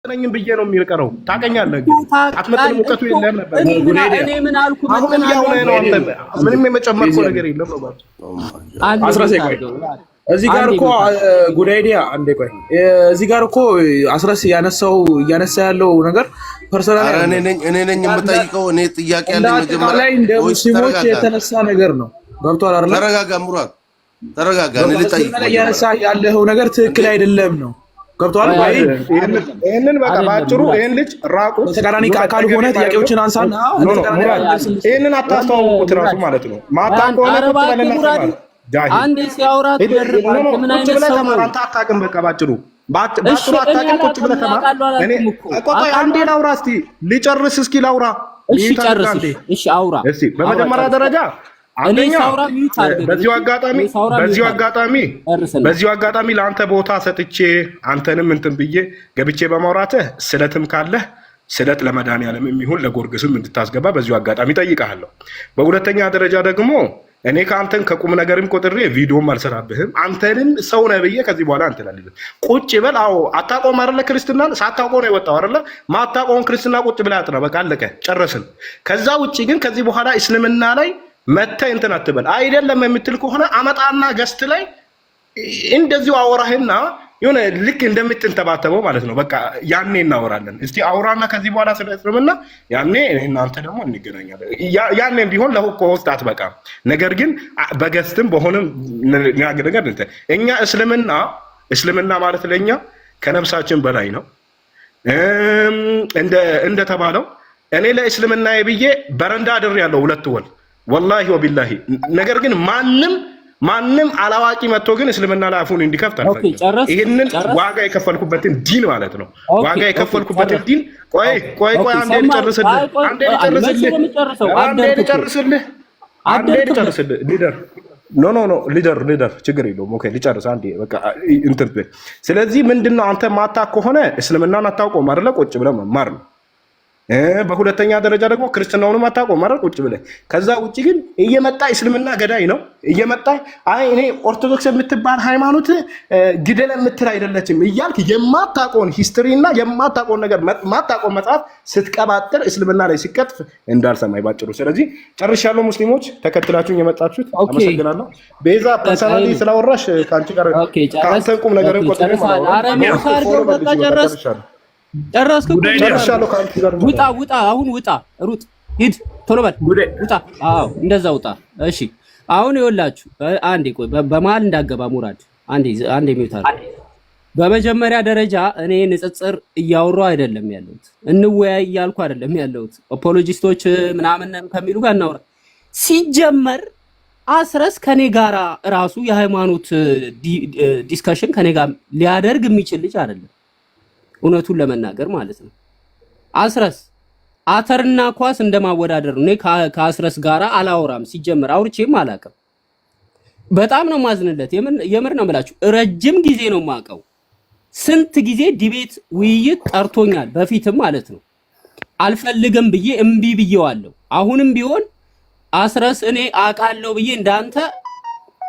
ነኝ ብዬ ነው የሚቀረው። ታቀኛለህ አትመጥንም። እውቀቱ የለም ነበር። እኔ ምን አልኩ? አሁን ያው ነው አንተ ምንም የመጨመርከው ነገር የለም ነው ማለት ነው። 16 ቆይ እዚህ ጋር እኮ ጉድ አይዲያ አንዴ ቆይ እዚህ ጋር እኮ 16 እያነሳ ያለው ነገር ፐርሰናል እኔ ነኝ የምጠይቀው። እኔ ጥያቄ ያለኝ መጀመሪያ ላይ እንደ ሙስሊሞች የተነሳ ነገር ነው። ገብቷል አይደል? ተረጋጋ ሙራድ ተረጋጋ። እኔ ልጠይቀው እያነሳ ያለው ነገር ትክክል አይደለም ነው። ገብቷል ወይ? ይሄንን በቃ ባጭሩ ይሄን ልጅ ራቁት ተቃራኒ ቃል ሆነ ጥያቄዎችን አንሳና ይሄንን አታስተዋውቁት ራሱ ማለት ነው። ማታ ቆነ ተባለና አንዴ ሲያወራ ተደርባል። ምን አይነት ሰው ነው? አንተ አታውቅም። በቃ ባጭሩ አታውቅም። ቁጭ ብለህ ተማር። እኔ ቆይ አንዴ ላውራ እስቲ ልጨርስ። እስኪ ላውራ። እሺ ጨርስ። እሺ አውራ። እሺ በመጀመሪያ ደረጃ አንደኛ በዚሁ አጋጣሚ ለአንተ ቦታ ሰጥቼ አንተንም እንትን ብዬ ገብቼ በማውራትህ ስለትም ካለህ ስለት ለመድኃኒዓለም የሚሆን ለጎርግስም እንድታስገባ በዚሁ አጋጣሚ ጠይቃለሁ። በሁለተኛ ደረጃ ደግሞ እኔ ከአንተን ከቁም ነገርም ቆጥሬ ቪዲዮም አልሰራብህም። አንተንም ሰው ነህ ብዬ ከዚህ በኋላ አንተ ላልልህ ቁጭ በል። አዎ አታውቀውም አይደለ? ክርስትናን ሳታውቀው ነው የወጣው አይደለ? ማታውቀውን ክርስትና ቁጭ ብለህ አጥና። በቃ አለቀ፣ ጨረስን። ከዛ ውጭ ግን ከዚህ በኋላ እስልምና ላይ መተህ እንትን አትበል። አይደለም የምትል ከሆነ አመጣና ገስት ላይ እንደዚሁ አወራህና የሆነ ልክ እንደምትንተባተበው ማለት ነው። በቃ ያኔ እናወራለን። እስቲ አውራና ከዚህ በኋላ ስለ እስልምና ያኔ እናንተ ደግሞ እንገናኛለን። ያኔም ቢሆን ለሁኮ ውስጥ አትበቃም። ነገር ግን በገስትም በሆነም ነገር እኛ እስልምና ማለት ለኛ ከነፍሳችን በላይ ነው። እንደተባለው እኔ ለእስልምና ብዬ በረንዳ አድር ያለው 2 ወር ወላሂ ወቢላሂ። ነገር ግን ማንም አላዋቂ መጥቶ ግን እስልምና ላይ አፉን እንዲከፍት አልፈቅድም። ይሄንን ዋጋ የከፈልኩበትን ዲን ማለት ነው። ዋጋ የከፈልኩበትን ዲን ቆይ አንዴ ልጨርስልህ ሊደር ኖ ሊደር ችግር የለውም። ኦኬ ልጨርስ አንዴ በቃ እንትን። ስለዚህ ምንድነው አንተ ማታ ከሆነ እስልምናን አታውቀውም አይደለ? ቁጭ ብለህ መማር ነው። በሁለተኛ ደረጃ ደግሞ ክርስትናውንም አታውቀውም አይደል? ቁጭ ብለህ ከዛ ውጭ ግን እየመጣ እስልምና ገዳይ ነው እየመጣ አይ እኔ ኦርቶዶክስ የምትባል ሃይማኖት ግደል የምትል አይደለችም እያልክ የማታውቀውን ሂስትሪ እና የማታውቀውን ነገር ማታውቀውን መጽሐፍ ስትቀባጥር እስልምና ላይ ሲቀጥፍ እንዳልሰማይ ባጭሩ። ስለዚህ ጨርሻለሁ። ሙስሊሞች ተከትላችሁኝ የመጣችሁት አመሰግናለሁ። ቤዛ ፐርሰናሊ ስላወራሽ ከአንቺ ጋር ከአንተ ቁም ነገር ቆጥሬ ጨረስኩ። ውጣ አሁን ውጣ፣ ሩጥ፣ ሂድ፣ ቶሎ በል ውጣ። አዎ እንደዛ ውጣ። እሺ አሁን ይኸውላችሁ አንዴ ቆይ፣ በመሀል እንዳገባ ሙራድ አንዴ ሚውታል። በመጀመሪያ ደረጃ እኔ ንጽጽር እያወራሁ አይደለም ያለሁት፣ እንወያይ እያልኩ አይደለም ያለሁት። አፖሎጂስቶች ምናምን ከሚሉ ጋር እናውራ። ሲጀመር አስረስ ከኔ ጋራ ራሱ የሃይማኖት ዲስከሽን ከኔ ጋር ሊያደርግ የሚችል ልጅ አይደለም። እውነቱን ለመናገር ማለት ነው። አስረስ አተርና ኳስ እንደማወዳደር ነው። እኔ ከአስረስ ጋራ አላወራም። ሲጀመር አውርቼም አላውቅም። በጣም ነው ማዝንለት። የምር ነው የምላችሁ። ረጅም ጊዜ ነው የማውቀው። ስንት ጊዜ ዲቤት ውይይት ጠርቶኛል፣ በፊትም ማለት ነው። አልፈልግም ብዬ እምቢ ብዬዋለሁ። አሁንም ቢሆን አስረስ እኔ አውቃለሁ ብዬ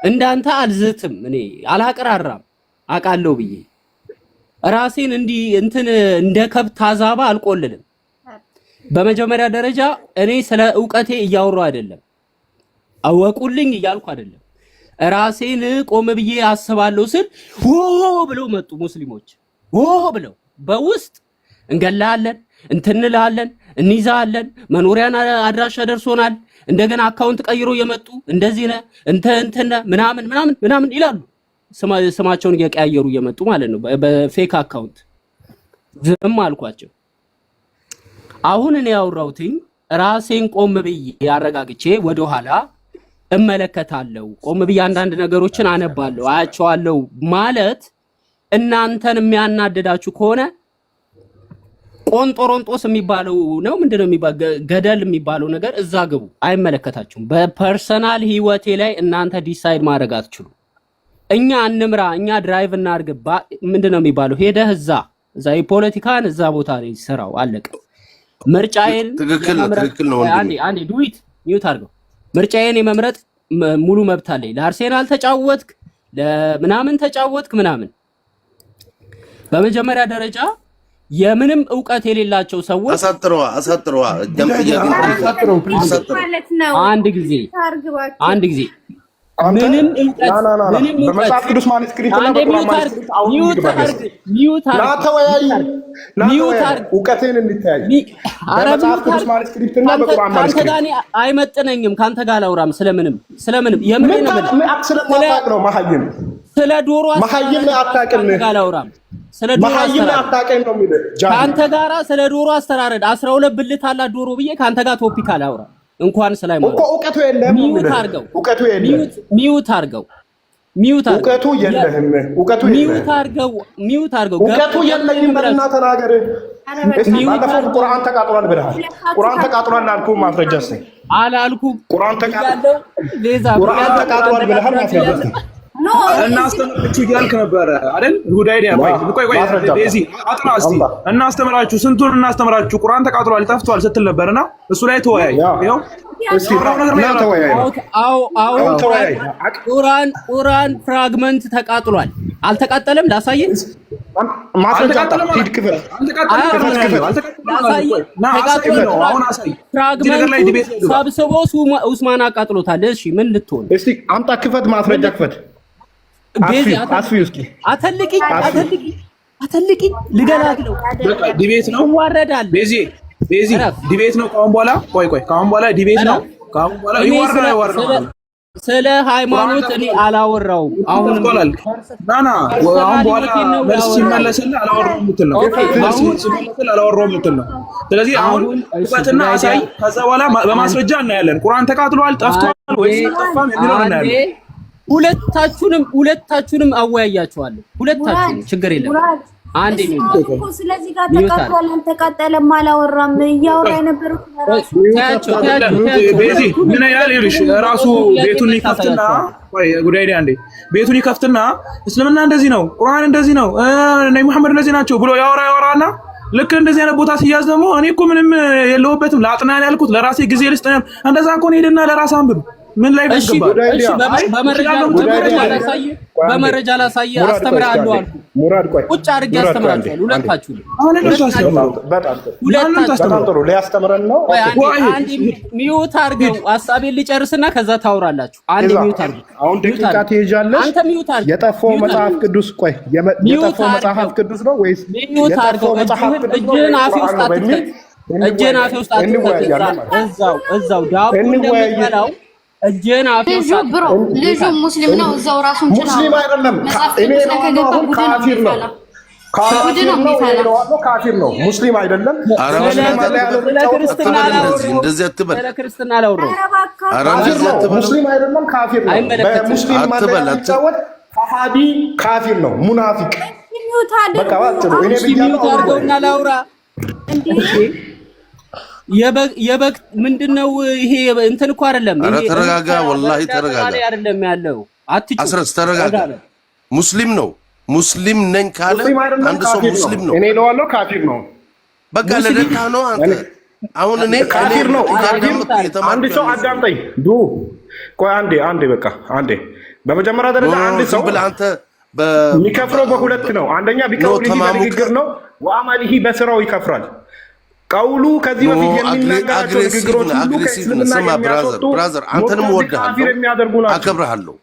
እንዳንተ አልዝትም። እኔ አላቀራራም አውቃለሁ ብዬ ራሴን እንደ ከብት አዛባ አልቆልልም። በመጀመሪያ ደረጃ እኔ ስለ ዕውቀቴ እያወራሁ አይደለም፣ አወቁልኝ እያልኩ አይደለም። ራሴን ቆም ብዬ አስባለሁ ስል ብለው መጡ ሙስሊሞች። ብለው በውስጥ እንገላለን፣ እንትንላለን፣ እንይዛለን፣ መኖሪያን አድራሻ ደርሶናል፣ እንደገና አካውንት ቀይሮ የመጡ እንደዚህ ነህ እንትን ምናምን ይላሉ። ስማቸውን እየቀያየሩ እየመጡ ማለት ነው፣ በፌክ አካውንት። ዝም አልኳቸው። አሁን እኔ ያወራሁትኝ ራሴን ቆም ብዬ ያረጋግቼ ወደኋላ እመለከታለሁ። ቆም ብዬ አንዳንድ ነገሮችን አነባለሁ፣ አያቸዋለሁ ማለት እናንተን የሚያናደዳችሁ ከሆነ ቆንጦሮንጦስ የሚባለው ነው ምንድነው የሚባለው ገደል የሚባለው ነገር እዛ ግቡ፣ አይመለከታችሁም። በፐርሰናል ህይወቴ ላይ እናንተ ዲሳይድ ማድረግ አትችሉ። እኛ እንምራ፣ እኛ ድራይቭ እናርግ። ምንድነው የሚባለው? ሄደህ እዛ የፖለቲካን እዛ ቦታ ላይ ሰራው፣ አለቀ። ምርጫዬን ትክክል ነው። አንዴ ዱዊት ሚውት አድርገው። ምርጫዬን የመምረጥ ሙሉ መብት አለኝ። ለአርሴናል ተጫወትክ፣ ለምናምን ተጫወትክ ምናምን። በመጀመሪያ ደረጃ የምንም ዕውቀት የሌላቸው ሰዎች አሳጥረዋ አንድ ጊዜ ምንም በመጽሐፍ ቅዱስ ማኑስክሪፕት እና በቁርአን ማኑስክሪፕት እውቀትን እንድታያይ በመጽሐፍ ቅዱስ ማኑስክሪፕት እና በቁርአን ማኑስክሪፕት አይመጥነኝም። ካንተ ጋር አላወራም ስለምንም የምሬን ነው። መሀይም ስለ ዶሮ መሀይም አታውቅም። አላወራም ስለ ዶሮ መሀይም አታውቅም ነው የሚለው ካንተ ጋራ ስለ ዶሮ አስተራረድ 12 ብልት አላት ዶሮ ብዬ ካንተ ጋር ቶፒክ አላወራም። እንኳን ስላይማኖት እውቀቱ የለህም። ሚውት አድርገው እውቀቱ የለህም። ሚውት አድርገው እውቀቱ የለህም። እውቀቱ የለኝም ብለና ተናገር። ባለፈው ቁርአን ተቃጥሏል ብለሃል። ቁርአን ተቃጥሏል አልኩህ፣ ማስረጃ እስኪ አላልኩም። ቁርአን ተቃጥሏል ብለሃል፣ ማስረጃ እስኪ እናስተምራችሁ እያልክ ነበረ አይደል? ጉዳይ ቆይ ዴዚ አጥና እስቲ እናስተምራችሁ፣ ስንቱን እናስተምራችሁ። ቁርአን ተቃጥሏል ጠፍቷል ስትል ነበርና እሱ ላይ ተወያይ። ይኸው እስቲ ቁርአን ፍራግመንት ተቃጥሏል። አልተቃጠለም? ላሳየህ ማስረጃ ሂድ ክፍል ፍራግመንት ሰብስቦ ኡስማን አቃጥሎታል። እሺ ምን ልትሆን? እስቲ አምጣ፣ ክፈት፣ ማስረጃ ክፈት። አተልቂ ልገላግለው። ዲቤት ነው፣ ይዋረዳል። ቤዚ ዲቤት ነው። ከአሁን በኋላ ዲቤት ነው። ከአሁን በኋላ ይዋረዳል። ስለ ሃይማኖት እኔ አላወራውም። አሁን ናና አሁን በኋላ መልስ ሲመለስልህ አላወራውም የምትል ነው። ስለዚህ አሁን እውቀትና አሳይ። ከዛ በኋላ በማስረጃ እናያለን። ቁርአን ተቃጥሏል ጠፍቷል ወይስ ጠፋም የሚለውን እናያለን። ሁለታችሁንም አወያያችኋለሁ። ሁለታችሁንም ችግር የለም። አንዴ ነው። ስለዚህ ጋር ተቃጥሏል አልተቃጠለም አላወራም እያወራ የነበረው ቤዚ ምን ያልልሽ ራሱ ቤቱን ይከፍትና ቤቱን ይከፍትና እስልምና እንደዚህ ነው፣ ቁርአን እንደዚህ ነው፣ ነብዩ መሐመድ እንደዚህ ናቸው ብሎ ያወራና ልክ እንደዚህ አይነት ቦታ ሲያዝ ደግሞ እኔ እኮ ምንም የለውበትም ላጥና ያልኩት ለራሴ ጊዜ ልስጥ። እንደዛ እኮ ነው። ሄደና ለራስ አንብብ። ምን ላይ በመረጃ ላሳይ አስተምራለሁ አልኩ። ሙራድ ቆይ ቁጭ አድርጌ አስተምራለሁ። ሁለታችሁ በጣም ጥሩ ሊያስተምረን ነው። አንድ ሚውት አድርገው ሀሳቤን ልጨርስና ከዛ ታወራላችሁ። አንድ ሚውት አድርገው። አሁን ደቂቃ ትይዣለሽ። አንተ ሚውት አድርገው። የጠፋው መጽሐፍ ቅዱስ የጠፋው መጽሐፍ ቅዱስ ነው ወይስ ሚውት አድርገው? እጅህን አፌ ውስጥ አትክተት። እጅህን አፌ ውስጥ አትክተት። እዛው ዳቦ እንደምትበላው እጄን አፍሮስ ልጁ ሙስሊም ነው። እዛው ራሱን ጭራ ሙስሊም አይደለም። እኔ ነው ካፊር ነው። ካፊር ነው። ሙስሊም አይደለም። እንደዚህ አትበል። ክርስትና አላወራሁም። ሙስሊም አይደለም፣ ካፊር ነው። በሙስሊም ማለት ፈሃዲ ካፊር ነው፣ ሙናፊቅ። በቃ ባጭሩ እኔ ብያለሁና ላውራ የበግ ምንድነው ይሄ? እንትን እኮ አይደለም። ኧረ ተረጋጋ፣ ወላሂ ተረጋጋ። አይደለም ያለው አትጩ። አስረስ ተረጋጋ። ሙስሊም ነው። ሙስሊም ነኝ ካለ አንድ ሰው ሙስሊም ነው። እኔ ለዋለው ካፊር ነው። በቃ ለደካ ነው አንተ። አሁን እኔ ካፊር ነው። አንድ ሰው አዳምጠኝ። ቆይ አንዴ በቃ አንዴ። በመጀመሪያ ደረጃ አንድ ሰው አንተ የሚከፍረው በሁለት ነው። አንደኛ ቢቀውልህ በንግግር ነው፣ ወአማሊሂ በስራው ይከፍራል። ቀውሉ ከዚህ በፊት የሚናገራቸው ንግግሮች ሁሉ ከእስልምና የሚያስወጡ ብራዘር፣ አንተንም እወድሃለሁ፣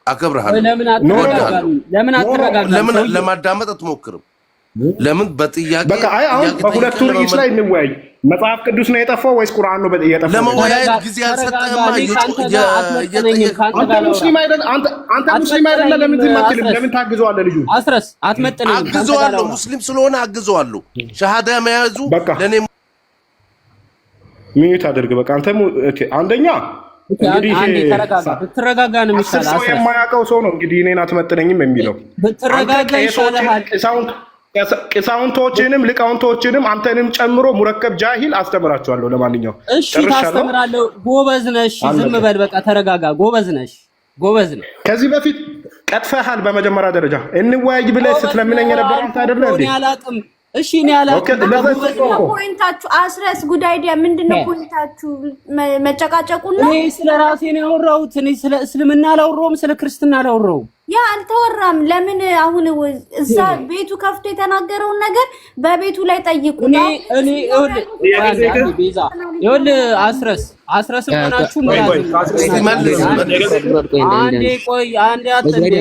አከብርሃለሁ። ለምን ለማዳመጥ አትሞክርም? ለምን በጥያቄ በቃ አሁን በሁለቱ ርዕስ ላይ እንወያይ። መጽሐፍ ቅዱስ ነው የጠፋው ወይስ ቁርአን ነው የጠፋው? ለመወያየት ጊዜ አልሰጠህማ። አንተ ሙስሊም አይደለ? ለምን ዝም አትልም? ለምን ታግዘዋለህ? ልጁ አስረስ አትመጥነኝም። አግዘዋለሁ፣ ሙስሊም ስለሆነ አግዘዋለሁ። ሸሃዳ መያዙ ለኔ ሚዩት አድርግ። በቃ አንተ አንደኛ እንግዲህ ብትረጋጋ ነው የሚሻለው። ሰው የማያውቀው ሰው ነው እንግዲህ እኔን አትመጥነኝም የሚለው። ብትረጋጋ ይሻልሃል። ቂሳውንቶችንም ሊቃውንቶችንም አንተንም ጨምሮ ሙረከብ ጃሂል አስተምራቸዋለሁ። ለማንኛውም እሺ ታስተምራለህ። ጎበዝ ነሽ። ዝም በል በቃ ተረጋጋ። ጎበዝ ነሽ። ጎበዝ ነው። ከዚህ በፊት ቀጥፈሃል። በመጀመሪያ ደረጃ እንወያይ ብለህ ስትለምነኝ የነበረው አንተ አይደለ እንዴ? እሺ እኔ አላውቅም። ፖይንታችሁ አስረስ ጉድ አይዲያ ምንድነው? ፖይንታችሁ መጨቃጨቁ ነው። እኔ ስለ ራሴ ነው ያወራሁት። እኔ ስለ እስልምና አላወራሁም፣ ስለ ክርስትና አላወራሁም። ያ አልተወራም። ለምን አሁን እዛ ቤቱ ከፍቶ የተናገረውን ነገር በቤቱ ላይ ጠይቁ። እኔ ቤዛ ይኸውልህ አስረስ ሆናችሁ አንዴ ቆይ አንዴ አትንዴ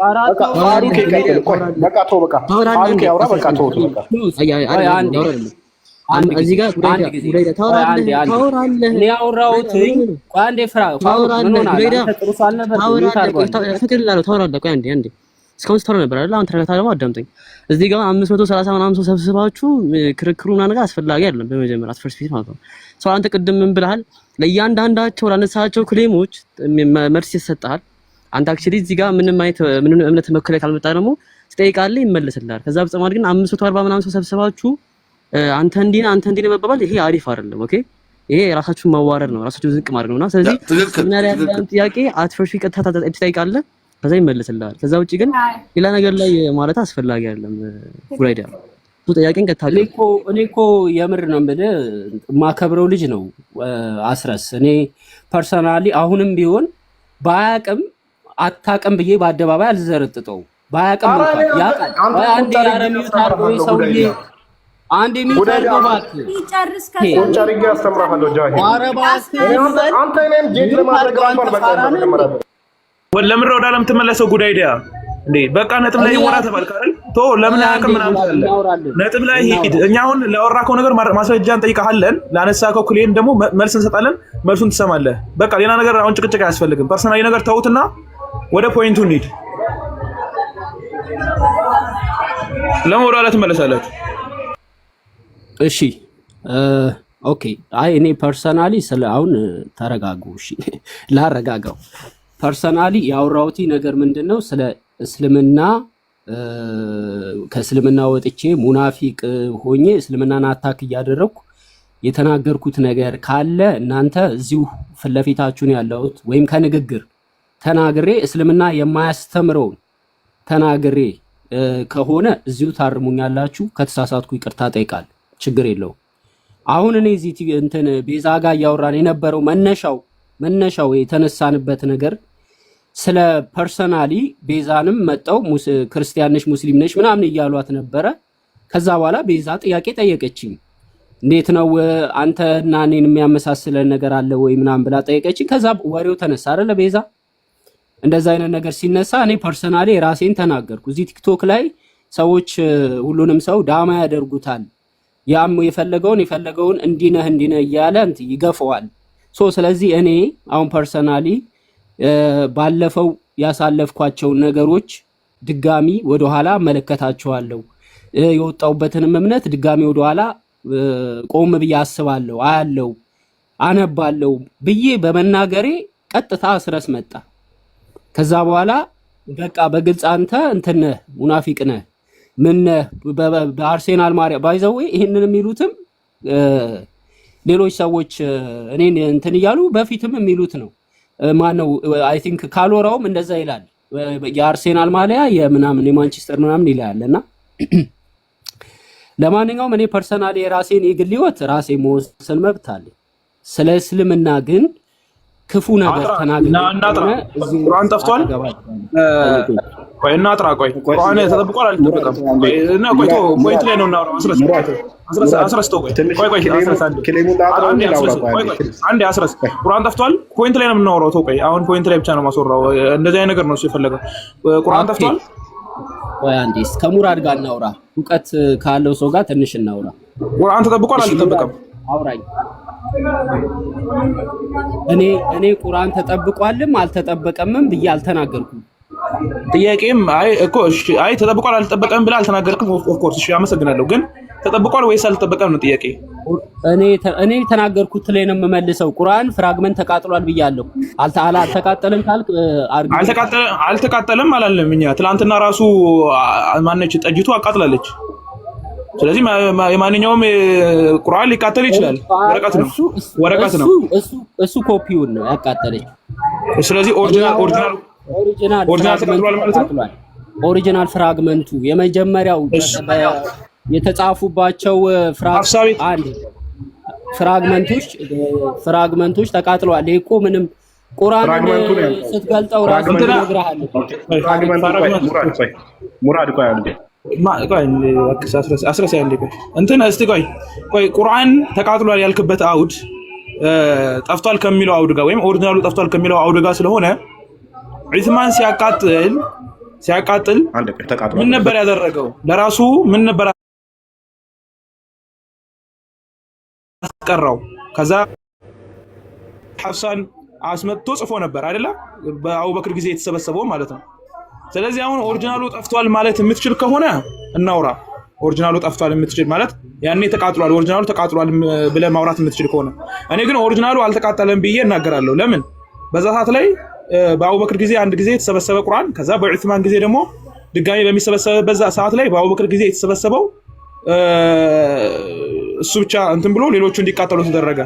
አራት እዚህ ጋር ጉዳይ ታወራለህ። እኔ ያወራሁት አንዴ ታወራለህ። ቆይ አንዴ እስካሁን ስታወራ ነበር አይደል? አሁን ተረጋግተህ ደግሞ አዳምጠኝ። እዚህ ጋር 530 ምናምን ሰው ሰብስባችሁ ክርክሩና ነገር አስፈላጊ አይደለም። በመጀመሪያ ፈርስት ፊት ማለት ነው። ሰው አንተ ቅድም ምን ብለሃል? ለእያንዳንዳቸው ላነሳቸው ክሌሞች መልስ ይሰጣል። አንተ አክቹሊ እዚህ ጋር ምንም እምነት መከለል ካልመጣ ደግሞ ትጠይቃለህ፣ ይመለስልሃል። ከዛ በተጨማሪ ግን 540 ምናምን ሰው ሰብስባችሁ አንተ እንዲህ መባባል ይሄ አሪፍ አይደለም። ኦኬ ይሄ ራሳችሁን ማዋረድ ነው፣ ራሳችሁን ዝቅ ማድረግ ነውና ስለዚህ ምን ያለን ጥያቄ አትፈርሺ ቀጥታ ትጠይቃለህ፣ ከዛ ይመለስልሃል። ከዛ ውጪ ግን ሌላ ነገር ላይ ማለት አስፈላጊ አይደለም። ጉራይዳ ጥያቄን ቀጥታ እኔ እኮ የምር ነው የምልህ የማከብረው ልጅ ነው አስረስ። እኔ ፐርሰናሊ አሁንም ቢሆን ባያቅም አታቅም ብዬ በአደባባይ አልዘረጥጠው። ባያቅም ያቃል አንዴ ያረሚው ታርጎ ሰውዬ አንዴ የሚታርገው ባት ይጨርስ ከቆንጫሪጋ ያስተምራለሁ ጃሂል አንተ እኔም ጌት ለማድረግ እንኳን በቃ ለምን ወደ ዓለም ተመለሰው ጉድ አይዲያ እንዴ በቃ ነጥብ ላይ ወራ ተባልክ አይደል? ቶ ለምን አያውቅም ምናምን አለ ነጥብ ላይ ሂድ። እኛ አሁን ላወራከው ነገር ማስረጃ እንጠይቃለን፣ ላነሳከው ክሌም ደግሞ መልስ እንሰጣለን፣ መልሱን ትሰማለህ። በቃ ሌላ ነገር አሁን ጭቅጭቅ አያስፈልግም። ፐርሰናሊ ነገር ተውትና ወደ ፖይንቱ እንሂድ። ለምን ወደ ዓለም ተመለሳላችሁ? እሺ ኦኬ። አይ እኔ ፐርሰናሊ ስለ አሁን ተረጋጉ። እሺ ላረጋጋው። ፐርሰናሊ ያወራሁት ነገር ምንድነው? ስለ እስልምና ከእስልምና ወጥቼ ሙናፊቅ ሆኜ እስልምናን አታክ እያደረኩ የተናገርኩት ነገር ካለ እናንተ እዚሁ ፊት ለፊታችሁን ያለሁት ወይም ከንግግር ተናግሬ እስልምና የማያስተምረውን ተናግሬ ከሆነ እዚሁ ታርሙኛላችሁ። ከተሳሳትኩ ይቅርታ ጠይቃለሁ፣ ችግር የለውም። አሁን እኔ እዚህ እንትን ቤዛ ጋር እያወራን የነበረው መነሻው የተነሳንበት ነገር ስለ ፐርሰናሊ ቤዛንም መጣው ክርስቲያን ነሽ ሙስሊም ነሽ ምናምን እያሏት ነበረ። ከዛ በኋላ ቤዛ ጥያቄ ጠየቀችኝ። እንዴት ነው አንተ እና እኔን የሚያመሳስለን ነገር አለ ወይ ምናምን ብላ ጠየቀችኝ። ከዛ ወሬው ተነሳ አይደለ ቤዛ። እንደዛ አይነት ነገር ሲነሳ እኔ ፐርሰናሊ ራሴን ተናገርኩ። እዚህ ቲክቶክ ላይ ሰዎች ሁሉንም ሰው ዳማ ያደርጉታል። ያም የፈለገውን እንዲነህ እያለ ይገፈዋል። ስለዚህ እኔ አሁን ፐርሰናሊ ባለፈው ያሳለፍኳቸውን ነገሮች ድጋሚ ወደኋላ መለከታቸዋለሁ። የወጣውበትንም እምነት ድጋሚ ወደኋላ ቆም ብዬ አስባለሁ፣ አያለው፣ አነባለሁ ብዬ በመናገሬ ቀጥታ አስረስ መጣ። ከዛ በኋላ በቃ በግልጽ አንተ እንትን ነህ ሙናፊቅ ነህ ምን በአርሴናል ማሪያ ባይዘው ይሄንን የሚሉትም ሌሎች ሰዎች እኔን እንትን እያሉ በፊትም የሚሉት ነው። ማነው አይ ቲንክ ካልወራውም እንደዛ ይላል። የአርሴናል ማሊያ የምናምን የማንቸስተር ምናምን ይላልና ለማንኛውም እኔ ፐርሰናሊ የራሴን የግል ህይወት ራሴ መወሰን መብት አለኝ። ስለ እስልምና ግን ክፉ ነገር ተናግረው ቁርአን ጠፍቷል። ቆይ እናጥራ። ቆይ ቁርአን ተጠብቋል አልተጠበቀም? እና ቆይ ፖይንት ላይ ነው እናወራው። አንዴ አስረስ ቁርአን ጠፍቷል። ፖይንት ላይ ነው የምናወራው። ተው ቆይ አሁን ፖይንት ላይ ብቻ ነው ማስወራው። እንደዚህ አይነት ነገር ነው እሱ የፈለገው። ቁርአን ጠፍቷል። ቆይ አንዴ ከሙራድ ጋር እናውራ። እውቀት ካለው ሰው ጋር ትንሽ እናውራ። ቁርአን ተጠብቋል አልተጠበቀም? አውራኝ። እኔ ቁርአን ተጠብቋልም አልተጠበቀምም ብዬ አልተናገርኩም። ጥያቄም አይ እኮ እሺ፣ አይ ተጠብቋል አልተጠበቀም ብለህ አልተናገርክም። ኦፍ ኮርስ እሺ፣ አመሰግናለሁ። ግን ተጠብቋል ወይስ አልተጠበቀም ነው ጥያቄ። እኔ ተናገርኩት ላይ ነው የምመልሰው። ቁርአን ፍራግመንት ተቃጥሏል ብያለሁ። አልተቃጠለም ካልክ አልተቃጠለም አላለም። እኛ ትናንትና ራሱ ማነች ጠጅቱ አቃጥላለች። ስለዚህ የማንኛውም ቁርአን ሊቃጠል ይችላል። ወረቀት ነው እሱ ኮፒውን ነው ያቃጠለች። ስለዚህ ኦሪጂናል ተቃጥሏል ማለት ነው። ኦሪጂናል ፍራግመንቱ የመጀመሪያው የተጻፉባቸው ፍራግመንቶች ተቃጥለዋል። ይሄ እኮ ምንም ቁርአን ስትገልጠው ራሱ ይነግርሃል። ሙራድ ቆይ አንዴ ቆይ ቁርአን ተቃጥሏል ያልክበት አውድ ጠፍቷል ከሚለው አውድ ጋር ወይም ኦሪጂናሉ ጠፍቷል ከሚለው አውድ ጋር ስለሆነ ዑስማን ሲያቃጥል ምን ነበር ያደረገው? ለራሱ ምን ነበር አስቀራው? ከዛ ሐፍሳን አስመጥቶ ጽፎ ነበር አይደለ? በአቡበክር ጊዜ የተሰበሰበው ማለት ነው። ስለዚህ አሁን ኦሪጂናሉ ጠፍቷል ማለት የምትችል ከሆነ እናውራ። ኦሪጂናሉ ጠፍቷል የምትችል ማለት ያኔ ተቃጥሏል ኦሪጂናሉ ተቃጥሏል ብለህ ማውራት የምትችል ከሆነ፣ እኔ ግን ኦሪጂናሉ አልተቃጠለም ብዬ እናገራለሁ። ለምን? በዛ ሰዓት ላይ በአቡበክር ጊዜ አንድ ጊዜ የተሰበሰበ ቁርአን፣ ከዛ በዑስማን ጊዜ ደግሞ ድጋሚ በሚሰበሰበበት ሰዓት ላይ በአቡበክር ጊዜ የተሰበሰበው እሱ ብቻ እንትን ብሎ ሌሎቹ እንዲቃጠሉ ተደረገ።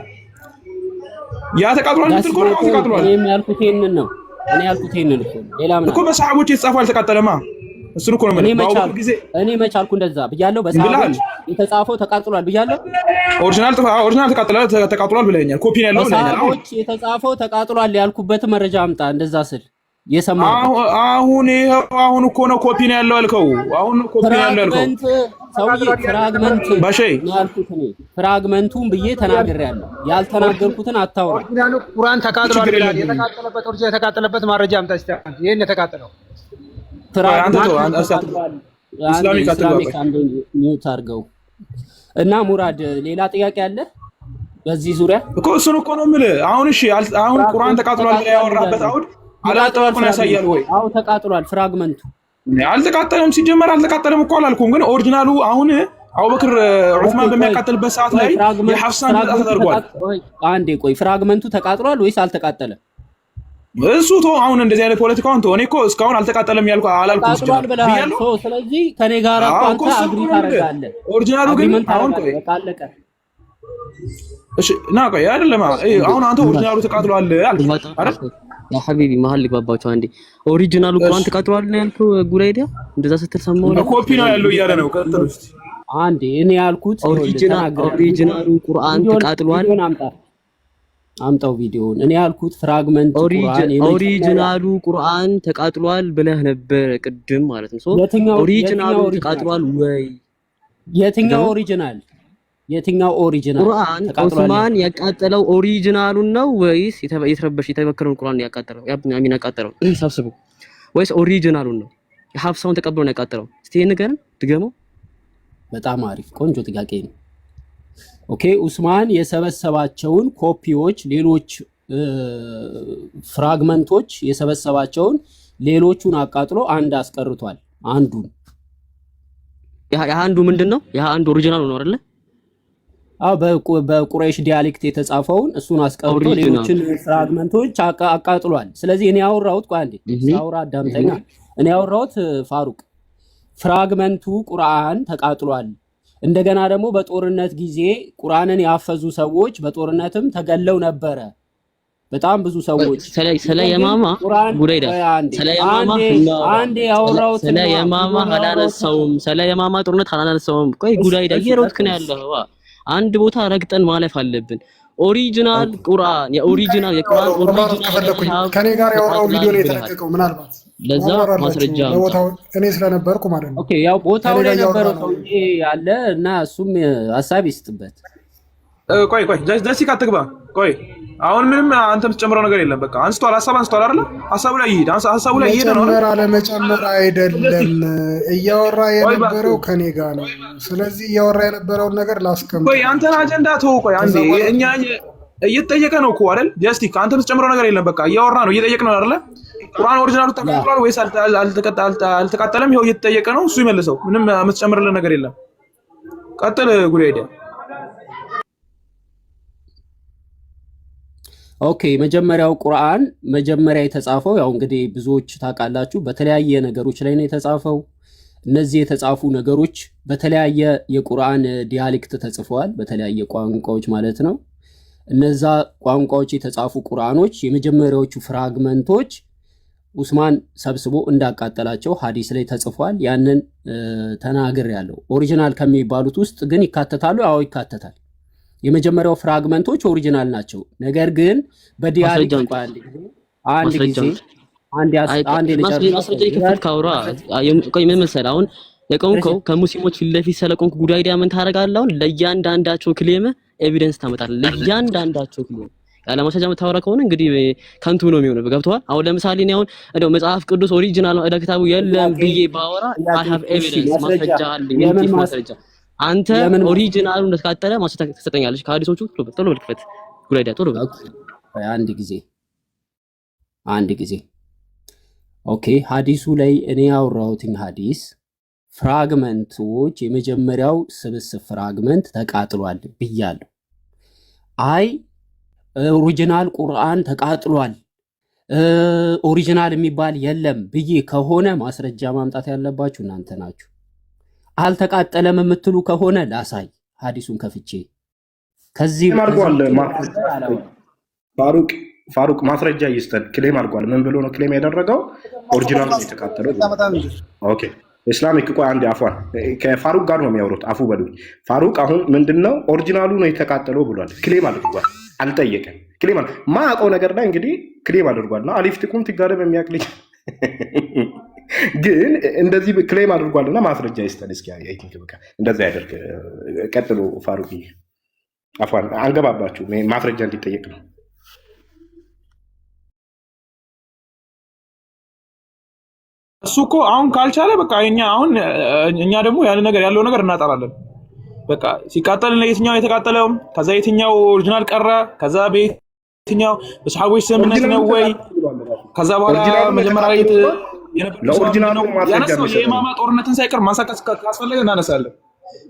ያ ተቃጥሏል የምትል ከሆነ ተቃጥሏል። እኔ ያልኩት ይሄንን ነው። ሌላ ምን እኮ በሰሃቦች የተጻፈው አልተቃጠለማ። እሱ እኮ ነው ማለት ጊዜ እኔ መች አልኩ እንደዛ ብያለሁ። በሰሃቦች የተጻፈው ተቃጥሏል ብያለሁ። ኦሪጂናል ተቃጥሏል ብለኛል። ኮፒ ነው ያለው ብለኛል። በሰሃቦች የተጻፈው ተቃጥሏል ያልኩበት መረጃ አምጣ። እንደዛ ስል የሰማው አሁን እኮ ነው ኮፒ ነው ያለው አልከው። አሁን ኮፒ ነው ያለው አልከው። ፍራግመንት ያልኩት እኔ ፍራግመንቱን ብዬ ተናግሬያለሁ። ያልተናገርኩትን አታውራ። ኦሪጂናሉ ቁርአን ተቃጥሏል ብለሃል። የተቃጠለበት ማረጃ አምጣ እስቲ። ይሄን የተቃጠለው ኢስላሚክ ኒውት አድርገው እና ሙራድ፣ ሌላ ጥያቄ አለ በዚህ ዙሪያ እኮ? እሱን እኮ ነው የምልህ። አሁን እሺ፣ አሁን ቁርአን ተቃጥሏል ብለህ ያወራበት አውድ አላጠዋቁን ያሳያል ወይ? አዎ ተቃጥሏል። ፍራግመንቱ አልተቃጠለም። ሲጀመር አልተቃጠለም እኮ አላልኩም፣ ግን ኦሪጂናሉ አሁን አቡበክር ዑስማን በሚያቃጥልበት ሰዓት ላይ የሐፍሳን ተደርጓል። አንዴ ቆይ፣ ፍራግመንቱ ተቃጥሏል ወይስ አልተቃጠለም? እሱ ቶ አሁን እንደዚህ አይነት ፖለቲካውን ቶ እኔ እኮ እስካሁን አልተቃጠለም ያልኩ አላልኩም። ስለዚህ ከኔ ጋር አንተ አግሪ ታደርጋለህ። ኦሪጂናሉ ግን አሁን ቆይ አለቀ። እሺ ና ቆይ አይደለም። አሁን አንተ ኦሪጂናሉ ተቃጥሏል አልክ አይደል? ያ ሐቢቢ መሀል ሊባባቸው አንዴ። ኦሪጂናሉ ቁርአን ተቃጥሏል ነው ያልከው ጉራይዳ? እንደዛ ስትል ሰማሁ ነው። ኮፒ ነው ያለው እያለ ነው። ቀጥል እስቲ አንዴ። እኔ ያልኩት ኦሪጂናሉ ቁርአን ተቃጥሏል። አምጣው ቪዲዮውን። እኔ ያልኩት ፍራግመንት ኦሪጂናሉ ቁርአን ተቃጥሏል ብለህ ነበር ቅድም ማለት ነው። ኦሪጂናሉ ተቃጥሏል ወይ? የትኛው ኦሪጂናል ቁርአን ዑስማን ያቃጠለው ኦሪጂናሉን ነው ወይስ የተበከረውን ቁርአን ያቃጠለው? ያሚን ያቃጠለው ሰብስቡ ወይስ ኦሪጂናሉን ነው? የሐፍሳውን ተቀብሎ ነው ያቃጠለው? እስቲ ንገረን፣ ድገመው። በጣም አሪፍ ቆንጆ ጥያቄ ነው። ኦኬ፣ ዑስማን የሰበሰባቸውን ኮፒዎች፣ ሌሎች ፍራግመንቶች የሰበሰባቸውን ሌሎቹን አቃጥሎ አንድ አስቀርቷል። አንዱን አንዱ ምንድነው? አንዱ ኦሪጂናሉ ነው አይደል? አዎ፣ በቁረይሽ ዲያሌክት የተጻፈውን እሱን አስቀርቶ ሌሎችን ፍራግመንቶች አቃጥሏል። ስለዚህ እኔ ያወራሁት አንዴ ሳውራ አዳምጠኛ። እኔ ያወራሁት ፋሩቅ ፍራግመንቱ ቁርአን ተቃጥሏል። እንደገና ደግሞ በጦርነት ጊዜ ቁርአንን ያፈዙ ሰዎች በጦርነትም ተገለው ነበረ። በጣም ብዙ ሰዎች ስለየማማ ጉዳይዳ አንዴ ያወራሁት ስለየማማ አላነሳውም። ስለየማማ ጦርነት አላነሳውም። ቆይ ጉዳይዳ እየሮጥክ ነው ያለው። አንድ ቦታ ረግጠን ማለፍ አለብን። ኦሪጂናል ቁርአን የቁርአን ኦሪጂናል ከኔ ጋር ያወራው ቪዲዮ ላይ የተለቀቀው ምናልባት ለዛ ማስረጃ ቦታው እኔ ስለነበርኩ ማለት ነው። ኦኬ፣ ያው ቦታው ላይ ነበረው ሰውዬ ያለ እና እሱም ሐሳብ ይስጥበት። ቆይ ደስ ይካትግባ። ቆይ አሁን ምንም አንተ የምትጨምረው ነገር የለም። በቃ አንስቷል፣ ሀሳብ አንስቷል አይደል? ሀሳቡ ላይ ይሄድ፣ ሀሳቡ ላይ ይሄድ ነው አይደል? ለመጨመር አይደለም እያወራ የነበረው ከኔ ጋር ነው። ስለዚህ እያወራ የነበረውን ነገር ላስቀምጥ። ቆይ አንተን አጀንዳ ተው። ቆይ አንዴ እኛ እየተጠየቀ ነው እኮ አይደል? ጀስቲክ አንተ የምትጨምረው ነገር የለም። በቃ እያወራ ነው፣ እየጠየቅ ነው አይደል? ቁርአን ኦሪጂናሉ ተቃጥሏል ወይስ አልተቃጠለም? ይኸው እየተጠየቀ ነው። እሱ ይመልሰው። ምንም የምትጨምርልን ነገር የለም። ቀጥል ጉዳይዳ። ኦኬ፣ መጀመሪያው ቁርአን መጀመሪያ የተጻፈው ያው እንግዲህ ብዙዎች ታውቃላችሁ በተለያየ ነገሮች ላይ ነው የተጻፈው። እነዚህ የተጻፉ ነገሮች በተለያየ የቁርአን ዲያሌክት ተጽፈዋል፣ በተለያየ ቋንቋዎች ማለት ነው። እነዛ ቋንቋዎች የተጻፉ ቁርአኖች የመጀመሪያዎቹ ፍራግመንቶች ኡስማን ሰብስቦ እንዳቃጠላቸው ሐዲስ ላይ ተጽፏል። ያንን ተናግር ያለው ኦሪጂናል ከሚባሉት ውስጥ ግን ይካተታሉ። አዎ ይካተታል። የመጀመሪያው ፍራግመንቶች ኦሪጂናል ናቸው። ነገር ግን በዲያሪ አንድ ጊዜ ማስረጃ ይከፈት ካውራ ቆይ ምን መሰለህ አሁን የቆንከው ከሙስሊሞች ፊት ለፊት ስለቆንኩ ጉዳይ ዳመን ታረጋለህ። አሁን ለእያንዳንዳቸው ክሌም ኤቪደንስ ታመጣለህ። ለእያንዳንዳቸው ክሌም ያለ ማስረጃ የምታወራ ከሆነ እንግዲህ ከንቱ ነው የሚሆነው። ገብቶሃል? አሁን ለምሳሌ እኔ አሁን እንደው መጽሐፍ ቅዱስ ኦሪጂናል ነው ክታቡ የለም ብዬ ባወራ I have evidence ማስረጃ አለኝ። ምን ማስረጃ? አንተ ኦሪጂናሉ እንደተቃጠለ ማስረጃ ትሰጠኛለሽ ከሐዲሶቹ። ቶሎ ልክፈት ጉዳይ ዳ ቶሎ አንድ ጊዜ ኦኬ። ሐዲሱ ላይ እኔ ያወራሁትን ሐዲስ ፍራግመንቶች የመጀመሪያው ስብስብ ፍራግመንት ተቃጥሏል ብያለሁ። አይ ኦሪጂናል ቁርአን ተቃጥሏል ኦሪጂናል የሚባል የለም ብዬ ከሆነ ማስረጃ ማምጣት ያለባችሁ እናንተ ናችሁ። አልተቃጠለም የምትሉ ከሆነ ላሳይ ሐዲሱን ከፍቼ ከዚህ ፋሩቅ ማስረጃ ይስጠን። ክሌም አድርጓል። ምን ብሎ ነው ክሌም ያደረገው? ኦሪጂናል ነው የተቃጠለው። ኦኬ ኢስላሚክ ቆይ አንዴ አፏን ከፋሩቅ ጋር ነው የሚያወሩት። አፉ በሉኝ። ፋሩቅ አሁን ምንድነው ኦሪጂናሉ ነው የተቃጠለው ብሏል። ክሌም አድርጓል። አልጠየቀም። ክሌም ማያውቀው ነገር ላይ እንግዲህ ክሌም አድርጓልና አሊፍትኩም ትጋደም የሚያቅልኝ ግን እንደዚህ ክሌም አድርጓልና ማስረጃ ይስጠን እስኪ። አይ ቲንክ በቃ እንደዛ ያደርግ። ቀጥሎ ፋሩቅ አፏን አንገባባችሁ። ማስረጃ እንዲጠየቅ ነው። እሱ እኮ አሁን ካልቻለ በቃ እኛ ደግሞ ያለው ነገር እናጠራለን። በቃ ሲቃጠል የትኛው የተቃጠለው ከዛ የትኛው ኦሪጂናል ቀረ ከዛ በየትኛው በሰሃቦች ስምምነት ነው ወይ ከዛ በኋላ መጀመሪያ ላይ ለኦሪጂናሉ ማስረጃ ነው። የኢማማ ጦርነትን ሳይቀር ማሳካት ካስፈለገ እናነሳለን።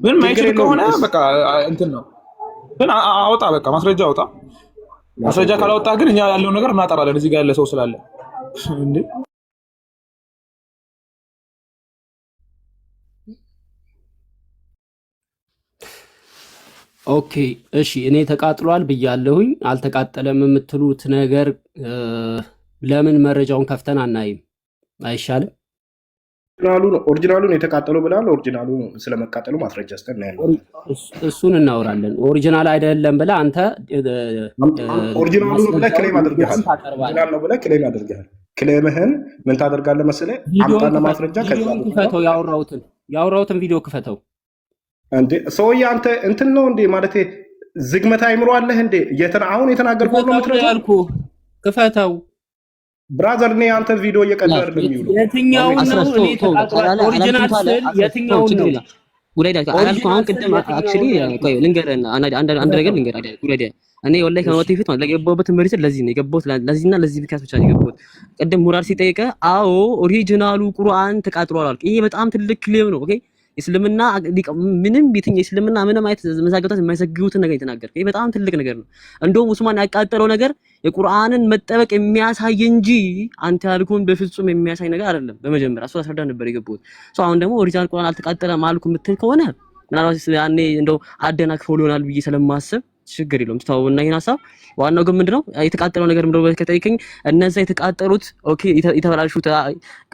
ግን ማይችል ከሆነ በቃ እንትን ነው። ግን አውጣ በቃ ማስረጃ አውጣ። ማስረጃ ካላወጣ ግን እኛ ያለው ነገር እናጠራለን። እዚህ ጋር ያለ ሰው ስላለ እንዴ ኦኬ እሺ፣ እኔ ተቃጥሏል ብያለሁኝ። አልተቃጠለም የምትሉት ነገር ለምን መረጃውን ከፍተን አናይም? አይሻልም? ኦሪጂናሉን የተቃጠለው ብለሃል። ኦሪጂናሉ ስለመቃጠሉ ማስረጃ ስጠን ነው። እሱን እናወራለን። ኦሪጂናል አይደለም ብለህ አንተ ኦሪጂናሉ ብለህ ክሌም አድርገሃል። ኦሪጂናል ነው ብለህ ክሌም አድርገሃል። ክሌምህን ምን ታደርጋለህ መሰለህ? አምጣና ማስረጃ ከዛ ክፈተው። ያወራሁትን ቪዲዮ ክፈተው። እንዴ ሰውዬ አንተ እንትን ነው እንዴ ማለት ዝግመት አይምሮ አለህ እንዴ? አሁን የተናገርከው ነው የምትረዳው ያልኩህ። ክፈተው ብራዘር። እኔ አንተ ቪዲዮ እየቀዳህ አይደለም የሚውለው። የትኛው ነው እኔ ተቃጥሏል ኦሪጂናል ስል የትኛው ነው ጉዳይ ዳካ አላልኩህ። አሁን ቅድም አክቹሊ ቆይ ልንገርህና አንድ ነገር ልንገርህ ጉዳይ እኔ ወላሂ ከመውጣቴ በፊት ማለት ለገባሁበት መሪት ለዚህ ነው የገባሁት። ለዚህና ለዚህ ብቻ ብቻ ነው የገባሁት። ቅድም ሙራድ ሲጠይቀ አዎ ኦሪጂናሉ ቁርአን ተቃጥሏል አልኩ። ይሄ በጣም ትልቅ ክሌም ነው። ኦኬ እስልምና ምንም የትኛው እስልምና ምንም አይነት መዛገታት የማይሰግዩትን ነገር የተናገረ ይሄ በጣም ትልቅ ነገር ነው። እንደውም ኡስማን ያቃጠለው ነገር የቁርአንን መጠበቅ የሚያሳይ እንጂ አንተ ያልኩን በፍጹም የሚያሳይ ነገር አይደለም። በመጀመሪያ እሱ አስረዳ ነበር የገባሁት። አሁን ደግሞ ኦሪጂናል ቁርአን አልተቃጠለም አልኩ የምትል ከሆነ ምናልባት ያኔ እንደው አደናቅፎ ሊሆናል ብዬ ስለማስብ ችግር የለውም ተታውና ይሄን ሐሳብ። ዋናው ግን ምንድነው የተቃጠለው ነገር ምንድነው ከተጠይቀኝ እነዛ የተቃጠሉት ኦኬ የተበላሹት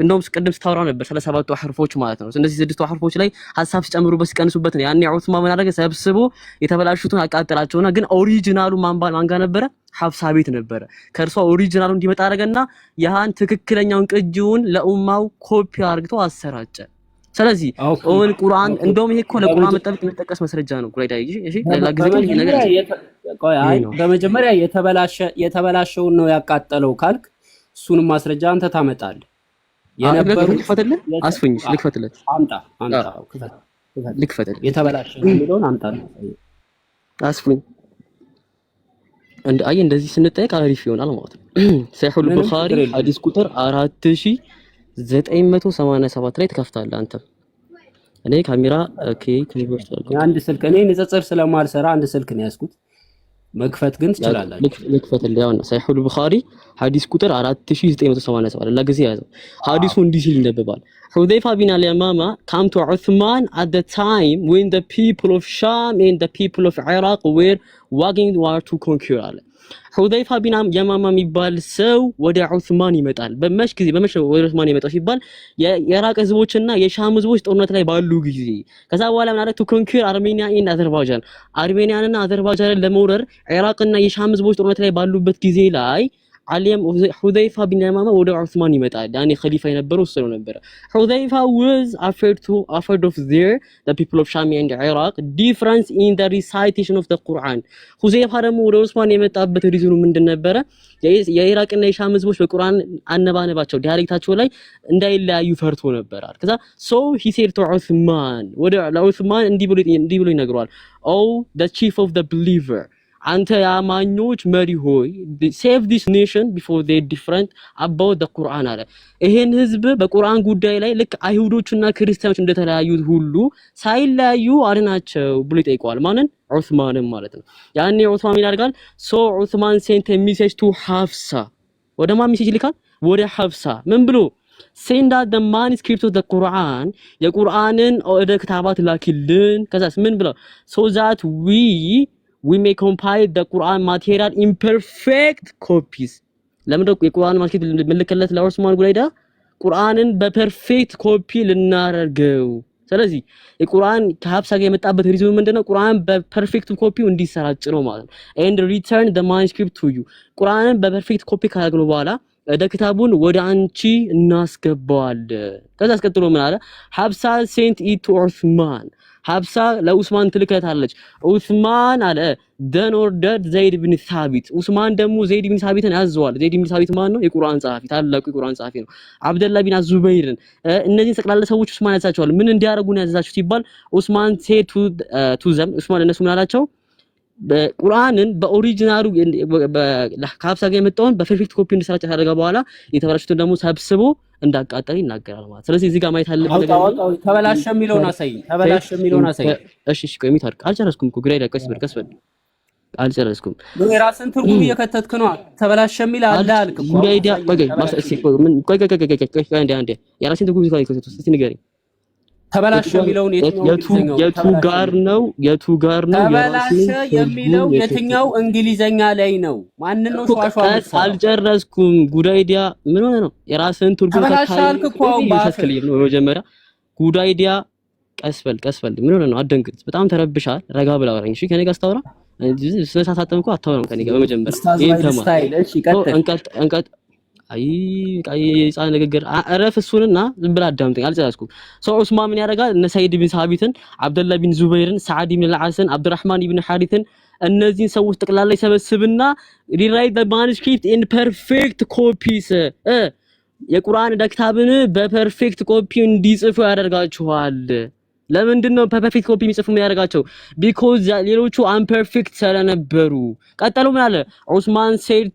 እንደውም ቅድም ስታወራ ነበር ስለ ሰባቱ ሐርፎች ማለት ነው። እነዚህ ስድስቱ ሐርፎች ላይ ሐሳብ ሲጨምሩበት ሲቀንሱበት ነው ያኔ ዑስማን ምን አደረገ? ሰብስቦ የተበላሹትን አቃጠላቸውና ግን ኦሪጂናሉ ማን ጋር ነበረ? ሐፍሳ ቤት ነበረ። ከእርሷ ኦሪጂናሉ እንዲመጣ አደረገና ያን ትክክለኛውን ቅጂውን ለኡማው ኮፒ አድርገው አሰራጨ። ስለዚህ ኦን ቁርአን እንደውም ይሄ እኮ ለቁርአን መጠበቅ የሚጠቀስ መስረጃ ነው። ጉዳይ እሺ ለላ ጊዜ ይሄ ነገር ቆይ አይ በመጀመሪያ የተበላሸውን ነው ያቃጠለው ካልክ እሱንም ማስረጃ አንተ ታመጣለህ። የነበሩ ልክፈትልህ አስፈኝሽ ልክፈትልህ አምጣ ልክፈትልህ የተበላሸውን የሚለውን አምጣ አስፈኝ እንደዚህ ስንጠይቅ አሪፍ ይሆናል ማለት ነው። ሰሒህ ቡኻሪ ሐዲስ ቁጥር 4987 ላይ ትከፍታለህ አንተ። እኔ ካሜራ ኦኬ ኮንቨርት አድርገው አንድ ስልክ እኔ ንጽጽር ስለማልሰራ አንድ ስልክ ነው ያዝኩት። መክፈት ግን ትችላላችሁ። ልክፈትልህ ያውና ሰሒህ ቡኻሪ ሐዲስ ቁጥር 4987 ለጊዜ ያዘው። ሐዲሱ እንዲህ ሲል ይነበባል። ሁዘይፋ ቢን አልያማማ come to Uthman at the time when the people of Sham and the people of Iraq were waging war to conquer አለ። ሁዘይፋ ቢን የማማ የሚባል ሰው ወደ ዑስማን ይመጣል። በመሽ ወደ ዑስማን ይመጣው ሲባል የኢራቅ ህዝቦችና የሻም ህዝቦች ጦርነት ላይ ባሉ ጊዜ ከዛ በኋላ ምን አለ ቱ ኮንኩር አርሜኒያ ኢን አዘርባይጃን አርሜኒያንና አዘርባይጃንን ለመውረር ኢራቅና የሻም ህዝቦች ጦርነት ላይ ባሉበት ጊዜ ላይ عليم حذيفة بن يمامة ወደ ዑስማን ይመጣል። ያኔ ኸሊፋ የነበረው እሱ ነበር። حذيفة was afraid of the people of Sham and Iraq difference in the recitation of the Quran. ሁዘይፋ ደግሞ ወደ ዑስማን የመጣበት ሪዝኑ ምንድን ነበረ? የኢራቅና የሻም ህዝቦች በቁርአን አነባነባቸው ዳይሬክታቸው ላይ እንዳይለያዩ ፈርቶ ነበር። ከዛ so he said to ዑስማን ወደ ዑስማን እንዲህ ብሎ ይነግረዋል። oh the chief of the believer አንተ የአማኞች መሪ ሆይ save this nation before they different about the Quran አለ። ይሄን ህዝብ በቁርአን ጉዳይ ላይ ልክ አይሁዶችና ክርስቲያኖች እንደተለያዩት ሁሉ ሳይለያዩ አድናቸው ብሎ ይጠይቀዋል። ማንን? ዑስማንን ማለት ነው። ያኔ ዑስማን ምን ያደርጋል? so ዑስማን sent a message to Hafsa ወደ ማን ሜሴጅ ይልካል? ወደ ሐፍሳ ምን ብሎ send out the manuscript of the Quran የቁርአንን ወደ ክታባት ላኪልን። ከዛስ ምን ብሎ so that we may compile the Quran material in perfect copies ለምን ነው የቁርአን ማስኪት ምልክለት ለዑስማን ጉዳይዳ ቁርአንን በፐርፌክት ኮፒ ልናረጋው። ስለዚህ የቁርአን ከሐፍሳ ጋር የመጣበት ሪዝኑ ምንድነው? ቁርአን በፐርፌክት ኮፒው እንዲሰራጭ ነው ማለት ነው። and return the manuscript to you ቁርአንን በፐርፌክት ኮፒ ካደረግነው በኋላ ክታቡን ወደ አንቺ እናስገባዋለን። ከዛ አስቀጥሎ ምን አለ? ሐፍሳ sent it to ዑስማን ሐፍሳ ለዑስማን ትልከታለች። ዑስማን አለ then ordered ዘይድ ብን ሳቢት ዑስማን ደግሞ ዘይድ ብን ሳቢትን ያዘዋል። ዘይድ ብን ሳቢት ማን ነው? የቁርአን ጸሐፊ ታላቁ የቁርአን ጸሐፊ ነው። አብደላ ቢን አዙበይርን እነዚህን ጠቅላላ ሰዎች ዑስማን ያዛቸዋል። ምን እንዲያረጉ ነው ያዛቸው ሲባል ዑስማን said to them ዑስማን እነሱ ምን አላቸው? በቁርአንን በኦሪጂናሉ ከሐፍሳ ጋር የመጣውን በፐርፌክት ኮፒ እንዲሰራጭ ካደረገ በኋላ የተበላሹትን ደግሞ ሰብስቦ እንዳቃጠለ ይናገራል ማለት። ስለዚህ እዚህ ጋር ማየት አለበት ነገር ተበላሸ የሚለውን አሳይ። እሺ ቆይ ሚታርክ አልጨረስኩም እኮ ግሬዳ ቀስ በል አልጨረስኩም። የራስን ትርጉም እየከተትክ ነው። ተበላሸ የሚል አለ አልክ እኮ ግሬዳ ቆይ አንዴ የራስን ትርጉም ይከተት እስቲ ንገረኝ። ተበላሸ የሚለውን የቱ ጋር ነው? ተበላሸ የሚለው የትኛው እንግሊዘኛ ላይ ነው? ማን ነው ሿሿ? አልጨረስኩም። ጉዳይዲያ ምን ሆነ ነው? የራስን ትርጉም ተበላሻልክ እኮ ባስከልም ነው መጀመሪያ። ጉዳይዲያ ቀስበል ምን ሆነ ነው? አደንግጥ። በጣም ተረብሻል። ረጋ ብላ አወራኝ። እሺ ከኔ ጋር ስታወራ ስለሳሳተም እኮ አታወራም ከኔ ጋር በመጀመሪያ። ይሄን ተማ እንቀጥ አይ ጻ ንግግር አረፍ እሱንና ዝም ብላ አዳምጠኝ። አልጨረስኩም። ሰው ዑስማን ምን ያደርጋል? እነ ሰይድ ቢን ሳቢትን፣ አብደላ ቢን ዙበይርን፣ ሰዓድ ቢን አልዓስን፣ አብዱራህማን ቢን ሐሪትን እነዚህን ሰዎች ጠቅላላ ይሰበስብና ሪራይት ዘ ማኑስክሪፕት ኢን ፐርፌክት ኮፒስ የቁርአን ዳክታብን በፐርፌክት ኮፒ እንዲጽፉ ያደርጋቸዋል። ለምንድን ነው ፐርፌክት ኮፒ የሚጽፉ የሚያደርጋቸው? ቢኮዝ ሌሎቹ አንፐርፌክት ስለነበሩ። ቀጠሉ ምን አለ? ዑስማን said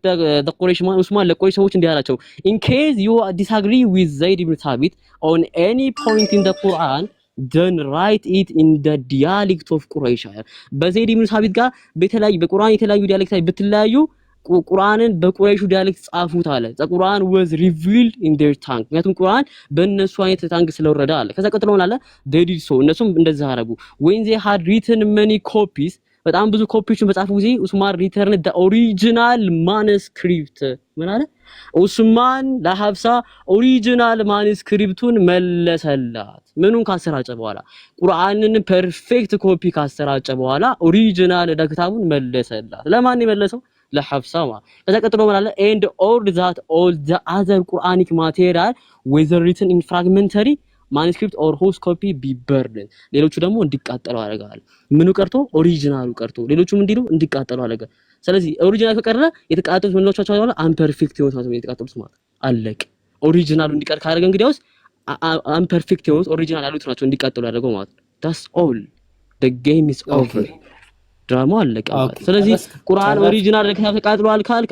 the Quraysh ዑስማን ለቁረይሽ ሰዎች እንዲህ አላቸው in case you disagree with Zayd ibn Thabit on any point in the Quran then write it in the dialect of Quraysh በዘይድ ኢብኑ ሳቢት ጋር በቁርአን የተለያዩ ዲያሌክት ላይ ብትለያዩ ቁርአንን በቁረይሹ ዲያሌክት ጻፉት አለ። ቁርአን was revealed in their tongue ምክንያቱም ቁርአን በእነሱ አይነት ታንግ ስለወረደ አለ። ከዛ ቀጥሎ ምን አለ? they did so እነሱም እንደዛ አረጉ። when they had written many copies በጣም ብዙ ኮፒዎችን በጻፉ ጊዜ ዑስማን returned the original manuscript ምን አለ? ዑስማን ለሐፍሳ ኦሪጂናል ማኑስክሪፕቱን መለሰላት። ምኑን ካሰራጨ በኋላ ቁርአንን ፐርፌክት ኮፒ ካሰራጨ በኋላ ኦሪጂናል ዳክታቡን መለሰላት። ለማን የመለሰው? ለሐፍሳ ማለት። ከዛ ቀጥሎ ማለት and all the other Quranic material whether written in fragmentary manuscript or whose copy be burned ሌሎቹ ደግሞ እንዲቃጠሉ አደረጋል። ምኑ ቀርቶ? ኦሪጂናሉ ቀርቶ ሌሎቹም እንዲሉ እንዲቃጠሉ አደረገ። ስለዚህ ኦሪጂናል ከቀረ የተቃጠሉት ምንሎቻቸው አይደል? አንፐርፌክት የሆኑት ናቸው የተቃጠሉት ማለት አለቅ። ኦሪጂናሉ እንዲቀር ካደረገ እንግዲያውስ አንፐርፌክት የሆኑት ኦሪጂናል ያሉት ናቸው እንዲቃጠሉ ያደረገው ማለት ነው። that's all the game is over ድራማ አለቀ። ስለዚህ ቁርአን ኦሪጂናል ተቃጥሏል ካልክ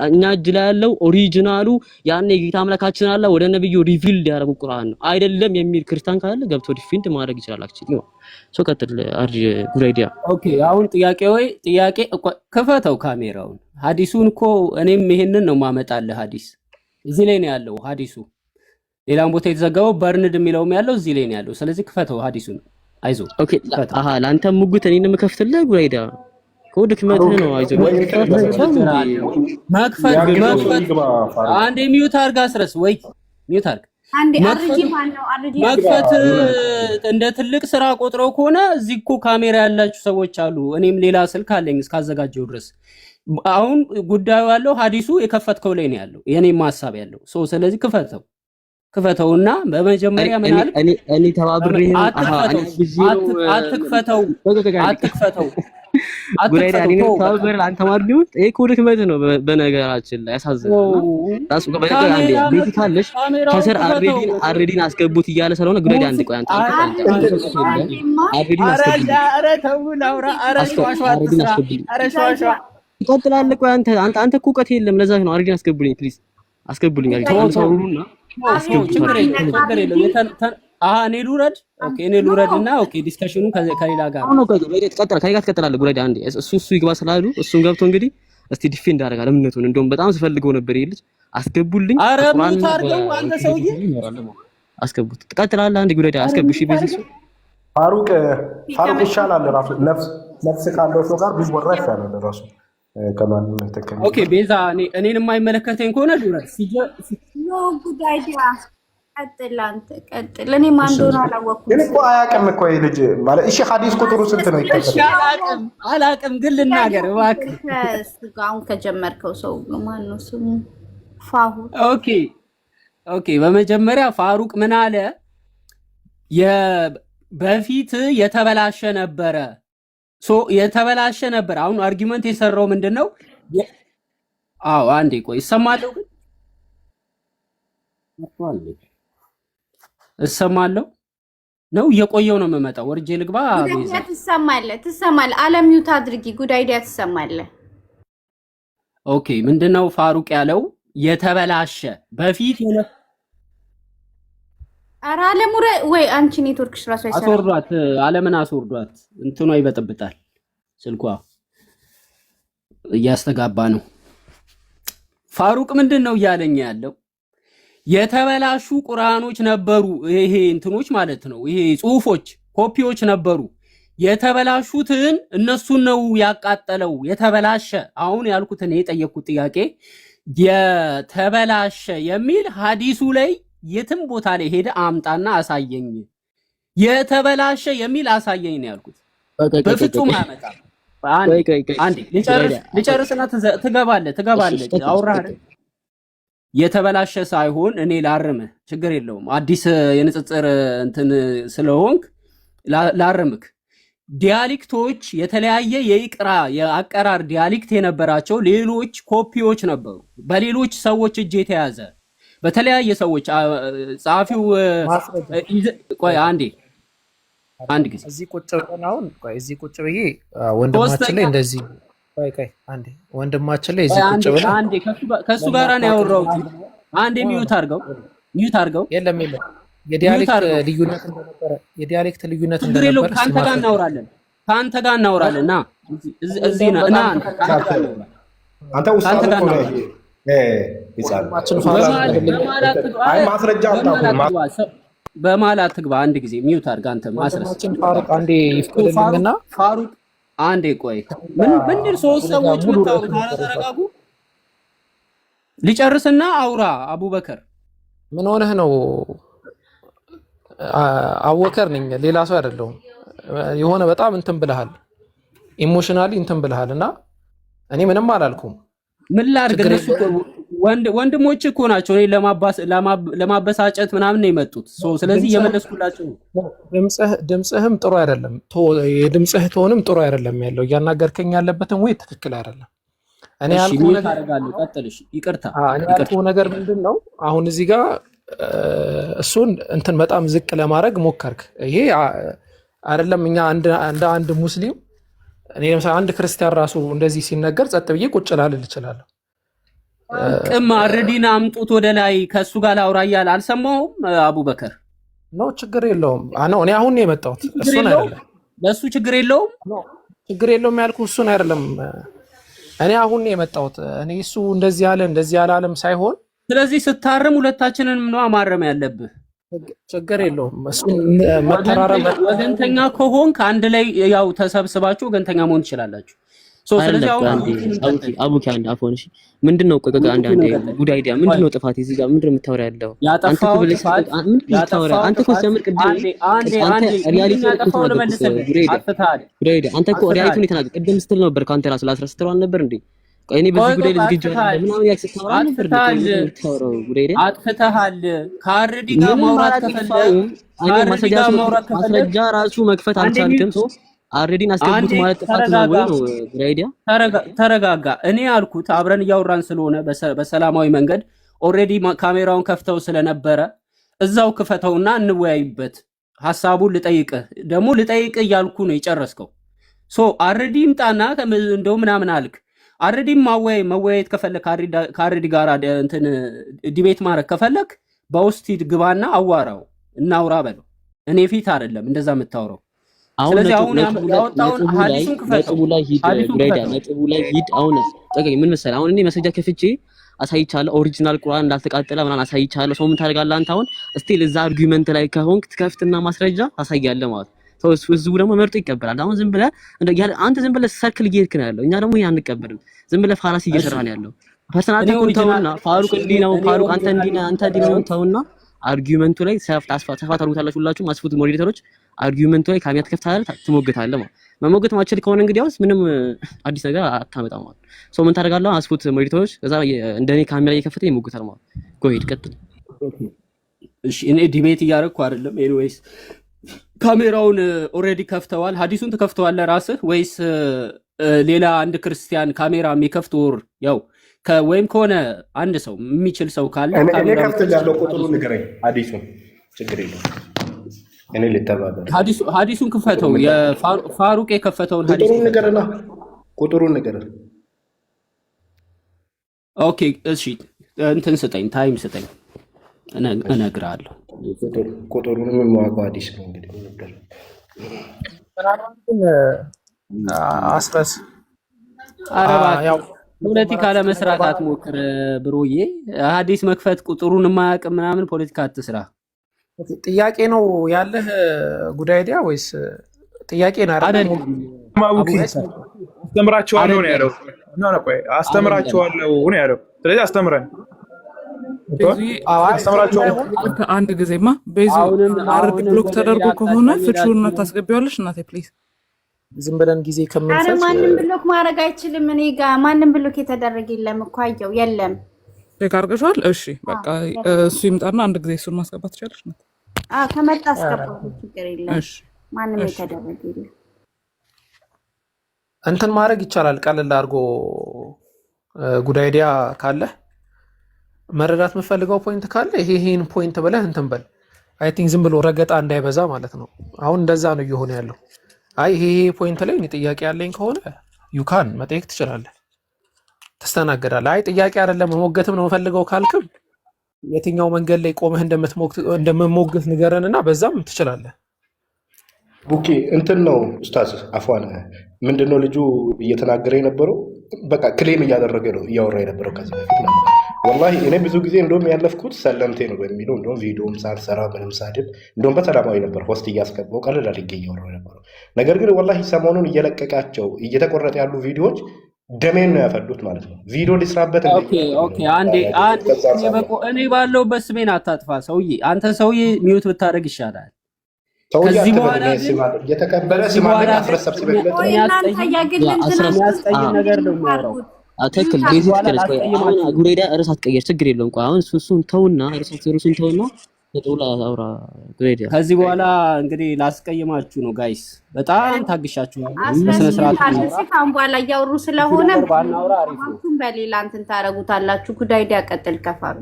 እኛ እጅ ላይ ያለው ኦሪጂናሉ ያኔ ጌታ አምላካችን አለ ወደ ነብዩ ሪቪልድ ያደረገው ቁርአን ነው አይደለም የሚል ክርስቲያን ካለ ገብቶ ዲፊንድ ማድረግ ይችላል። አክቹሊ ነው ሶ ቀጥል አርጅ ጉራይዲያ። ኦኬ አሁን ጥያቄ ከፈተው ካሜራውን። ሐዲሱን እኮ እኔም ይሄንን ነው ማመጣልህ። ሐዲስ እዚህ ላይ ነው ያለው ሐዲሱ። ሌላም ቦታ የተዘገበው በርንድ የሚለውም ያለው እዚህ ላይ ነው ያለው። ስለዚህ ክፈተው ሐዲሱን አይዞ። ኦኬ አሃ ላንተ ሙግት እኔንም ከፍትልህ ጉራይዳ ድክመትህ ነው። አይዞህ መክፈት አንዴ ሚውት አድርግ አስረስ ወይ ሚውት አድርግ። አንዴ አርጂ ማነው አርጂ መክፈት እንደ ትልቅ ስራ ቆጥረው ከሆነ እዚህ እኮ ካሜራ ያላችሁ ሰዎች አሉ። እኔም ሌላ ስልክ አለኝ እስካዘጋጀው ድረስ። አሁን ጉዳዩ ያለው ሀዲሱ የከፈትከው ላይ ነው ያለው፣ የኔም ሐሳብ ያለው ሶ ስለዚህ ክፈተውና በመጀመሪያ ምን አለ እኔ ተባብሬ አትክፈተው ተባብሬ አንተ ማርዲው እኮ ድክመት ነው። በነገራችን ላይ ያሳዝናል። ራሱ በነገር አንዴ ቤት ካለሽ ከስር አርዲን አስገቡት እያለ ስለሆነ ጉዳይ አንድ ቆይ አንተ አርዲን አስገቡት። ኧረ ተው ላውራ። ኧረ ሸዋሸዋ ይቀጥላል። ቆይ አንተ እኮ እውቀት የለም። ለዛ ነው አርዲን አስገቡልኝ ፕሊዝ አስገቡልኝ አልኩ። ሰውሩና ችግር የለም። እኔ ልውረድ። ኦኬ እኔ ልውረድና ኦኬ ዲስከሽኑ ከሌላ ጋር ነው። ከሌላ ትቀጥላለህ። ጉራዴ አንዴ እሱ ይግባ ስላሉ እሱን ገብቶ እንግዲህ እስቲ ዲፌንድ አደርጋለሁ እምነቱን። እንደውም በጣም ስፈልገው ነበር ይሄ ልጅ አስገቡልኝ። ኧረ ምን ታርገው አንተ ሰውዬ አስገቡት። ትቀጥላለህ። አንዴ ጉራዴ አስገብሽ ቤዚስ ፋሩቅ ይሻላል። ራሱ ነፍስ ካለው ሰው ጋር ቢወራ ይሻላል ራሱ ከማንም ተከለ። ኦኬ ቤዛ እኔን የማይመለከተኝ ከሆነ ልውረድ። ኖ ጉድ አይዲያ። ቀጥል። እኔ ማን እንደሆነ አላወኩም። ግን እኮ አያውቅም እኮ ይሄ ልጅ ማለት። እሺ ሐዲስ ቁጥሩ ስንት ነው? አላውቅም ግን ልናገር እባክህ። አሁን ከጀመርከው ሰው ማን ነው ስሙ? ፋሁ ኦኬ በመጀመሪያ ፋሩቅ ምን አለ? በፊት የተበላሸ ነበረ። የተበላሸ ነበር። አሁን አርጊመንት የሰራው ምንድነው? አዎ አንዴ ቆይ እሰማለሁ ነው እየቆየው ነው የምመጣው። ወርጄ ልግባ። ትሰማለህ። አለሚውት አድርጊ። ጉድ አይዲያ ትሰማለህ። ኦኬ ምንድነው ፋሩቅ ያለው? የተበላሸ በፊት ኧረ አለሙረ ወይ አንቺ ኔትወርክሽ ራሱ አይሰራም። አስወርዷት፣ አለምን አስወርዷት። እንትኗ ይበጥብጣል። ስልኳ እያስተጋባ ነው። ፋሩቅ ምንድነው እያለኝ ያለው? የተበላሹ ቁርአኖች ነበሩ። ይሄ እንትኖች ማለት ነው። ይሄ ጽሁፎች ኮፒዎች ነበሩ። የተበላሹትን እነሱን ነው ያቃጠለው። የተበላሸ አሁን ያልኩት እኔ የጠየቅኩት ጥያቄ የተበላሸ የሚል ሐዲሱ ላይ የትም ቦታ ላይ ሄደ አምጣና አሳየኝ። የተበላሸ የሚል አሳየኝ ነው ያልኩት። በፍጹም አያመጣም። አንዴ ልጨርስና ትገባለህ። አውራህ የተበላሸ ሳይሆን እኔ ላርምህ፣ ችግር የለውም። አዲስ የንጽጽር እንትን ስለሆንክ ላርምክ። ዲያሌክቶች የተለያየ የአቀራር ዲያሌክት የነበራቸው ሌሎች ኮፒዎች ነበሩ፣ በሌሎች ሰዎች እጅ የተያዘ በተለያየ ሰዎች ጸሐፊው ቆይ አንድ ጊዜ እዚህ ቁጭ ብለን አሁን ቆይ እዚህ ቁጭ ብዬ ወንድማችን ላይ እንደዚህ ቆይ አንዴ ወንድማችን ላይ እዚህ ቁጭ ብለን አንዴ ከሱ ጋር ነው ያወራሁት። አንዴ ሚዩት አድርገው። የለም የዲያሌክት ልዩነት እንደነበረ ከአንተ ጋር እናወራለን። ና እዚህ ና አንተ ውስጥ ነው በማል አትግባ። አንድ ጊዜ ሚዩት አድርግ። አንተ ማስረስ ፋሩቅ አንዴ ይፍቀድልኝና ፋሩቅ አንዴ ቆይ። ምንድን ሶስት ሰዎች ብታወሩ ተረጋጉ። ሊጨርስና አውራ። አቡበከር ምን ሆነህ ነው? አቡበከር ነኝ ሌላ ሰው አይደለሁም። የሆነ በጣም እንትን ብለሃል፣ ኢሞሽናሊ እንትን ብለሃል እና እኔ ምንም አላልኩም። ምን ላድርግ? እነሱ ወንድሞች እኮ ናቸው። እኔ ለማበሳጨት ምናምን ነው የመጡት። ስለዚህ እየመለስኩላቸው ነው። ድምፅህም ጥሩ አይደለም። የድምፅህ ቶንም ጥሩ አይደለም ያለው። እያናገርከኝ ያለበትን ወይ ትክክል አይደለም። እኔ ያልኩህ ነገር ምንድን ነው? አሁን እዚህ ጋር እሱን እንትን በጣም ዝቅ ለማድረግ ሞከርክ። ይሄ አይደለም። እኛ እንደ አንድ ሙስሊም እኔ ለምሳሌ አንድ ክርስቲያን ራሱ እንደዚህ ሲነገር ጸጥ ብዬ ቁጭ ላልል እችላለሁ። ቅም አርዲና አምጡት ወደ ላይ ከሱ ጋር ላውራ እያለ አልሰማሁም። አቡበከር ነው ችግር የለውም። እኔ አሁን ነው የመጣሁት። እሱን አይደለም ለሱ ችግር የለውም። ችግር የለውም ያልኩህ እሱን አይደለም። እኔ አሁን ነው የመጣሁት። እኔ እሱ እንደዚህ ያለ አለም ሳይሆን ስለዚህ ስታርም ሁለታችንንም ነው ማረም ያለብህ። ችግር የለውም። እሱን መተራረም ወገንተኛ ከሆንክ አንድ ላይ ያው ተሰብስባችሁ ወገንተኛ መሆን ትችላላችሁ። ስለዚህ አሁን አቡኪ አንድ አፎን እሺ፣ ምንድነው ቆይ አንድ ጉድ አይዲያ ምንድነው ጥፋት እዚህ ጋር ምንድነው የምታወራ ያለው አንተ እኮ ሲያምር ቅድም አንተ ሪያሊቲ አንተ እኮ ሪያሊቲውን የተናገር ቅድም ስትል ነበር ካንተ ራስ ላስረስ ስትለው ነበር እንዴ? ቆይ እኔ በዚህ ጉዳይ ልዝግጅ ምናምን ያክስ ታወራ ነበር ጉዳይ አጥፍተሃል። ካርዲ ጋር ማውራት ከፈለክ ማስረጃ ራሱ መክፈት አልቻልክም። አልሬዲ አስገብቶ ማለት ጥፋት ነው ወይ ነው አይዲያ? ተረጋጋ። እኔ ያልኩት አብረን እያወራን ስለሆነ በሰላማዊ መንገድ ኦልሬዲ ካሜራውን ከፍተው ስለነበረ እዛው ክፈተውና እንወያይበት። ሐሳቡን ልጠይቅህ እያልኩ ነው የጨረስከው። አልሬዲ ይምጣና እንደው ምናምን አልክ። አልሬዲ መወያየት ከፈለክ ከአልሬዲ ጋር እንትን ዲቤት ማድረግ ከፈለክ በውስጥ ግባና አዋራው እናውራ በለው። እኔ ፊት አይደለም እንደዛ የምታወራው። ስለዚህ አሁን ያወጣውን ሐዲሱን ክፈተው ነጥቡ ላይ ሂድ። አሁን ጠቀኝ ምን መሰለህ፣ አሁን እኔ መስጃ ከፍቼ አሳይቻለሁ። ኦሪጂናል ቁርአን እንዳልተቃጠለ ምናምን አሳይቻለሁ። ሰው ምን ታደርጋለህ አንተ? አሁን ስቲል እዛ አርጊውመንት ላይ ከሆንክ ትከፍትና ማስረጃ ታሳያለህ ማለት ነው። ህዝቡ ደግሞ መርጦ ይቀበላል። አሁን ዝም ብለህ አንተ ዝም ብለህ ሰርክል እየሄድክ ነው ያለው። እኛ ደግሞ ይሄን አንቀበልም። ዝም ብለህ ፋላሲ እየሰራን ያለው ፐርሰናል ተውና፣ ፋሩቅ እንዲህ ነው፣ ፋሩቅ አንተ እንዲህ ነህ፣ አንተ እንዲህ ነው ተውና፣ አርጊውመንቱ ላይ ሰፋ ታደርጉታላችሁ ሁላችሁም። አስፉት ሞዴሬተሮች አርጊውመንቱ ላይ ካሜራ ትከፍታለህ፣ ትሞግታለህ ማለት መሞገት ማችል ከሆነ እንግዲያውስ ምንም አዲስ ነገር አታመጣም ማለት ሰው ምን ታደርጋለህ? አስፉት ሞዴሬተሮች ከዛ እንደኔ ካሜራ እየከፈተ ይሞግታል ማለት ጎሄድ ቀጥል። እሺ እኔ ዲቤት እያደረኩ አይደለም። ኤኒዌይስ ካሜራውን ኦልሬዲ ከፍተዋል። ሐዲሱን ትከፍተዋለህ ራስህ ወይስ ሌላ አንድ ክርስቲያን ካሜራ የሚከፍት ወር ያው ወይም ከሆነ አንድ ሰው የሚችል ሰው ካለ እኔ ከፍተኛለሁ። ቁጥሩን ንገረኝ። ሐዲሱን ችግር የለውም እኔ ልተባበረ። ሐዲሱን ክፈተው። የፋሩቅ የከፈተውን ቁጥሩን ንገረኝ። ኦኬ እሺ፣ እንትን ስጠኝ፣ ታይም ስጠኝ፣ እነግርሃለሁ። ቁጥሩንም የማውቀው ሐዲስ ነው እንግዲህ አስረስ ያው ፖለቲካ ለመስራት አትሞክር ብሮዬ። ሐዲስ መክፈት ቁጥሩን የማያውቅ ምናምን ፖለቲካ አትስራ። ጥያቄ ነው ያለህ ጉዳይ አይዲያ ወይስ ጥያቄ ነው አይደል? አስተምራቸዋለሁ ነው ያለው። አስተምራቸዋለሁ ነው ያለው። ስለዚህ አስተምረን አንድ ጊዜማ ቤዙ አርድ ብሎክ ተደርጎ ከሆነ ፍቹን ታስገቢዋለሽ እናቴ ፕሊዝ። ዝም ብለን ጊዜ ከምንፈጅ አረ ማንም ብሎክ ማድረግ አይችልም። እኔ ጋር ማንም ብሎክ የተደረገ የለም እኮ አየው የለም። ቼክ አድርገሻል? እሺ በቃ እሱ ይምጣና አንድ ጊዜ እሱን ማስገባት ትችላለሽ ነው። ከመጣ አስገባው ችግር የለም። እሺ ማንም የተደረገ የለም። እንትን ማድረግ ይቻላል። ቀለል አድርጎ ጉዳይ አይዲያ ካለ መረዳት የምፈልገው ፖይንት ካለ ይሄን ፖይንት ብለህ እንትን በል። አይ ቲንክ ዝም ብሎ ረገጣ እንዳይበዛ ማለት ነው። አሁን እንደዛ ነው እየሆነ ያለው። አይ ይሄ ፖይንት ላይ እኔ ጥያቄ ያለኝ ከሆነ ዩካን መጠየቅ ትችላለህ፣ ትስተናገዳለህ። አይ ጥያቄ አይደለም መሞገትም ነው የምፈልገው ካልክም የትኛው መንገድ ላይ ቆመህ እንደምትሞግት ንገረንና በዛም ትችላለህ። ቡኪ እንትን ነው ኡስታዝ አፏን ምንድነው ልጁ እየተናገረ የነበረው? በቃ ክሌም እያደረገ ነው እያወራ የነበረው ከዚህ በፊት ነው። ወላሂ እኔ ብዙ ጊዜ እንደውም ያለፍኩት ሰለምቴ ነው በሚለው እንደውም ቪዲዮም ሳልሰራ ምንም ሳድል እንደውም በሰላማዊ ነበር ሆስት እያስገባው ቀለል አድርጌ እያወራሁ የነበረው። ነገር ግን ወላሂ ሰሞኑን እየለቀቃቸው እየተቆረጠ ያሉ ቪዲዮዎች ደሜን ነው ያፈሉት ማለት ነው። ቪዲዮ ሊስራበት አንዴ እኔ ባለሁበት ስሜን አታጥፋ ሰውዬ። አንተ ሰውዬ ሚውት ብታደርግ ይሻላል። ከዚህ በኋላ የተከበረ ሲማለ አስረሰብ ሲበለት ነገር ነው የሚያወራው። አተክል ቤዚክ ከለስ ቆይ አሁን ጉሬዳ ርዕስ አትቀየር፣ ችግር የለውም። ቆይ አሁን እሱን ተውና ርዕሱን ተውና ተጠውላ አውራ ጉሬዳ። ከዚህ በኋላ እንግዲህ ላስቀየማችሁ ነው ጋይስ፣ በጣም ታግሻችኋል። በስነ ስርዓት ካሁን በኋላ እያወሩ ስለሆነ ሁሉም በሌላ እንትን ታረጉታላችሁ። ጉዳይ ዲያቀጥል ከፋሩ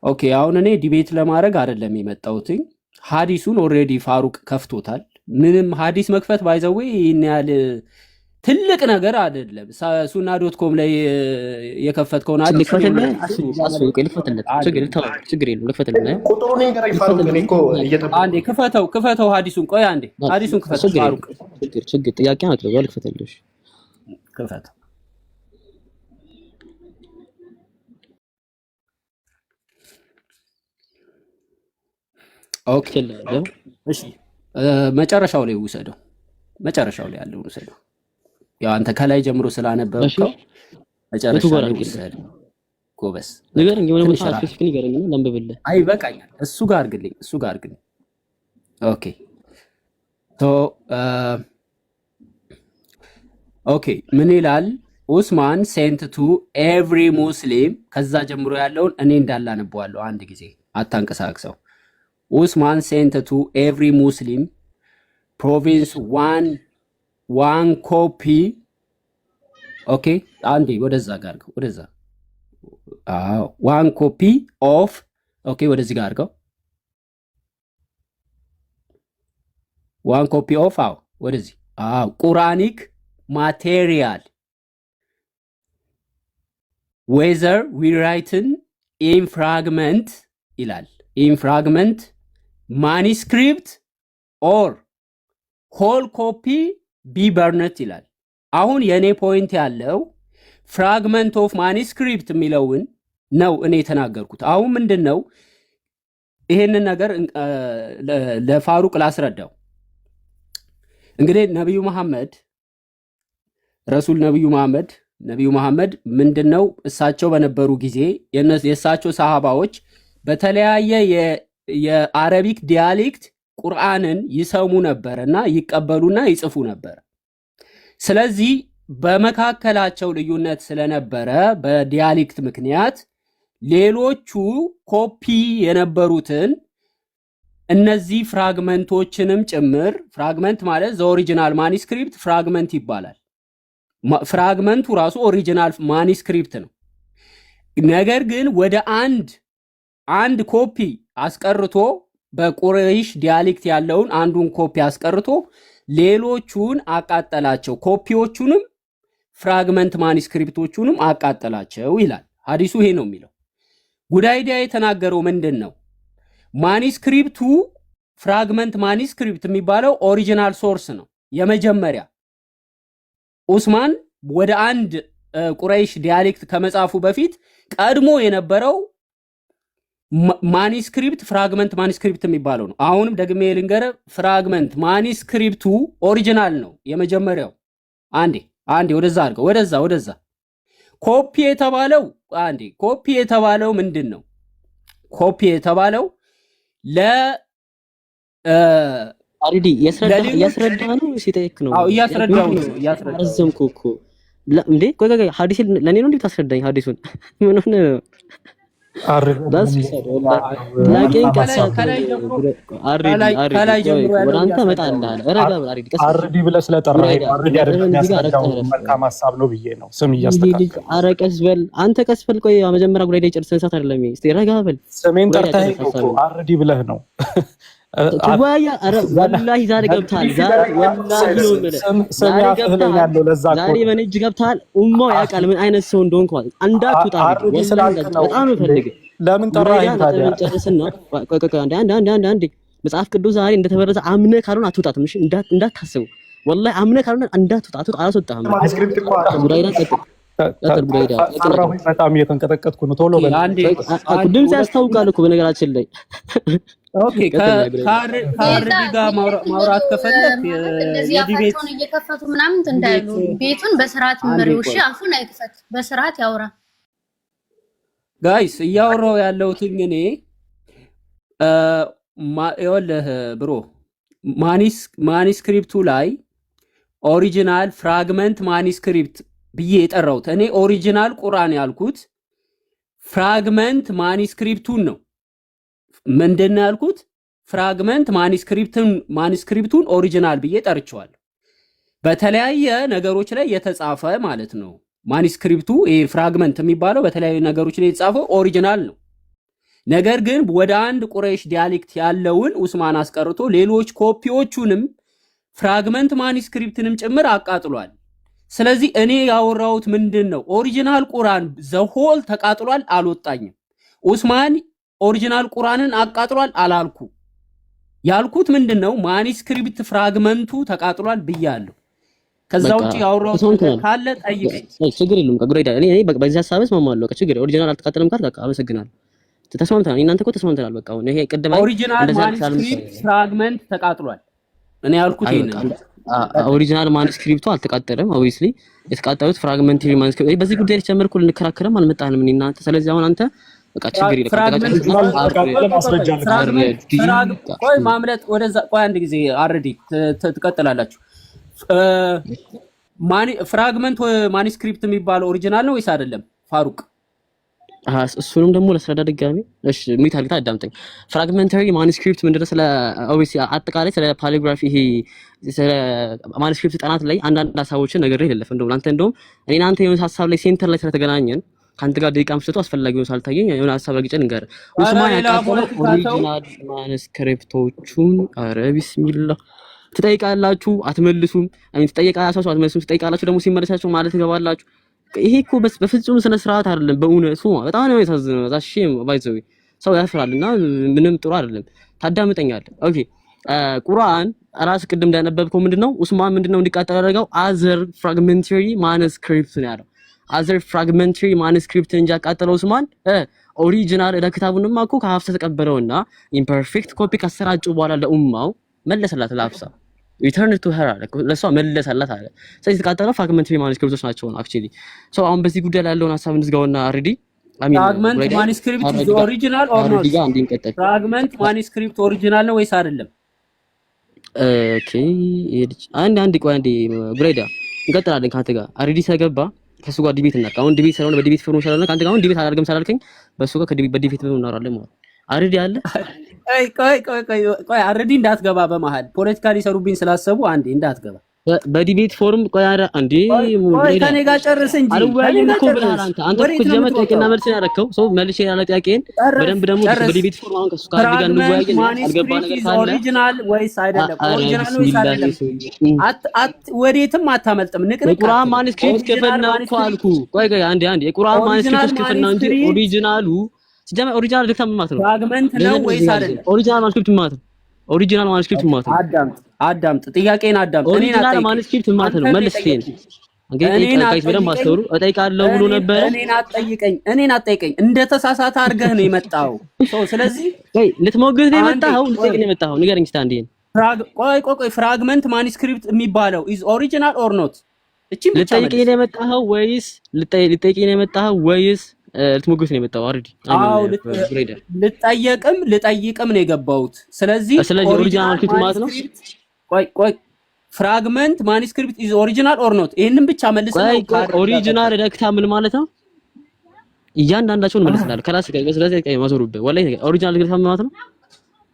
ኦኬ። አሁን እኔ ዲቤት ለማድረግ አይደለም የመጣሁትኝ። ሐዲሱን ኦልሬዲ ፋሩቅ ከፍቶታል። ምንም ሐዲስ መክፈት ባይዘው ይሄን ያህል ትልቅ ነገር አይደለም። ሱና.ኮም ላይ የከፈትከውን ችግር የለም። አንዴ ክፈተው ሐዲሱን። ቆይ አንዴ ሐዲሱን ክፈተው ፋሩቅ። ችግር ጥያቄ አቅርበው ልክፈትልሽ። ክፈተው። ኦኬ እሺ፣ መጨረሻው ላይ ውሰደው። መጨረሻው ላይ ያለውን ውሰደው። ያው አንተ ከላይ ጀምሮ ስላነበብከው መጨረሻ ላይ ወሰድ ጎበስ ነገር የሆነ ቦታ ስፔሲፊክ ንገረኝና ላንብብልህ። አይ በቃኛል። እሱ ጋር አድርግልኝ። ኦኬ ኦኬ ምን ይላል? ኡስማን ሴንት ቱ ኤቭሪ ሙስሊም ከዛ ጀምሮ ያለውን እኔ እንዳላነበዋለሁ አንድ ጊዜ አታንቀሳቅሰው። ኡስማን ሴንት ቱ ኤቭሪ ሙስሊም ፕሮቪንስ ዋን ኮፒ ኦኬ አንዴ ወደዛ ጋር አድርገው ወደዛ ዋን ኮፒ ኦፍ ኦኬ ወደዚህ ጋር አድርገው ዋን ኮፒ ኦፍ ወደዚህ ቁራኒክ ማቴሪያል ዌዘር ዊ ራይትን ኢን ፍራግመንት ይላል ኢን ፍራግመንት ማኒስክሪፕት ኦር ሆል ኮፒ ቢ በርነት ይላል። አሁን የኔ ፖይንት ያለው ፍራግመንት ኦፍ ማኒስክሪፕት የሚለውን ነው እኔ የተናገርኩት። አሁን ምንድነው ይሄንን ነገር ለፋሩቅ ላስረዳው። እንግዲህ ነብዩ መሐመድ ምንድነው እሳቸው በነበሩ ጊዜ የእሳቸው ሰሃባዎች በተለያየ የአረቢክ ዲያሌክት ቁርአንን ይሰሙ ነበርና ይቀበሉና ይጽፉ ነበር። ስለዚህ በመካከላቸው ልዩነት ስለነበረ በዲያሌክት ምክንያት ሌሎቹ ኮፒ የነበሩትን እነዚህ ፍራግመንቶችንም ጭምር ፍራግመንት ማለት ዘ ኦሪጂናል ማኒስክሪፕት ፍራግመንት ይባላል። ፍራግመንቱ ራሱ ኦሪጂናል ማኒስክሪፕት ነው። ነገር ግን ወደ አንድ ኮፒ አስቀርቶ በቁረይሽ ዲያሌክት ያለውን አንዱን ኮፒ አስቀርቶ ሌሎቹን አቃጠላቸው፣ ኮፒዎቹንም ፍራግመንት ማኒስክሪፕቶቹንም አቃጠላቸው ይላል ሐዲሱ። ይሄ ነው የሚለው። ጉዳይዲያ የተናገረው ምንድን ነው? ማኒስክሪፕቱ ፍራግመንት ማኒስክሪፕት የሚባለው ኦሪጂናል ሶርስ ነው። የመጀመሪያ ኡስማን ወደ አንድ ቁረይሽ ዲያሌክት ከመጻፉ በፊት ቀድሞ የነበረው ማኒስክሪፕት ፍራግመንት ማኒስክሪፕት የሚባለው ነው። አሁንም ደግሜ ልንገርህ፣ ፍራግመንት ማኒስክሪፕቱ ኦሪጂናል ነው የመጀመሪያው። አንዴ ወደዛ አድርገው ወደዛ ኮፒ የተባለው ምንድን ነው? ኮፒ የተባለው አሪዲ ያስረዳ ነው ሲጠይቅ ነው። እያስረዳው ነው። አዘምኩ እኮ እንዴ። ቆይ ሐዲስ ለኔ ነው እንዴ ታስረዳኝ? ሐዲሱን ምን ሆነ ነው? አርዲ ብለህ ስለጠራኸኝ አርዲ አይደለም ያስረዳው መልካም ሐሳብ ነው ብዬ ነው ስም እያስተካከልኩ። ኧረ ቀስ በል አንተ ቀስ በል። ቆይ መጀመሪያ ጉዳይ ላይ ጨርሰን ሰዓት አይደለም። እስቲ ረጋ በል። ስሜን ጠርተኸኝ እኮ አርዲ ብለህ ነው ተዋያ። ኧረ ወላሂ ዛሬ ገብታል። ወላሂ ነው የምልህ ዛሬ በኔ እጅ ገብታል። ኡማው ያውቃል ምን አይነት ሰው እንደሆንኩ። እንዳትወጣ በጣም ፈልግ። ለምን ጠራኸኝ ታዲያ? ጨርስና ቆይ አንዴ መጽሐፍ ቅዱስ ዛሬ እንደተበረዘ አምነህ ካልሆነ አትወጣትም። እሺ እንዳታስቡ። ወላሂ አምነህ ካልሆነ እንዳትወጣ አላስወጣህም። ማኒስክሪፕት እኮ በጣም እየተንቀጠቀጥኩ ነው። ቶሎ በል። ድምፅ ያስታውቃል እኮ በነገራችን ላይ። ኦኬ ከአርዲ ጋር ማውራት ከፈለክ የዲቤቱን እየከፈቱ ምናምን እንዳይሉ ቤቱን በስርዓት መሪው። እሺ አፉን አይክፈት፣ በስርዓት ያውራ። ጋይስ እያወራው ያለሁት እኔ ይኸውልህ ብሮ ማኒስክሪፕቱ ላይ ኦሪጂናል ፍራግመንት ማኒስክሪፕት ብዬ የጠራሁት እኔ ኦሪጂናል ቁርአን ያልኩት ፍራግመንት ማኒስክሪፕቱን ነው። ምንድነው ያልኩት? ፍራግመንት ማኒስክሪፕቱን ኦሪጂናል ብዬ ጠርቼዋለሁ። በተለያየ ነገሮች ላይ የተጻፈ ማለት ነው። ማኒስክሪፕቱ ፍራግመንት የሚባለው በተለያዩ ነገሮች ላይ የተጻፈው ኦሪጂናል ነው። ነገር ግን ወደ አንድ ቁረይሽ ዲያሌክት ያለውን ኡስማን አስቀርቶ ሌሎች ኮፒዎቹንም ፍራግመንት ማኒስክሪፕትንም ጭምር አቃጥሏል። ስለዚህ እኔ ያወራሁት ምንድን ነው? ኦሪጂናል ቁርአን ዘሆል ተቃጥሏል አልወጣኝም። ኡስማን ኦሪጂናል ቁርአንን አቃጥሏል አላልኩ። ያልኩት ምንድን ነው? ማኒስክሪፕት ፍራግመንቱ ተቃጥሏል ብያለሁ። ከዛ ውጪ ያወራሁት ካለ ጠይቀኝ። ችግር የለም። ከጉዳይ እኔ በዚህ ሐሳብ እስማማለሁ። በቃ ችግር ኦሪጂናል አልተቃጠለም ካል በቃ አመሰግናለሁ። ተስማምተናል። እናንተ እኮ ተስማምተናል። በቃ አሁን ይሄ ቅድም ኦሪጂናል ማኒስክሪፕት ፍራግመንት ተቃጥሏል እኔ ያልኩት ይሄን ኦሪጂናል ማኑስክሪፕቱ አልተቃጠለም። ኦብቪስሊ የተቃጠሉት ፍራግመንታሪ ማኑስክሪፕት በዚህ ጉዳይ ተጨመርኩ ልንከራከረም አልመጣንም እኔ እናንተ። ስለዚህ አሁን አንተ በቃ ችግር ቆይ ማምለጥ ወደዛ ቆይ አንድ ጊዜ አረዲ ትቀጥላላችሁ። ፍራግመንት ማኑስክሪፕት የሚባለው ኦሪጂናል ነው ወይስ አይደለም ፋሩቅ? እሱንም ደግሞ ለስረዳ ድጋሚ እሺ ሚት አድርገህ አዳምጠኝ። ፍራግመንታሪ ማኑስክሪፕት ምንድነው? ስለ ኦብቪስሊ አጠቃላይ ስለ ፓሊግራፊ ይሄ ስለ ማኑስክሪፕት ጥናት ላይ አንዳንድ ሀሳቦችን ነገር ይለፍ እንደውም አንተ እንደውም እኔና አንተ የሆነ ሀሳብ ላይ ሴንተር ላይ ስለተገናኘን ካንተ ጋር ደቂቃ መስጠቱ አስፈላጊ ነው ሳልታየኝ የሆነ ሀሳብ አግጭ ንገር። ኡስማን ያቃጠለው ኦሪጂናል ማኑስክሪፕቶቹን ኧረ ቢስሚላህ ትጠይቃላችሁ አትመልሱም። አሁን ትጠይቃላችሁ አትመልሱም። ትጠይቃላችሁ ደግሞ ሲመለሳችሁ ማለት ይገባላችሁ። ይሄ እኮ በፍጹም ስነ ስርዓት አይደለም። በእውነቱ በጣም ነው የሚያሳዝነው። ዛሽም ባይዘው ሰው ያፍራልና ምንም ጥሩ አይደለም። ታዳምጠኛለህ? ኦኬ ቁርአን ራስ ቅድም እንዳነበብከው ምንድነው ኡስማን ምንድነው እንዲቃጠል ያደረገው? አዘር ፍራግመንታሪ ማኑስክሪፕት ነው ያለው። አዘር ፍራግመንታሪ ማኑስክሪፕት እንጂ ያቃጠለው ኡስማን ኦሪጂናል ለክታቡንማ እኮ ከሀፍሳ ተቀበለውና ኢምፐርፌክት ኮፒ ካሰራጩ በኋላ ለኡማው መለሰላት ለሀፍሳ ሪተርን ቱ ሄር አለ ለሷ መለሰላት አለ። ስለዚህ የተቃጠለው ፍራግመንታሪ ማኑስክሪፕቶች ናቸው አክቹሊ። ሶ አሁን በዚህ ጉዳይ ላይ ያለውን ሀሳብ እንዝጋውና ኦሬዲ ፍራግመንት ማኑስክሪፕት ኢዝ ኦሪጂናል ኦር ኖት? ፍራግመንት ማኑስክሪፕት ኦሪጂናል ነው ወይስ አይደለም? ኦኬ አንድ ቆይ አንዴ ብሬዳ እንቀጥላለን ካንተ ጋር ኦሬዲ ተገባ ከሱ ጋር ዲቤት እናካ። አሁን ዲቤት ስለሆነ በዲቤት ፎርም ስለሆነ ካንተ ጋር አሁን ዲቤት አላደርግም ስላልከኝ በሱ ጋር በዲቤት እናወራለን ማለት ኦሬዲ አለ። ቆይ ኦሬዲ እንዳትገባ በመሃል ፖለቲካ ሊሰሩብኝ ስላሰቡ አንዴ እንዳትገባ በዲቤት ፎርም ቆይ አንዴ ከኔ ጋር ጨርስ እንጂ አልወያይም እኮ ብለሃል አንተ እኮ ጀመር ጥያቄና መልስ ያደረከው ሰው መልሼ ያለ ጥያቄን በደንብ ደግሞ በዲቤት ፎርም አሁን ከሱ ጋር ጋር እንወያየን አልገባ ነገር ካለ ኦሪጂናል ወይስ አይደለም? ኦሪጂናል ወይስ አይደለም? ወዴትም አታመልጥም። ንቅንቅ የቁርአን ማኑስክሪፕት ክፍል ነው እኮ አልኩ። ቆይ አንዴ የቁርአን ማኑስክሪፕት ክፍል ነው እንጂ ኦሪጂናሉ ሲጀመር ኦሪጂናል ዲክታም ማለት ነው ፍራግመንት ነው ወይስ አይደለም? ኦሪጂናል ማኑስክሪፕት ማለት ነው። ኦሪጂናል ማኑስክሪፕት ማለት ነው። አዳምጥ ጥያቄን አዳምጥ። ኦሪጂናል ማኑስክሪፕት ማለት ነው። መልስ ይሄን እንግዲህ ታይስ በደንብ አስተውሉ። እጠይቃለሁ ብሎ ነበር። እኔን አትጠይቀኝ። እንደ ተሳሳተ አድርገህ ነው የመጣው ሰው። ስለዚህ ልትሞግት ነው የመጣው ልትጠይቅ ነው የመጣው? ንገረኝ እስኪ አንዴ። ቆይ ፍራግመንት ማኑስክሪፕት የሚባለው ኢዝ ኦሪጂናል ኦር ኖት? እቺ ልትጠይቀኝ ነው የመጣው ወይስ ልትጠይቀኝ ነው የመጣው ወይስ ልትሞግት ነው የመጣው? ኦሬዲ አዎ ልጠይቅም ነው የገባሁት። ስለዚህ ኦሪጂናል ማኑስክሪፕት ማለት ነው። ቆይ ፍራግመንት ማኑስክሪፕት ኢዝ ኦሪጂናል ኦር ኖት? ይሄንን ብቻ መልሰው። ኦሪጂናል ደክታ ምን ማለት ነው? እያንዳንዳቸውን መልስላል ከራስ ጋር ስለዚህ ቀይ ማዞሩበት ወላሂ ኦሪጂናል ደክታ ማለት ነው።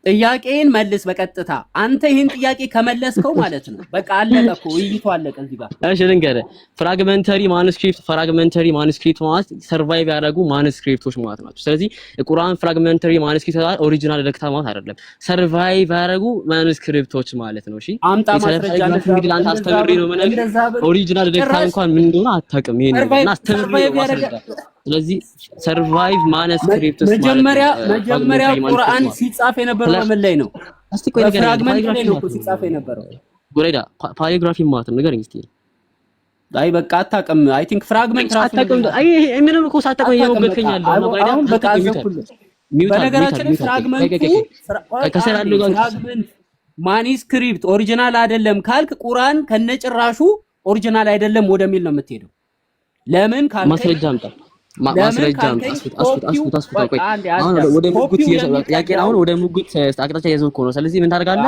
ጥያቄን መልስ በቀጥታ አንተ ይሄን ጥያቄ ከመለስከው ማለት ነው በቃ አለቀ እኮ ውይይቱ አለቀ እዚህ ጋር። እሺ ልንገርህ ፍራግመንታሪ ማኑስክሪፕት ማለት ሰርቫይቭ ያደረጉ ማኑስክሪፕቶች ማለት ናቸው። ስለዚህ የቁርአን ፍራግመንታሪ ማኑስክሪፕት ኦሪጂናል ደክታ ማለት አይደለም፣ ሰርቫይቭ ያደረጉ ማኑስክሪፕቶች ማለት ነው። እሺ አምጣ ማስረጃ እንግዲህ ለአንተ አስተምሬ ነው የምነግርህ። ኦሪጂናል ደክታ እንኳን ምን እንደሆነ አታውቅም። ይሄን አስተምሬ ነው ማስረጃ። ስለዚህ ሰርቫይቭ ማኑስክሪፕትስ መጀመሪያ ቁርአን ሲጻፍ የነበረው ምን ላይ ነው? እስቲ ቆይ ነገር ፍራግመንት ላይ ነው ሲጻፍ የነበረው። ጉሬዳ ፓሊግራፊ ማለት ነው ነገር እስቲ። አይ በቃ አታውቅም። አይ ቲንክ ፍራግመንት ራሱ አታውቅም። አይ ምንም እኮ ሳታውቅም እየሞገትከኝ ያለው ነው። አሁን በቃ አዘኩልህ። በነገራችን ላይ ፍራግመንት ማኑስክሪፕት ኦሪጂናል አይደለም ካልክ ቁርአን ከነጭራሹ ኦሪጂናል አይደለም ወደሚል ነው የምትሄደው። ለምን ካልክ ማስረጃ አምጣ ቆይ አሁን ወደ ሙግት ጥያቄን አሁን ወደ ሙግት አቅጣጫ እየዞርኩ ነው። ስለዚህ ምን ታደርጋለህ?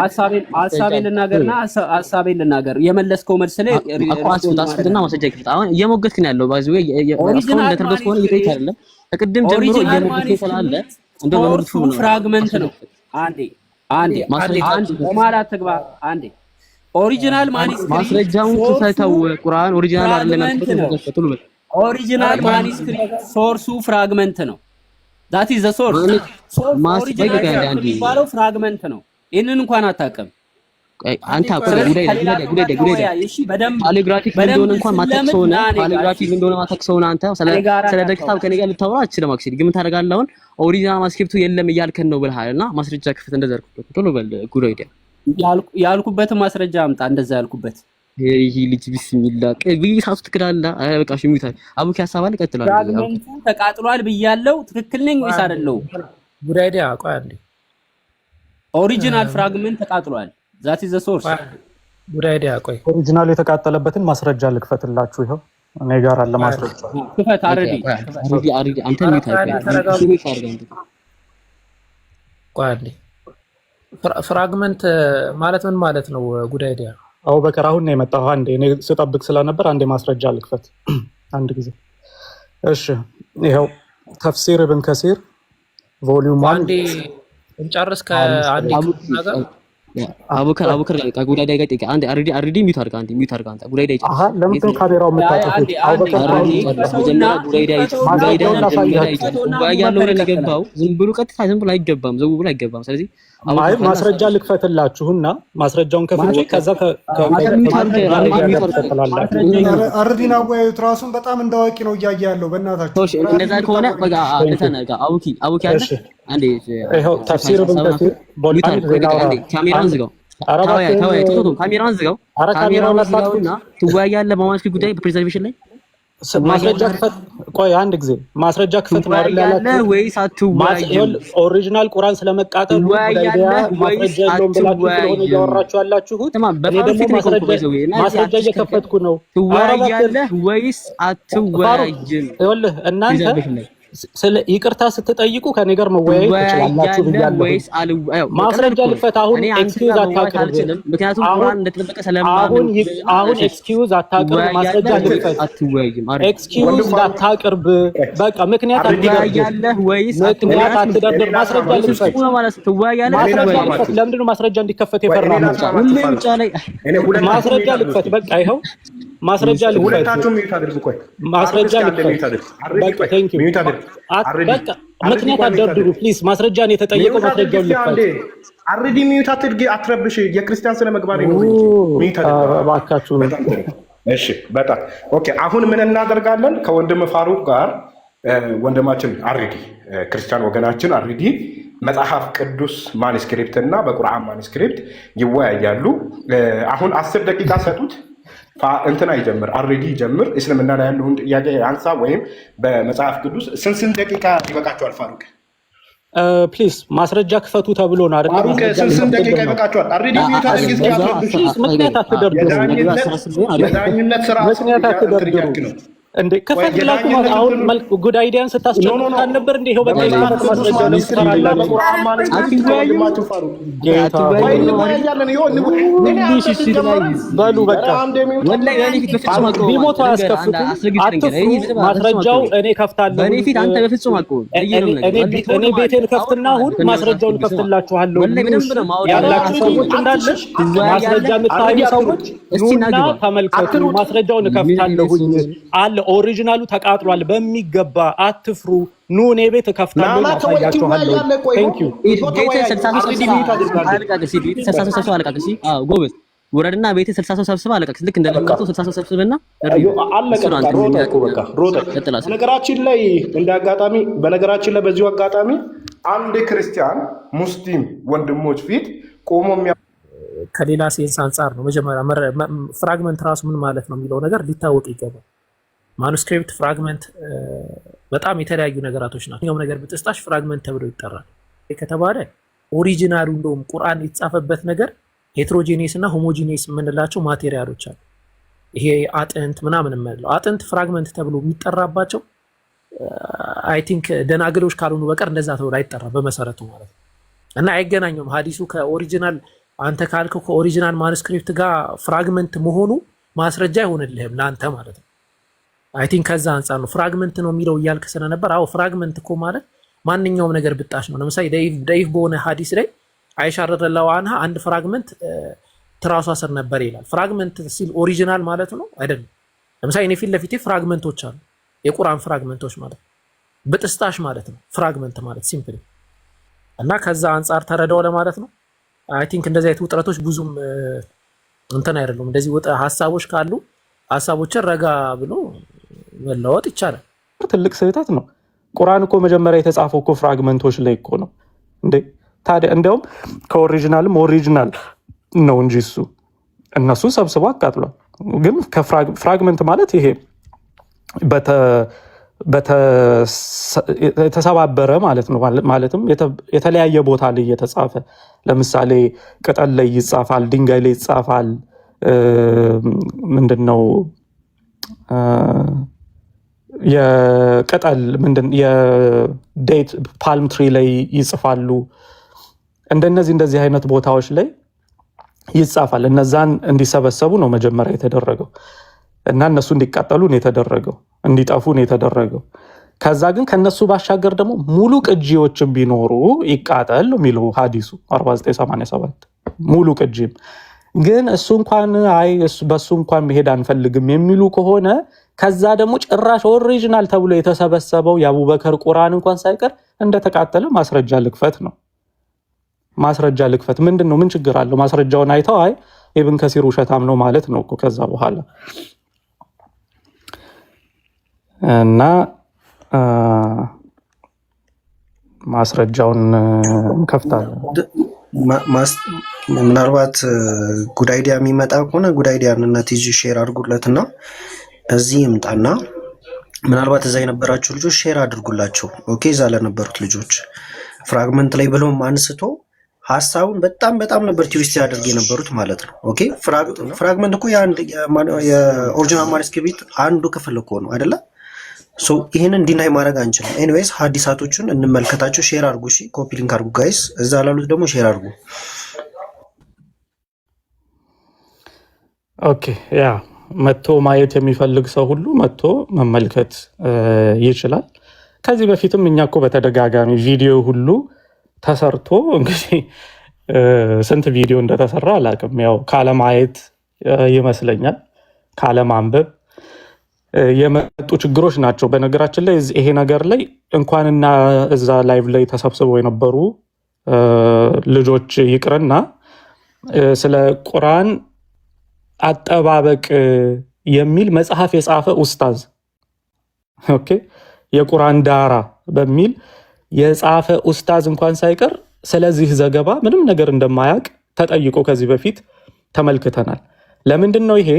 ሐሳቤን ልናገር የመለስከው መልስ ላይ አስፉትና ማስረጃ ይከፍታ። አሁን እየሞገትክ ነው ያለው ባይዙ እስካሁን እንደተረዳሁት ከሆነ እየጠየቅ አይደለም ከቅድም ጀምሮ እየሞገትክ ስላለ እንደው በመርቱ ነው ፍራግመንት ነው። አንዴ በማላት ተግባ አንዴ ኦሪጂናል ማስረጃውን ተተው። ቁርአን ኦሪጂናል አይደለም ተከተሉ ኦሪጂናል ማኑስክሪፕት ሶርሱ ፍራግመንት ነው። that is the source የሚባለው ፍራግመንት ነው። ይሄንን እንኳን አታውቅም አንተ ፓሊግራፊክ እንደሆነ እንኳን ማተክሰውና ፓሊግራፊክ እንደሆነ ማተክሰውና አንተ ስለ ደክታው ከኔ ጋር ልታወራ አትችልም። አክሲድ ግን ታደርጋለህ። አሁን ኦሪጂናል ማኑስክሪፕቱ የለም እያልከን ነው ብለሃልና ማስረጃ ክፍት እንደዘርኩበት ቶሎ በል ጉዳይ ያልኩበትን ማስረጃ አምጣ። እንደዛ ያልኩበት ይሄ ልጅ ቢስሚላህ ቢሳሱ ትክዳላ። በቃ ሽሙታ አቡኪ ሐሳብ አለ ቀጥላል። ፍራግመንቱ ተቃጥሏል ብያለሁ። ትክክል ነኝ ወይስ አይደለም? ጉዳይ አቋ አንዴ ኦሪጂናል ፍራግመንት ተቃጥሏል። that is the source ጉድ አይዲያ። ቆይ ኦሪጂናሉ የተቃጠለበትን ማስረጃ ልክፈትላችሁ። ይኸው እኔ ጋር አለ ማስረጃ። ክፈት። አረዲ አንተ ቆይ አንዴ። ፍራግመንት ማለት ምን ማለት ነው? ጉድ አይዲያ። አቡበከር አሁን ነው የመጣው። አንዴ እኔ ስጠብቅ ስለነበር አንዴ ማስረጃ ልክፈት አንድ ጊዜ። እሺ ይኸው ተፍሲር ኢብን ከሲር ቮሊዩም 1 አንዴ እንጨርስ። ከአንዴ ነገር አቡበከር ጉዳይ ላይ ጋር አንዴ አረዲ ሚውት አድርጋ አንዴ ሚውት አድርጋ አንተ ጉዳይ ላይ አሃ ለምን ካሜራው መጣጣት? አቡበከር መጀመሪያ ጉዳይ ያለው ነገር ገባው። ዝም ብሎ ቀጥታ ዝም ብሎ አይገባም፣ ዘው ብሎ አይገባም። ስለዚህ አይ ማስረጃ ልክፈትላችሁና ማስረጃውን ከፍቼ ከዛ አርዲና ወይት ራሱን በጣም እንዳዋቂ ነው እያየ ያለው። በእናታችሁ እንደዛ ከሆነ በቃ ለተነጋ አቡኪ አለ አንዴ ይሄው ተፍሲር በእንደዚህ አንዴ ካሜራውን ዝጋው። ካሜራውን ዝጋው። ካሜራውን ዝጋውና ትወያያለህ በማስክ ጉዳይ በፕሪዘርቬሽን ላይ ማስረጃ ክፈት። ቆይ አንድ ጊዜ ማስረጃ ክፈት ነው አይደል ያላችሁ? ወይስ አትወያይም? ኦሪጂናል ቁርአን ስለመቃጠሉ ማስረጃ የለውም ብላችሁ ስለሆነ እያወራችሁ ያላችሁት። እኔ ደግሞ ማስረጃ እየከፈትኩ ነው። ትወያያለህ ወይስ አትወያይም? ይኸውልህ እናንተ ስለ ይቅርታ ስትጠይቁ ከኔ ጋር መወያየት ትችላላችሁ ብያለሁ። ማስረጃ ልክፈት። አሁን ኤክስኪውዝ አታቅርብ፣ ምክንያቱም ቁርአን እንደተጠበቀ ስለማመን አሁን ኤክስኪውዝ አታቅርብ። ማስረጃ ልክፈት። ኤክስኪውዝ አታቅርብ። በቃ ምክንያት ትወያያለህ ወይስ አትደርድር። ማስረጃ ልክፈት። ለምንድን ነው ማስረጃ እንዲከፈት የፈራው? ማስረጃ ልክፈት። በቃ ይኸው ማስረጃ ልክፈት። ሁለታችሁም ሚዩት አድርጉ። ቆይ ማስረጃ ልክፈት። በቃ ቴንክ ዩ። በቃ ምክንያት አትደርድሩ ፕሊዝ። ማስረጃን የተጠየቀው ማስረጃውን ልክፈት። አርዲ ሚዩት አትድርጊ፣ አትረብሽ። የክርስቲያን ስነ ምግባር ነው። ሚዩት አድርጉ እባካችሁ። እሺ በጣም ኦኬ። አሁን ምን እናደርጋለን? ከወንድም ፋሩቅ ጋር ወንድማችን አርዲ ክርስቲያን ወገናችን አርዲ መጽሐፍ ቅዱስ ማኑስክሪፕት እና በቁርአን ማኑስክሪፕት ይወያያሉ። አሁን 10 ደቂቃ ሰጡት። እንትና ይጀምር፣ አርዲ ይጀምር። እስልምና ላይ ያለውን ጥያቄ አንሳ፣ ወይም በመጽሐፍ ቅዱስ ስንት ደቂቃ ይበቃቸዋል? ፋሩቅ ፕሊዝ ማስረጃ ክፈቱ ተብሎ ነው አይደል? ፋሩቅ ስንት ደቂቃ ይበቃቸዋል? አርዲ ሚዩት አድርግ። ምክንያት አትደርድሩ። የዳኝነት ስርዓት ነው እንዴ ከፈትላችሁ አሁን መልክ ጉድ አይዲያን ስታስጨምሩ ነበር እንዴ? ይሄው በቃ ቢሞቱ አያስከፍቱም። ማስረጃው እኔ ከፍታለሁ። እኔ ቤቴን ከፍትና አሁን ማስረጃውን ከፍትላችኋለሁ ያላችሁ ሰዎች እንዳለ ማስረጃ የምታዩ ሰዎች ኑና ተመልከቱ። ማስረጃውን ከፍታለሁኝ አለ። ኦሪጂናሉ ተቃጥሏል በሚገባ አትፍሩ። ኑ እኔ ቤት እከፍታለሁ፣ አሳያችኋለሁ። ቴንክ ዩ ጎበዝ ወረድና ቤት 60 ሰው ሰብስባ አለቀ። ልክ እንደለቀቀው 60 ሰው ሰብስብና ነገራችን ላይ እንደ አጋጣሚ በነገራችን ላይ በዚሁ አጋጣሚ አንድ ክርስቲያን ሙስሊም ወንድሞች ፊት ቆሞ ከሌላ ሴንስ አንጻር ነው። መጀመሪያ ፍራግመንት ራሱ ምን ማለት ነው የሚለው ነገር ሊታወቅ ይገባል። ማኑስክሪፕት፣ ፍራግመንት በጣም የተለያዩ ነገራቶች ናቸው። ኛውም ነገር ብጥስጣሽ ፍራግመንት ተብሎ ይጠራል ከተባለ ኦሪጂናሉ እንደውም ቁርአን የተጻፈበት ነገር ሄትሮጂኒየስ እና ሆሞጂኒየስ የምንላቸው ማቴሪያሎች አሉ። ይሄ አጥንት ምናምን የምንለው አጥንት ፍራግመንት ተብሎ የሚጠራባቸው አይ ቲንክ ደናግሎች ካልሆኑ በቀር እንደዛ ተብሎ አይጠራ በመሰረቱ ማለት ነው። እና አይገናኙም። ሀዲሱ ከኦሪጂናል አንተ ካልከው ከኦሪጂናል ማኑስክሪፕት ጋር ፍራግመንት መሆኑ ማስረጃ አይሆንልህም ለአንተ ማለት ነው። አይ ቲንክ ከዛ አንጻር ነው ፍራግመንት ነው የሚለው እያልክ ስለነበር፣ አዎ ፍራግመንት እኮ ማለት ማንኛውም ነገር ብጣሽ ነው። ለምሳሌ ደይፍ በሆነ ሀዲስ ላይ አይሻ ረዲየላሁ ዐንሃ አንድ ፍራግመንት ትራሷ ስር ነበር ይላል። ፍራግመንት ሲል ኦሪጂናል ማለት ነው አይደለም። ለምሳሌ እኔ ፊት ለፊቴ ፍራግመንቶች አሉ፣ የቁርአን ፍራግመንቶች ማለት ብጥስጣሽ ማለት ነው ፍራግመንት ማለት ሲምፕሊ። እና ከዛ አንጻር ተረዳው ለማለት ነው። አይ ቲንክ እንደዚህ አይነት ውጥረቶች ብዙም እንትን አይደሉም። እንደዚህ ሀሳቦች ካሉ ሀሳቦችን ረጋ ብሎ መለወጥ ይቻላል። ትልቅ ስህተት ነው። ቁርአን እኮ መጀመሪያ የተጻፈው እኮ ፍራግመንቶች ላይ እኮ ነው እንዴ። ታዲያ እንዲያውም ከኦሪጂናልም ኦሪጂናል ነው እንጂ እነሱ ሰብስበው አቃጥሏል። ግን ፍራግመንት ማለት ይሄ የተሰባበረ ማለት ነው። ማለትም የተለያየ ቦታ ላይ የተጻፈ፣ ለምሳሌ ቅጠል ላይ ይጻፋል፣ ድንጋይ ላይ ይጻፋል፣ ምንድነው የቅጠል የዴት ፓልም ትሪ ላይ ይጽፋሉ። እንደዚህ አይነት ቦታዎች ላይ ይጻፋል። እነዛን እንዲሰበሰቡ ነው መጀመሪያ የተደረገው እና እነሱ እንዲቃጠሉ ነው የተደረገው፣ እንዲጠፉ ነው የተደረገው። ከዛ ግን ከነሱ ባሻገር ደግሞ ሙሉ ቅጂዎችን ቢኖሩ ይቃጠል የሚለው ሐዲሱ 4987 ሙሉ ቅጂም ግን እሱ እንኳን በሱ እንኳን መሄድ አንፈልግም የሚሉ ከሆነ ከዛ ደግሞ ጭራሽ ኦሪጂናል ተብሎ የተሰበሰበው የአቡበከር ቁርአን እንኳን ሳይቀር እንደተቃጠለ ማስረጃ ልክፈት ነው። ማስረጃ ልክፈት ምንድነው? ምን ችግር አለው? ማስረጃውን አይተው ኢብን ከሲር ውሸታም ነው ማለት ነው እኮ ከዛ በኋላ እና ማስረጃውን እንከፍታለን። ምናልባት ጉድ አይዲያ የሚመጣ ከሆነ ጉድ አይዲያን እና ቲጂ ሼር አድርጉለትና እዚህ ይምጣና ምናልባት እዛ የነበራችሁ ልጆች ሼር አድርጉላቸው። ኦኬ፣ እዛ ለነበሩት ልጆች ፍራግመንት ላይ ብለውም አንስቶ ሀሳቡን በጣም ነበር ትዊስት ያደርግ የነበሩት ማለት ነው። ኦኬ፣ ፍራግመንት እኮ የኦሪጂናል ማኑስክሪፕት አንዱ ክፍል እኮ ነው አይደለ? ሶ ይሄንን ዲናይ ማድረግ አንችልም። ኤኒዌይስ ሀዲሳቶችን እንመልከታቸው። ሼር አድርጉ፣ እሺ፣ ኮፒ ሊንክ አድርጉ ጋይስ። እዛ ላሉት ደግሞ ሼር አድርጉ። ኦኬ፣ ያ መጥቶ ማየት የሚፈልግ ሰው ሁሉ መጥቶ መመልከት ይችላል። ከዚህ በፊትም እኛ እኮ በተደጋጋሚ ቪዲዮ ሁሉ ተሰርቶ እንግዲህ ስንት ቪዲዮ እንደተሰራ አላውቅም። ያው ካለማየት ይመስለኛል ካለማንበብ የመጡ ችግሮች ናቸው። በነገራችን ላይ ይሄ ነገር ላይ እንኳንና እዛ ላይቭ ላይ ተሰብስበው የነበሩ ልጆች ይቅርና ስለ ቁርአን አጠባበቅ የሚል መጽሐፍ የጻፈ ኡስታዝ ኦኬ፣ የቁርአን ዳራ በሚል የጻፈ ኡስታዝ እንኳን ሳይቀር ስለዚህ ዘገባ ምንም ነገር እንደማያውቅ ተጠይቆ ከዚህ በፊት ተመልክተናል። ለምንድን ነው ይሄ?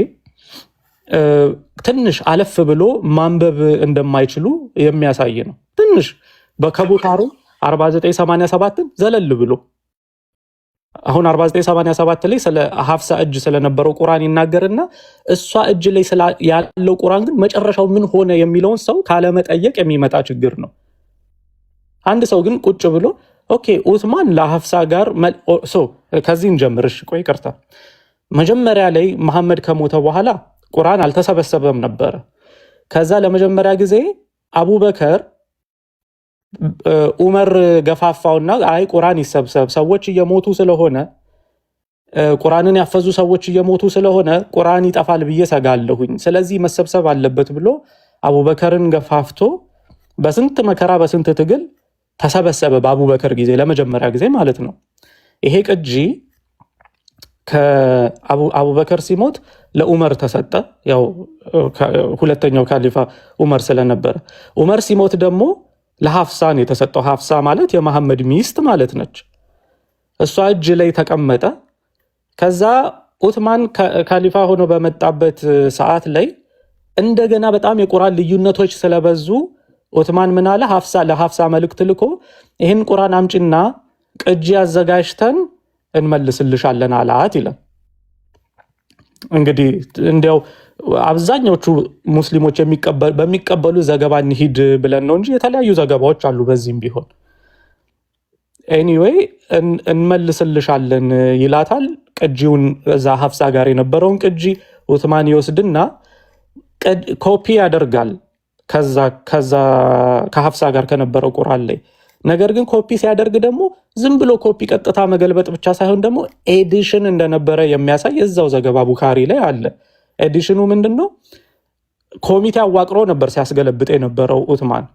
ትንሽ አለፍ ብሎ ማንበብ እንደማይችሉ የሚያሳይ ነው። ትንሽ ከቡኻሪ 4987ን ዘለል ብሎ አሁን 4987 ላይ ስለ ሀፍሳ እጅ ስለነበረው ቁርአን ይናገርና እሷ እጅ ላይ ያለው ቁርአን ግን መጨረሻው ምን ሆነ የሚለውን ሰው ካለመጠየቅ የሚመጣ ችግር ነው። አንድ ሰው ግን ቁጭ ብሎ ኦኬ ኡስማን ለሀፍሳ ጋር ከዚህ እንጀምርሽ። ቆይ ይቅርታ፣ መጀመሪያ ላይ መሐመድ ከሞተ በኋላ ቁርአን አልተሰበሰበም ነበረ። ከዛ ለመጀመሪያ ጊዜ አቡበከር ዑመር ገፋፋውና አይ ቁርአን ይሰብሰብ፣ ሰዎች እየሞቱ ስለሆነ ቁርአንን ያፈዙ ሰዎች እየሞቱ ስለሆነ ቁርአን ይጠፋል ብዬ ሰጋለሁኝ፣ ስለዚህ መሰብሰብ አለበት ብሎ አቡበከርን ገፋፍቶ በስንት መከራ በስንት ትግል ተሰበሰበ። በአቡበከር ጊዜ ለመጀመሪያ ጊዜ ማለት ነው። ይሄ ቅጂ ከአቡበከር ሲሞት ለዑመር ተሰጠ። ያው ሁለተኛው ካሊፋ ዑመር ስለነበረ፣ ዑመር ሲሞት ደግሞ ለሀፍሳን የተሰጠው። ሀፍሳ ማለት የመሐመድ ሚስት ማለት ነች። እሷ እጅ ላይ ተቀመጠ። ከዛ ዑትማን ካሊፋ ሆኖ በመጣበት ሰዓት ላይ እንደገና በጣም የቁርአን ልዩነቶች ስለበዙ ዑትማን ምን አለ? ለሀፍሳ መልእክት ልኮ ይህን ቁርአን አምጪና ቅጂ አዘጋጅተን እንመልስልሻለን አላት ይላል። እንግዲህ እንዲያው አብዛኞቹ ሙስሊሞች በሚቀበሉ ዘገባ እንሂድ ብለን ነው እንጂ የተለያዩ ዘገባዎች አሉ በዚህም ቢሆን። ኤኒዌይ እንመልስልሻለን ይላታል። ቅጂውን እዛ ሀፍሳ ጋር የነበረውን ቅጂ ዑትማን ይወስድና ኮፒ ያደርጋል ከሀፍሳ ጋር ከነበረው ቁርአን ላይ። ነገር ግን ኮፒ ሲያደርግ ደግሞ ዝም ብሎ ኮፒ ቀጥታ መገልበጥ ብቻ ሳይሆን ደግሞ ኤዲሽን እንደነበረ የሚያሳይ እዛው ዘገባ ቡኻሪ ላይ አለ። ኤዲሽኑ ምንድነው? ኮሚቴ አዋቅሮ ነበር ሲያስገለብጥ የነበረው ዑትማን።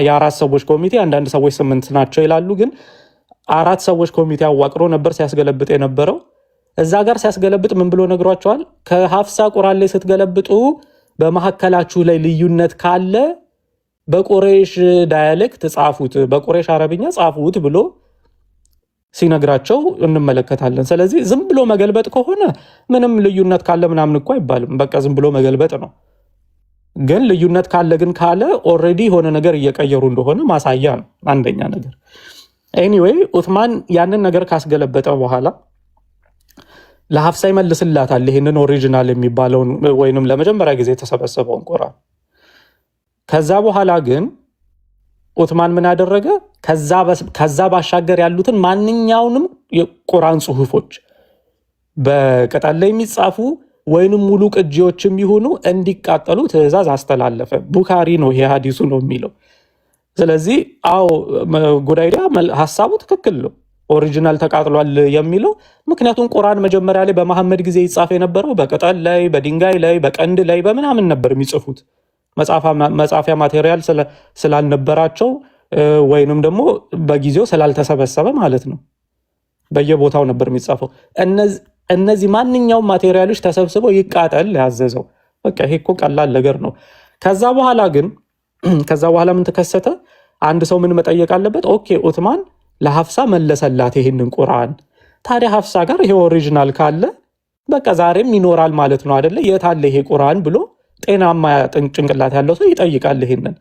የአራት ሰዎች ኮሚቴ፣ አንዳንድ ሰዎች 8 ናቸው ይላሉ፣ ግን 4 ሰዎች ኮሚቴ አዋቅሮ ነበር ሲያስገለብጥ የነበረው። እዛ ጋር ሲያስገለብጥ ምን ብሎ ነግሯቸዋል? ከሀፍሳ ቁርአን ላይ ስትገለብጡ በመሐከላችሁ ላይ ልዩነት ካለ በቁሬሽ ዳያሌክት ጻፉት፣ በቁሬሽ አረብኛ ጻፉት ብሎ ሲነግራቸው እንመለከታለን። ስለዚህ ዝም ብሎ መገልበጥ ከሆነ ምንም ልዩነት ካለ ምናምን እኮ አይባልም። በቃ ዝም ብሎ መገልበጥ ነው። ግን ልዩነት ካለ ግን ካለ ኦልሬዲ የሆነ ነገር እየቀየሩ እንደሆነ ማሳያ ነው። አንደኛ ነገር። ኤኒዌይ ዑትማን ያንን ነገር ካስገለበጠ በኋላ ለሀፍሳ ይመልስላታል ይህንን ኦሪጂናል የሚባለውን ወይንም ለመጀመሪያ ጊዜ የተሰበሰበውን ቁርአን። ከዛ በኋላ ግን ዑትማን ምን አደረገ? ከዛ ባሻገር ያሉትን ማንኛውንም የቁርአን ጽሁፎች በቅጠል ላይ የሚጻፉ ወይንም ሙሉ ቅጂዎችም ይሁኑ እንዲቃጠሉ ትእዛዝ አስተላለፈ። ቡኻሪ ነው ይሄ ሀዲሱ ነው የሚለው። ስለዚህ አዎ ጉዳይዳ ሀሳቡ ትክክል ነው፣ ኦሪጂናል ተቃጥሏል የሚለው። ምክንያቱም ቁርአን መጀመሪያ ላይ በመሐመድ ጊዜ ይጻፍ የነበረው በቅጠል ላይ፣ በድንጋይ ላይ፣ በቀንድ ላይ በምናምን ነበር የሚጽፉት። መጻፊያ ማቴሪያል ስላልነበራቸው ወይንም ደግሞ በጊዜው ስላልተሰበሰበ ማለት ነው። በየቦታው ነበር የሚጻፈው። እነዚህ ማንኛውም ማቴሪያሎች ተሰብስበው ይቃጠል ያዘዘው። በቃ ይሄ እኮ ቀላል ነገር ነው። ከዛ በኋላ ምን ተከሰተ? አንድ ሰው ምን መጠየቅ አለበት? ኦኬ ዑትማን ለሀፍሳ መለሰላት ይሄንን ቁርአን። ታዲያ ሀፍሳ ጋር ይሄ ኦሪጂናል ካለ በቃ ዛሬም ይኖራል ማለት ነው አይደለ? የት አለ ይሄ ቁርአን ብሎ ጤናማ ጭንቅላት ያለው ሰው ይጠይቃል ይሄንን።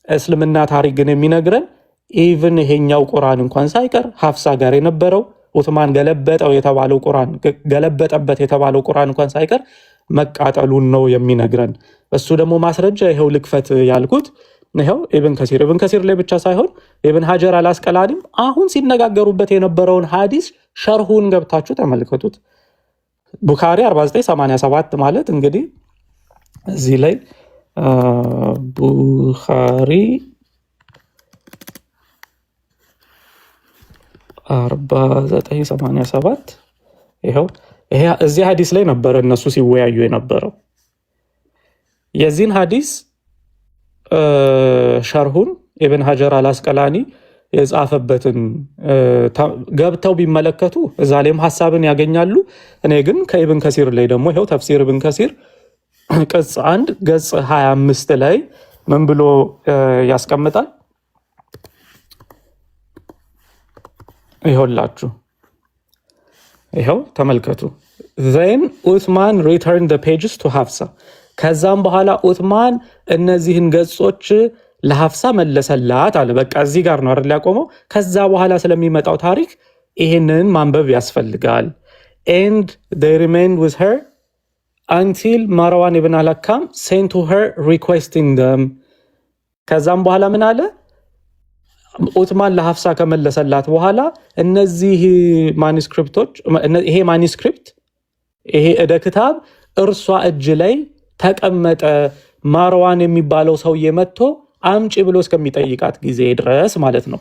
እስልምና ታሪክ ግን የሚነግረን ኢቭን ይሄኛው ቁርአን እንኳን ሳይቀር ሀፍሳ ጋር የነበረው ዑትማን ገለበጠበት የተባለው ቁርአን እንኳን ሳይቀር መቃጠሉን ነው የሚነግረን። እሱ ደግሞ ማስረጃ ይሄው ልክፈት ያልኩት ይሄው ኢብን ከሲር ላይ ብቻ ሳይሆን ኢብን ሀጀር አልአስቀላኒም አሁን ሲነጋገሩበት የነበረውን ሐዲስ ሸርሁን ገብታችሁ ተመልከቱት። ቡኻሪ 4987 ማለት እንግዲህ እዚህ ላይ ቡኻሪ 4987 ይሄው እዚህ ሐዲስ ላይ ነበር እነሱ ሲወያዩ የነበረው። የዚህን ሐዲስ ሸርሁን ኢብን ሀጀር አልአስቀላኒ የጻፈበትን ገብተው ቢመለከቱ እዛ ላይም ሐሳብን ያገኛሉ። እኔ ግን ከኢብን ከሲር ላይ ደግሞ ይሄው ተፍሲር ኢብን ከሲር ቅጽ 1 ገጽ 25 ላይ ምን ብሎ ያስቀምጣል? ይኸውላችሁ ይኸው ተመልከቱ። then ዑትማን returned the pages to ሀፍሳ። ከዛም በኋላ ዑትማን እነዚህን ገጾች ለሀፍሳ መለሰላት አለ። በቃ እዚህ ጋር ነው አይደል ያቆመው። ከዛ በኋላ ስለሚመጣው ታሪክ ይሄንን ማንበብ ያስፈልጋል። and they remained with her until ማርዋን ኢብን አልሐካም sent to her requesting them። ከዛም በኋላ ምን አለ? ዑትማን ለሀፍሳ ከመለሰላት በኋላ እነዚህ ማኒስክሪፕቶች ይሄ ማኒስክሪፕት ይሄ እደ ክታብ እርሷ እጅ ላይ ተቀመጠ። ማርዋን የሚባለው ሰውዬ መጥቶ አምጪ ብሎ እስከሚጠይቃት ጊዜ ድረስ ማለት ነው።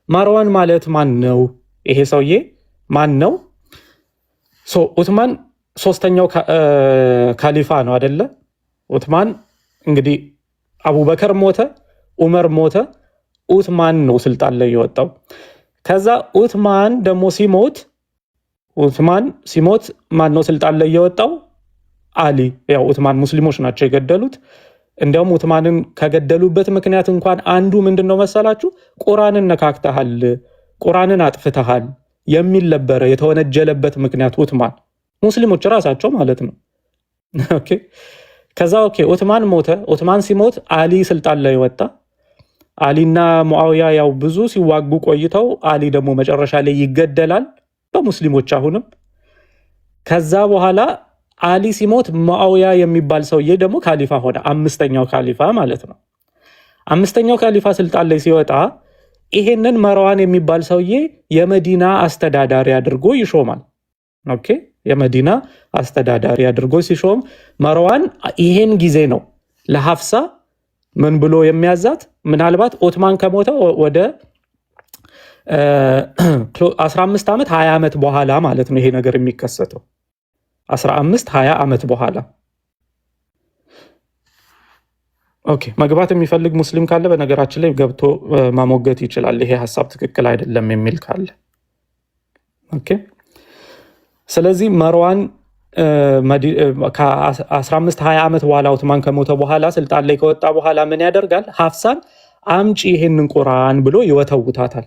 ማርዋን ማለት ማን ነው? ይሄ ሰውዬ ማን ነው? ዑትማን ሶስተኛው ካሊፋ ነው አይደለ? ዑትማን እንግዲህ አቡበከር ሞተ፣ ዑመር ሞተ፣ ዑትማን ነው ስልጣን ላይ የወጣው። ከዛ ዑትማን ደግሞ ሲሞት ማን ነው ስልጣን ላይ የወጣው? አሊ። ያው ዑትማን ሙስሊሞች ናቸው የገደሉት። እንዲያውም ዑትማንን ከገደሉበት ምክንያት እንኳን አንዱ ምንድነው መሰላችሁ? ቁርአንን ነካክተሃል፣ ቁርአንን አጥፍተሃል የሚል ነበረ የተወነጀለበት ምክንያት ዑትማን፣ ሙስሊሞች ራሳቸው ማለት ነው። ኦኬ። ከዛ ዑትማን ሞተ። ዑትማን ሲሞት አሊ ስልጣን ላይ ወጣ። አሊና ሙአዊያ ያው ብዙ ሲዋጉ ቆይተው አሊ ደግሞ መጨረሻ ላይ ይገደላል በሙስሊሞች አሁንም። ከዛ በኋላ አሊ ሲሞት ሙአዊያ የሚባል ሰውዬ ደግሞ ካሊፋ ሆነ፣ አምስተኛው ካሊፋ ማለት ነው። አምስተኛው ካሊፋ ስልጣን ላይ ሲወጣ ይሄንን መርዋን የሚባል ሰውዬ የመዲና አስተዳዳሪ አድርጎ ይሾማል። ኦኬ፣ የመዲና አስተዳዳሪ አድርጎ ሲሾም መርዋን ይሄን ጊዜ ነው ለሀፍሳ ምን ብሎ የሚያዛት? ምናልባት ዑትማን ከሞተ ወደ 15 ዓመት 20 ዓመት በኋላ ማለት ነው ይሄ ነገር የሚከሰተው። 15-20 ዓመት በኋላ። ኦኬ፣ መግባት የሚፈልግ ሙስሊም ካለ በነገራችን ላይ ገብቶ ማሞገት ይችላል። ይሄ ሐሳብ ትክክል አይደለም የሚል ካለ። ኦኬ፣ ስለዚህ መርዋን ከ15-20 ዓመት በኋላ ዑትማን ከሞተ በኋላ ስልጣን ላይ ከወጣ በኋላ ምን ያደርጋል? ሀፍሳን አምጪ ይሄንን ቁርአን ብሎ ይወተውታታል።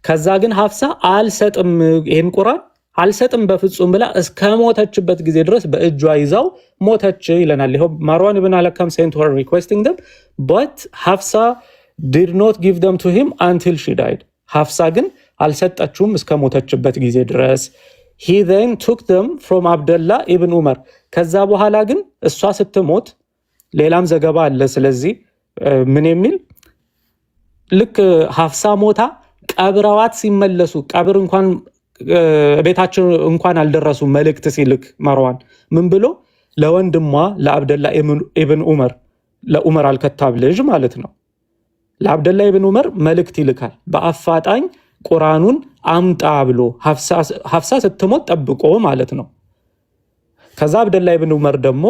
ከዛ ግን ሀፍሳ አልሰጥም፣ ይሄን ቁርአን አልሰጥም በፍጹም ብላ እስከ ሞተችበት ጊዜ ድረስ በእጇ ይዛው ሞተች ይለናል። ይሄው ማርዋን ኢብን አልሐካም sent her requesting them but ሀፍሳ did not give them to him until she died። ሀፍሳ ግን አልሰጠችውም እስከ ሞተችበት ጊዜ ድረስ። he then took them from Abdullah ibn Umar ከዛ በኋላ ግን እሷ ስትሞት ሌላም ዘገባ አለ ስለዚህ ምን የሚል ልክ ሐፍሳ ሞታ ቀብረዋት ሲመለሱ ቀብር እንኳን ቤታቸው እንኳን አልደረሱ መልእክት ሲልክ ማርዋን ምን ብሎ ለወንድሟ ለአብደላ ኢብን ዑመር ለዑመር አልከታብ ልጅ ማለት ነው ለአብደላ ኢብን ዑመር መልእክት ይልካል በአፋጣኝ ቁርአኑን አምጣ ብሎ ሐፍሳ ስትሞት ጠብቆ ማለት ነው ከዛ አብደላ ኢብን ዑመር ደግሞ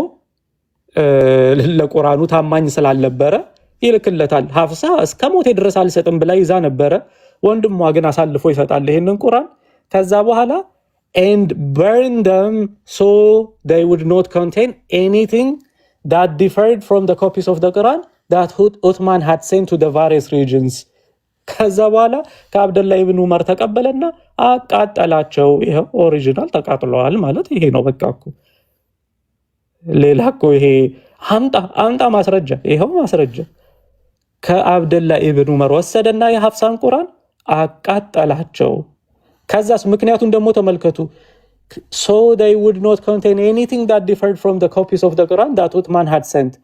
ለቁርአኑ ታማኝ ስላልነበረ ይልክለታል ሐፍሳ እስከ ሞት ድረስ አልሰጥም ብላ ይዛ ነበረ ወንድሟ ግን አሳልፎ ይሰጣል ይሄንን ቁርአን ከዛ በኋላ and burn them so they would not contain anything that differed from the copies of the Quran that Uthman had sent to the various regions ከዛ በኋላ ከአብደላ ኢብኑ ዑመር ተቀበለና አቃጠላቸው ይሄው ኦሪጂናል ተቃጥለዋል ማለት ይሄ ነው በቃ እኮ ሌላ እኮ ይሄ አምጣ ማስረጃ ይሄው ማስረጃ ከአብደላ ኢብኑ ዑመር ወሰደና የሐፍሳን ቁርአን አቃጠላቸው ከዛስ ምክንያቱም ደግሞ ተመልከቱ so they would not contain anything that differed from the copies of the Quran that Uthman had sent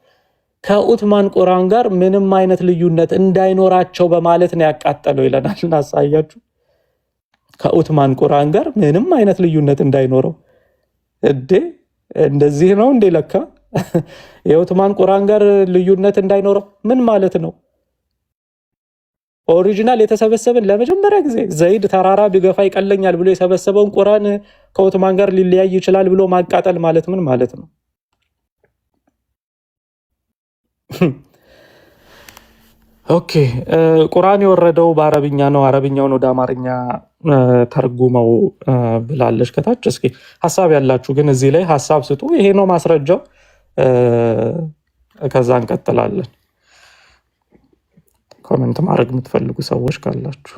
ከኡትማን ቁርአን ጋር ምንም አይነት ልዩነት እንዳይኖራቸው በማለት ነው ያቃጠለው ይለናል እናሳያችሁ ከኡትማን ቁርአን ጋር ምንም አይነት ልዩነት እንዳይኖረው እንደዚህ ነው እንደ ለካ የኡትማን ቁርአን ጋር ልዩነት እንዳይኖረው ምን ማለት ነው ኦሪጂናል የተሰበሰበን ለመጀመሪያ ጊዜ ዘይድ ተራራ ቢገፋ ይቀለኛል ብሎ የሰበሰበውን ቁርአን ከኡትማን ጋር ሊለያይ ይችላል ብሎ ማቃጠል ማለት ምን ማለት ነው ኦኬ ቁርአን የወረደው በአረብኛ ነው አረብኛውን ወደ አማርኛ ተርጉመው ብላለች ከታች እስኪ ሐሳብ ያላችሁ ግን እዚህ ላይ ሐሳብ ስጡ ይሄ ነው ማስረጃው ከዛ እንቀጥላለን ኮሜንት ማድረግ የምትፈልጉ ሰዎች ካላችሁ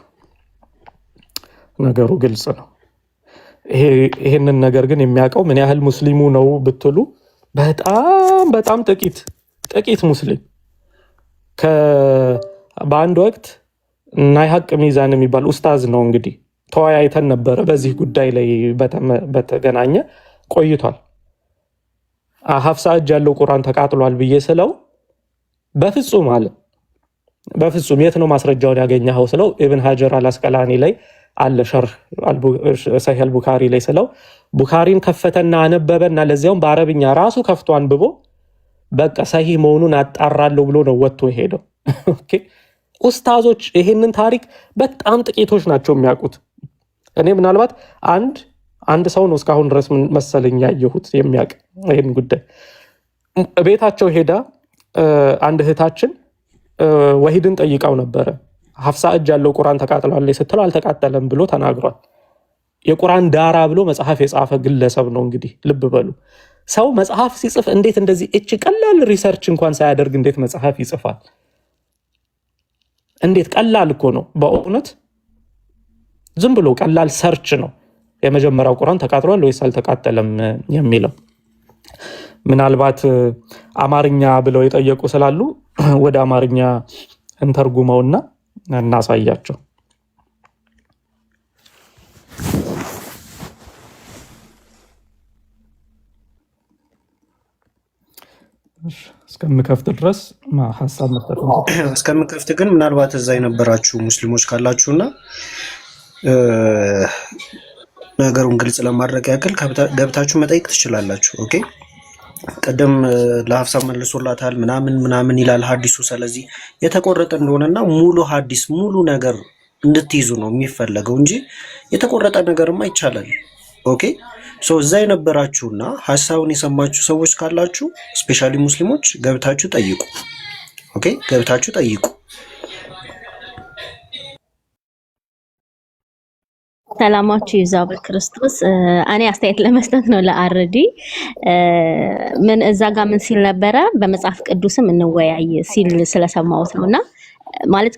ነገሩ ግልጽ ነው ይሄንን ነገር ግን የሚያውቀው ምን ያህል ሙስሊሙ ነው ብትሉ በጣም ጥቂት ሙስሊም በአንድ ወቅት ናይ ሐቅ ሚዛን የሚባል ኡስታዝ ነው እንግዲህ ተወያይተን ነበረ በዚህ ጉዳይ ላይ በተገናኘ ቆይቷል ሐፍሳ እጅ ያለው ቁርአን ተቃጥሏል ብዬ ስለው በፍጹም የት ነው ማስረጃውን ያገኘኸው ስለው ኢብን ሀጀር አልአስቀላኒ ላይ አለ ሸርህ ሰሂህ አልቡኻሪ ላይ ስለው ቡኻሪን ከፈተና አነበበና ለዚያው በአረብኛ ራሱ ከፍቶ አንብቦ በቃ ሰሂህ መሆኑን አጣራለሁ ብሎ ነው ወጥቶ ሄደው ኦኬ ኡስታዞች ይሄንን ታሪክ በጣም ጥቂቶች ናቸው የሚያውቁት እኔ ምናልባት አንድ ሰው ነው እስካሁን ድረስ መሰለኝ ያየሁት የሚያውቅ ይሄን ጉዳይ ቤታቸው ሄዳ አንድ እህታችን ወሂድን ጠይቃው ነበር ሐፍሳ እጅ ያለው ቁርአን ተቃጥሏል ስትለው አልተቃጠለም ብሎ ተናግሯል የቁርአን ዳራ ብሎ መጽሐፍ የጻፈ ግለሰብ ነው እንግዲህ ልብ በሉ ሰው መጽሐፍ ሲጽፍ እንዴት እንደዚህ እቺ ቀላል ሪሰርች እንኳን ሳያደርግ እንዴት መጽሐፍ ይጽፋል እንዴት ቀላል እኮ ነው በእውነት ዝም ብሎ ቀላል ሰርች ነው የመጀመሪያው ቁርአን ተቃጥሏል ወይስ አልተቃጠለም የሚለው ምናልባት አማርኛ ብለው የጠየቁ ስላሉ ወደ አማርኛ እንተርጉመውና እናሳያቸው እስከምከፍት ድረስ ሐሳብ መስጠት እስከምከፍት ግን ምናልባት እዛ የነበራችሁ ሙስሊሞች ካላችሁና ነገሩን ግልጽ ለማድረግ ያክል ገብታችሁ መጠየቅ ትችላላችሁ ኦኬ ቀደም ለሐፍሳ መልሶላታል ምናምን ይላል ሐዲሱ ስለዚህ የተቆረጠ እንደሆነና ሙሉ ሐዲስ ሙሉ ነገር እንድትይዙ ነው የሚፈለገው እንጂ የተቆረጠ ነገርማ ይቻላል ኦኬ ሶ እዛ የነበራችሁና ሐሳቡን የሰማችሁ ሰዎች ካላችሁ ስፔሻሊ ሙስሊሞች ገብታችሁ ጠይቁ ኦኬ ገብታችሁ ጠይቁ ሰላማችሁ ይብዛው በክርስቶስ እኔ አስተያየት ለመስጠት ነው ለአርዲ ምን እዛ ጋር ምን ሲል ነበረ በመጽሐፍ ቅዱስም እንወያይ ሲል ስለሰማሁት ነውና ማለት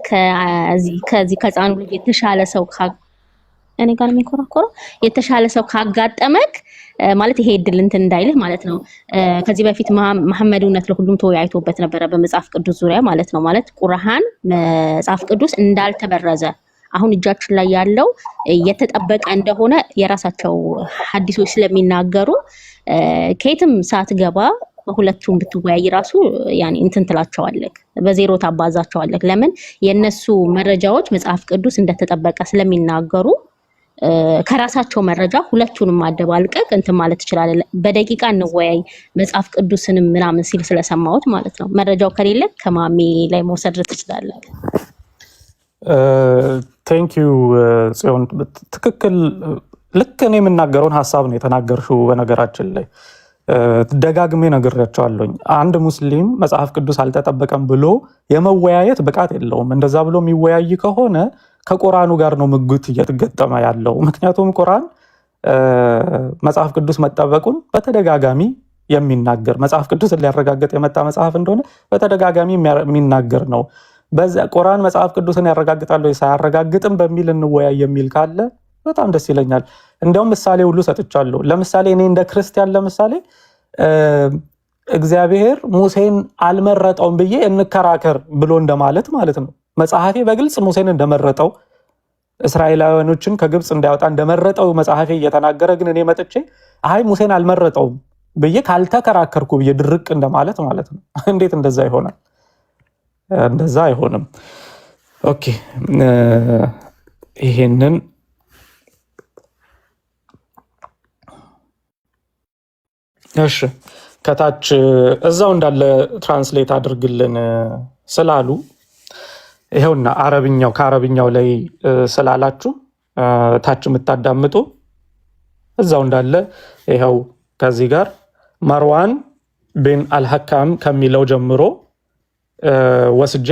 ከዚህ ከጻኑ ልጅ የተሻለ ሰው እኔ ጋር የሚኮራኮረው የተሻለ ሰው ካጋጠመክ ማለት ይሄ እድል እንትን እንዳይልህ ማለት ነው ከዚህ በፊት መሐመድ እውነት ለሁሉም ተወያይቶበት ነበረ በመጽሐፍ ቅዱስ ዙሪያ ማለት ነው ማለት ቁርአን መጽሐፍ ቅዱስ እንዳልተበረዘ አሁን እጃችን ላይ ያለው የተጠበቀ እንደሆነ የራሳቸው ሐዲሶች ስለሚናገሩ ከየትም ሳትገባ በሁለቱም ብትወያይ ራሱ ያኔ እንትን ትላቸዋለህ፣ በዜሮ ታባዛቸዋለህ። ለምን የነሱ መረጃዎች መጽሐፍ ቅዱስ እንደተጠበቀ ስለሚናገሩ ከራሳቸው መረጃ ሁለቱንም ማደባልቀቅ እንትን ማለት ትችላለህ። በደቂቃ እንወያይ መጽሐፍ ቅዱስንም ምናምን ሲል ስለሰማሁት ማለት ነው። መረጃው ከሌለ ከማሚ ላይ መውሰድ ትችላለህ። ቴንክ ዩ ጽዮን፣ ትክክል ልክ እኔ የምናገረውን ሀሳብ ነው የተናገርሽው። በነገራችን ላይ ደጋግሜ ነግሬያቸዋለሁኝ። አንድ ሙስሊም መጽሐፍ ቅዱስ አልተጠበቀም ብሎ የመወያየት ብቃት የለውም። እንደዛ ብሎ የሚወያይ ከሆነ ከቁርአኑ ጋር ነው ምግት እየተገጠመ ያለው። ምክንያቱም ቁርአን መጽሐፍ ቅዱስ መጠበቁን በተደጋጋሚ የሚናገር መጽሐፍ ቅዱስን ሊያረጋግጥ የመጣ መጽሐፍ እንደሆነ በተደጋጋሚ የሚናገር ነው። ቁርአን መጽሐፍ ቅዱስን ያረጋግጣል ወይ ሳያረጋግጥም በሚል እንወያይ የሚል ካለ በጣም ደስ ይለኛል። እንዲያውም ምሳሌ ሁሉ ሰጥቻለሁ። ለምሳሌ እኔ እንደ ክርስቲያን ለምሳሌ እግዚአብሔር ሙሴን አልመረጠውም ብዬ እንከራከር ብሎ እንደማለት ማለት ነው። መጽሐፌ በግልጽ ሙሴን እንደመረጠው እስራኤላውያኖችን ከግብፅ እንዳያወጣ እንደመረጠው መጽሐፌ እየተናገረ ግን እኔ መጥቼ አይ ሙሴን አልመረጠውም ብዬ ካልተከራከርኩ ብዬ ድርቅ እንደማለት ማለት ነው። እንዴት እንደዛ ይሆናል? እንደዛ አይሆንም። ኦኬ ይሄንን እሺ ከታች እዛው እንዳለ ትራንስሌት አድርግልን ስላሉ ይሄውና አረብኛው ከአረብኛው ላይ ስላላችሁ ታች የምታዳምጡ እዛው እንዳለ ይሄው ከዚህ ጋር መርዋን ቢን አልሐካም ከሚለው ጀምሮ ወስጄ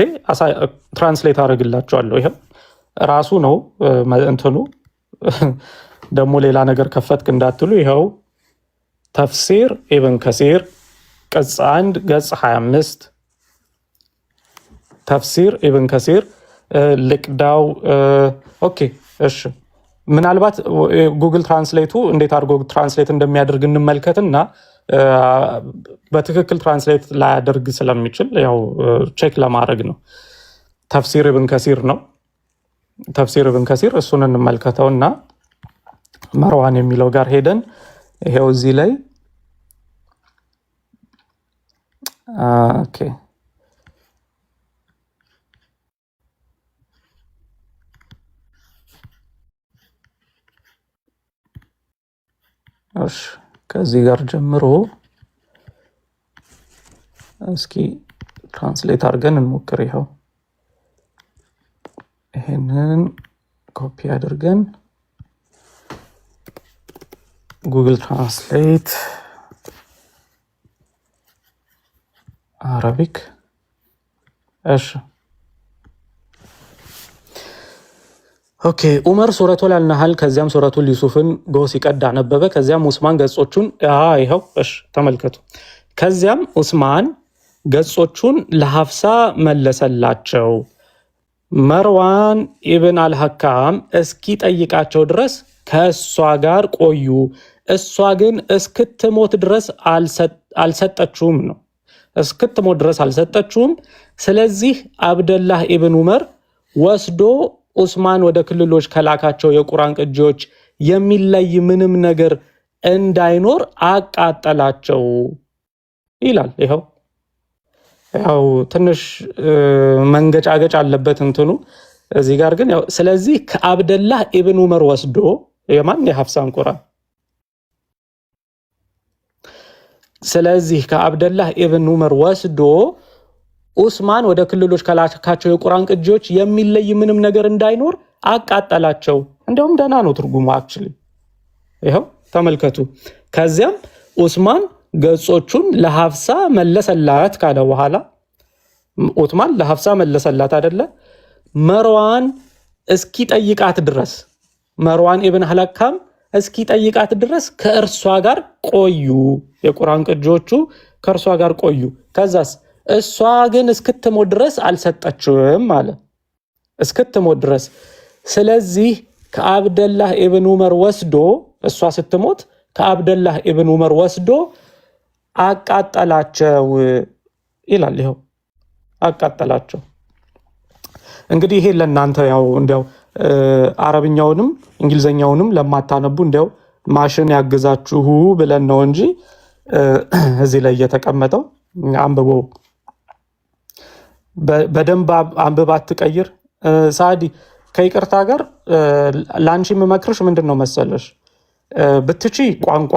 ትራንስሌት አደርግላችኋለሁ። ይሄው ራሱ ነው እንትኑ ደግሞ ሌላ ነገር ከፈትክ እንዳትሉ ይሄው ተፍሲር ኢብን ከሲር ቅጽ 1 ገጽ 25 ተፍሲር ኢብን ከሲር ልቅዳው። ኦኬ እሺ ምናልባት ጉግል ትራንስሌቱ እንዴት አድርጎ ትራንስሌት እንደሚያደርግ እንመልከትና በትክክል ትራንስሌት ላያደርግ ስለሚችል ያው ቼክ ለማድረግ ነው። ተፍሲር ኢብን ከሲር ነው። ተፍሲር ኢብን ከሲር እሱን እንመልከተውና መርዋን የሚለው ጋር ሄደን ይሄው እዚህ ላይ ኦኬ እሺ ከዚህ ጋር ጀምሮ እስኪ ትራንስሌት አድርገን እንሞክር። ይሄው ይሄንን ኮፒ አድርገን ጉግል ትራንስሌት አረቢክ። እሺ ኦኬ ዑመር ሱረቱል አልነህል ከዚያም ሱረቱል ዩሱፍን ጎህ ሲቀድ አነበበ። ከዚያም ዑስማን ገጾቹን ይሄው እሺ ተመልከቱ። ከዚያም ዑስማን ገጾቹን ለሐፍሳ መለሰላቸው። መርዋን ኢብን አልሐካም እስኪ ጠይቃቸው ድረስ ከእሷ ጋር ቆዩ። እሷ ግን እስክትሞት ድረስ አልሰጠችውም ነው። እስክትሞት ድረስ አልሰጠችውም። ስለዚህ አብደላህ ኢብን ዑመር ወስዶ ዑስማን ወደ ክልሎች ከላካቸው የቁርአን ቅጂዎች የሚለይ ምንም ነገር እንዳይኖር አቃጠላቸው ይላል። ይኸው ትንሽ መንገጫገጭ አለበት እንትኑ እዚህ ጋር ግን ያው ስለዚህ ከአብደላህ ኢብን ዑመር ወስዶ የማን የሐፍሳን ቁርአን ስለዚህ ከአብደላህ ኢብን ዑመር ወስዶ ዑስማን ወደ ክልሎች ከላካቸው የቁርአን ቅጂዎች የሚለይ ምንም ነገር እንዳይኖር አቃጠላቸው። እንደውም ደህና ነው ትርጉሙ አክቹሊ። ይኸው ተመልከቱ። ከዚያም ዑስማን ገጾቹን ለሐፍሳ መለሰላት ካለ በኋላ ዑስማን ለሐፍሳ መለሰላት አይደለ? መርዋን እስኪ ጠይቃት ድረስ መርዋን ኢብን አልሐካም እስኪ ጠይቃት ድረስ ከእርሷ ጋር ቆዩ። የቁርአን ቅጂዎቹ ከእርሷ ጋር ቆዩ። ከዛስ እሷ ግን እስክትሞት ድረስ አልሰጠችውም አለ። እስክትሞት ድረስ። ስለዚህ ከአብደላህ ኢብን ዑመር ወስዶ እሷ ስትሞት ከአብደላህ ኢብን ዑመር ወስዶ አቃጠላቸው ይላል። ይኸው አቃጠላቸው። እንግዲህ ይሄ ለእናንተ ያው እንዲያው አረብኛውንም እንግሊዘኛውንም ለማታነቡ እንዲያው ማሽን ያግዛችሁ ብለን ነው እንጂ እዚህ ላይ የተቀመጠው አንብቦ በደንብ አንብባት ትቀይር። ሳዲ ከይቅርታ ጋር ላንቺ የምመክርሽ ምንድነው መሰለሽ፣ ብትቺ ቋንቋ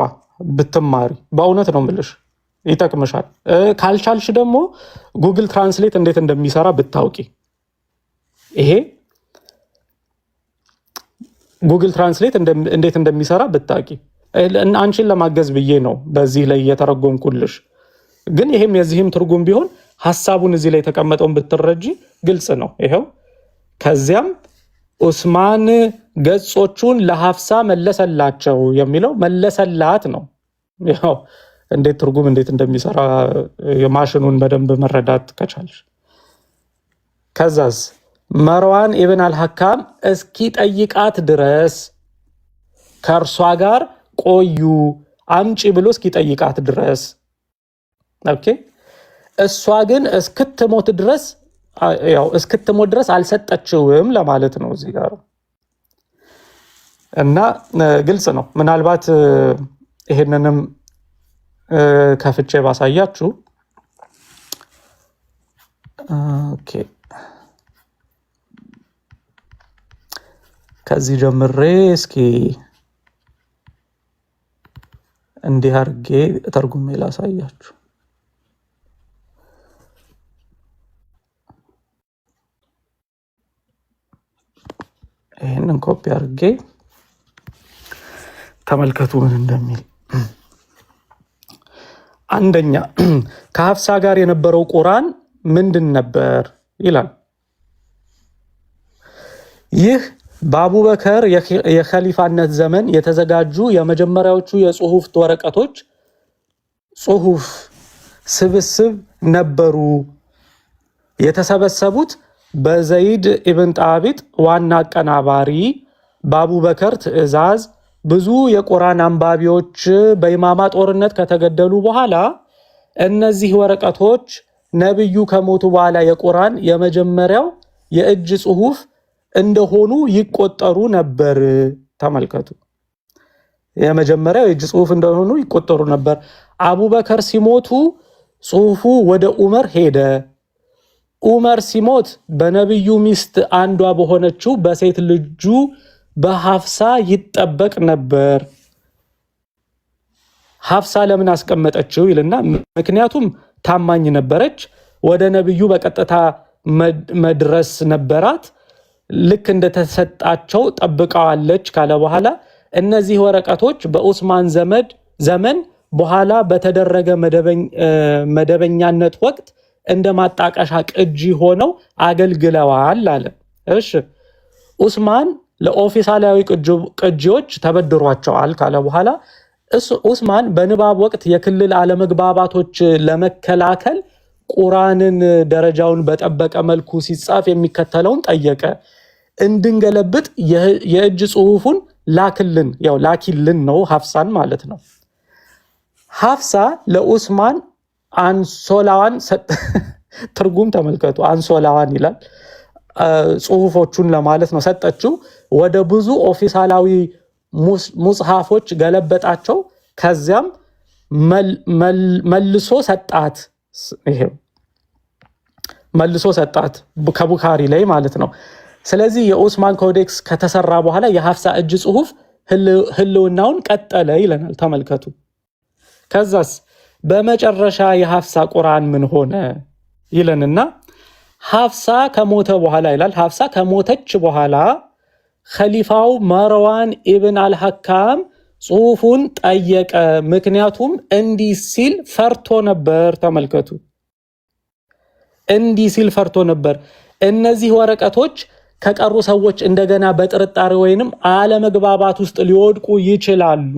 ብትማሪ በእውነት ነው ምልሽ ይጠቅምሻል። ካልቻልሽ ደግሞ ጉግል ትራንስሌት እንዴት እንደሚሰራ ብታውቂ፣ ይሄ ጉግል ትራንስሌት እንዴት እንደሚሰራ ብታውቂ፣ አንቺን ለማገዝ ብዬ ነው በዚህ ላይ እየተረጎምኩልሽ። ግን ይሄም የዚህም ትርጉም ቢሆን ሐሳቡን እዚህ ላይ የተቀመጠውን ብትረጂ ግልጽ ነው። ይሄው ከዚያም ኡስማን ገጾቹን ለሐፍሳ መለሰላቸው የሚለው መለሰላት ነው። ያው እንዴት ትርጉም እንዴት እንደሚሰራ የማሽኑን በደንብ መረዳት ከቻልሽ። ከዛስ መርዋን ኢብን አልሐካም እስኪ ጠይቃት ድረስ ከእርሷ ጋር ቆዩ፣ አምጪ ብሎ እስኪ ጠይቃት ድረስ። ኦኬ እሷ ግን እስክትሞት ድረስ አልሰጠችውም ለማለት ነው እዚህ ጋር። እና ግልጽ ነው። ምናልባት ይሄንንም ከፍቼ ባሳያችሁ። ኦኬ ከዚህ ጀምሬ እስኪ እንዲህ አድርጌ ተርጉሜ ላሳያችሁ። ይሄንን ኮፒ አድርጌ ተመልከቱ ምን እንደሚል። አንደኛ ከሐፍሳ ጋር የነበረው ቁርአን ምንድን ነበር ይላል። ይህ በአቡበከር የኸሊፋነት ዘመን የተዘጋጁ የመጀመሪያዎቹ የጽሁፍ ወረቀቶች ጽሁፍ ስብስብ ነበሩ። የተሰበሰቡት በዘይድ ኢብን ጣቢጥ ዋና አቀናባሪ በአቡበከር ትዕዛዝ ብዙ የቁርአን አንባቢዎች በኢማማ ጦርነት ከተገደሉ በኋላ እነዚህ ወረቀቶች ነብዩ ከሞቱ በኋላ የቁርአን የመጀመሪያው የእጅ ጽሁፍ እንደሆኑ ይቆጠሩ ነበር። ተመልከቱ፣ የመጀመሪያው የእጅ ጽሁፍ እንደሆኑ ይቆጠሩ ነበር። አቡበከር ሲሞቱ ጽሁፉ ወደ ዑመር ሄደ። ዑመር ሲሞት በነብዩ ሚስት አንዷ በሆነችው በሴት ልጁ በሐፍሳ ይጠበቅ ነበር። ሐፍሳ ለምን አስቀመጠችው ይልና ምክንያቱም ታማኝ ነበረች፣ ወደ ነብዩ በቀጥታ መድረስ ነበራት፣ ልክ እንደተሰጣቸው ጠብቀዋለች ካለ በኋላ እነዚህ ወረቀቶች በኡስማን ዘመን በኋላ በተደረገ መደበኛነት ወቅት እንደ ማጣቀሻ ቅጂ ሆነው አገልግለዋል አለ። እሺ ኡስማን ለኦፊሳላዊ ቅጂዎች ተበድሯቸዋል ካለ በኋላ ኡስማን በንባብ ወቅት የክልል አለመግባባቶች ለመከላከል ቁርአንን ደረጃውን በጠበቀ መልኩ ሲጻፍ የሚከተለውን ጠየቀ። እንድንገለብጥ የእጅ ጽሁፉን ላክልን፣ ያው ላኪልን ነው ሐፍሳን ማለት ነው። ሐፍሳ ለኡስማን አንሶላዋን ትርጉም ተመልከቱ። አንሶላዋን ይላል ጽሁፎቹን ለማለት ነው ሰጠችው። ወደ ብዙ ኦፊሳላዊ ሙጽሐፎች ገለበጣቸው። ከዚያም መልሶ ሰጣት። ይሄው መልሶ ሰጣት ከቡኻሪ ላይ ማለት ነው። ስለዚህ የኡስማን ኮዴክስ ከተሰራ በኋላ የሐፍሳ እጅ ጽሁፍ ህልውናውን ቀጠለ ይለናል። ተመልከቱ። ከዛስ በመጨረሻ የሐፍሳ ቁርአን ምን ሆነ ይለንና ሐፍሳ ከሞተ በኋላ ይላል። ሐፍሳ ከሞተች በኋላ ኸሊፋው መርዋን ኢብን አልሐካም ጽሁፉን ጠየቀ። ምክንያቱም እንዲህ ሲል ፈርቶ ነበር። ተመልከቱ፣ እንዲህ ሲል ፈርቶ ነበር። እነዚህ ወረቀቶች ከቀሩ ሰዎች እንደገና በጥርጣሬ ወይንም አለመግባባት ውስጥ ሊወድቁ ይችላሉ።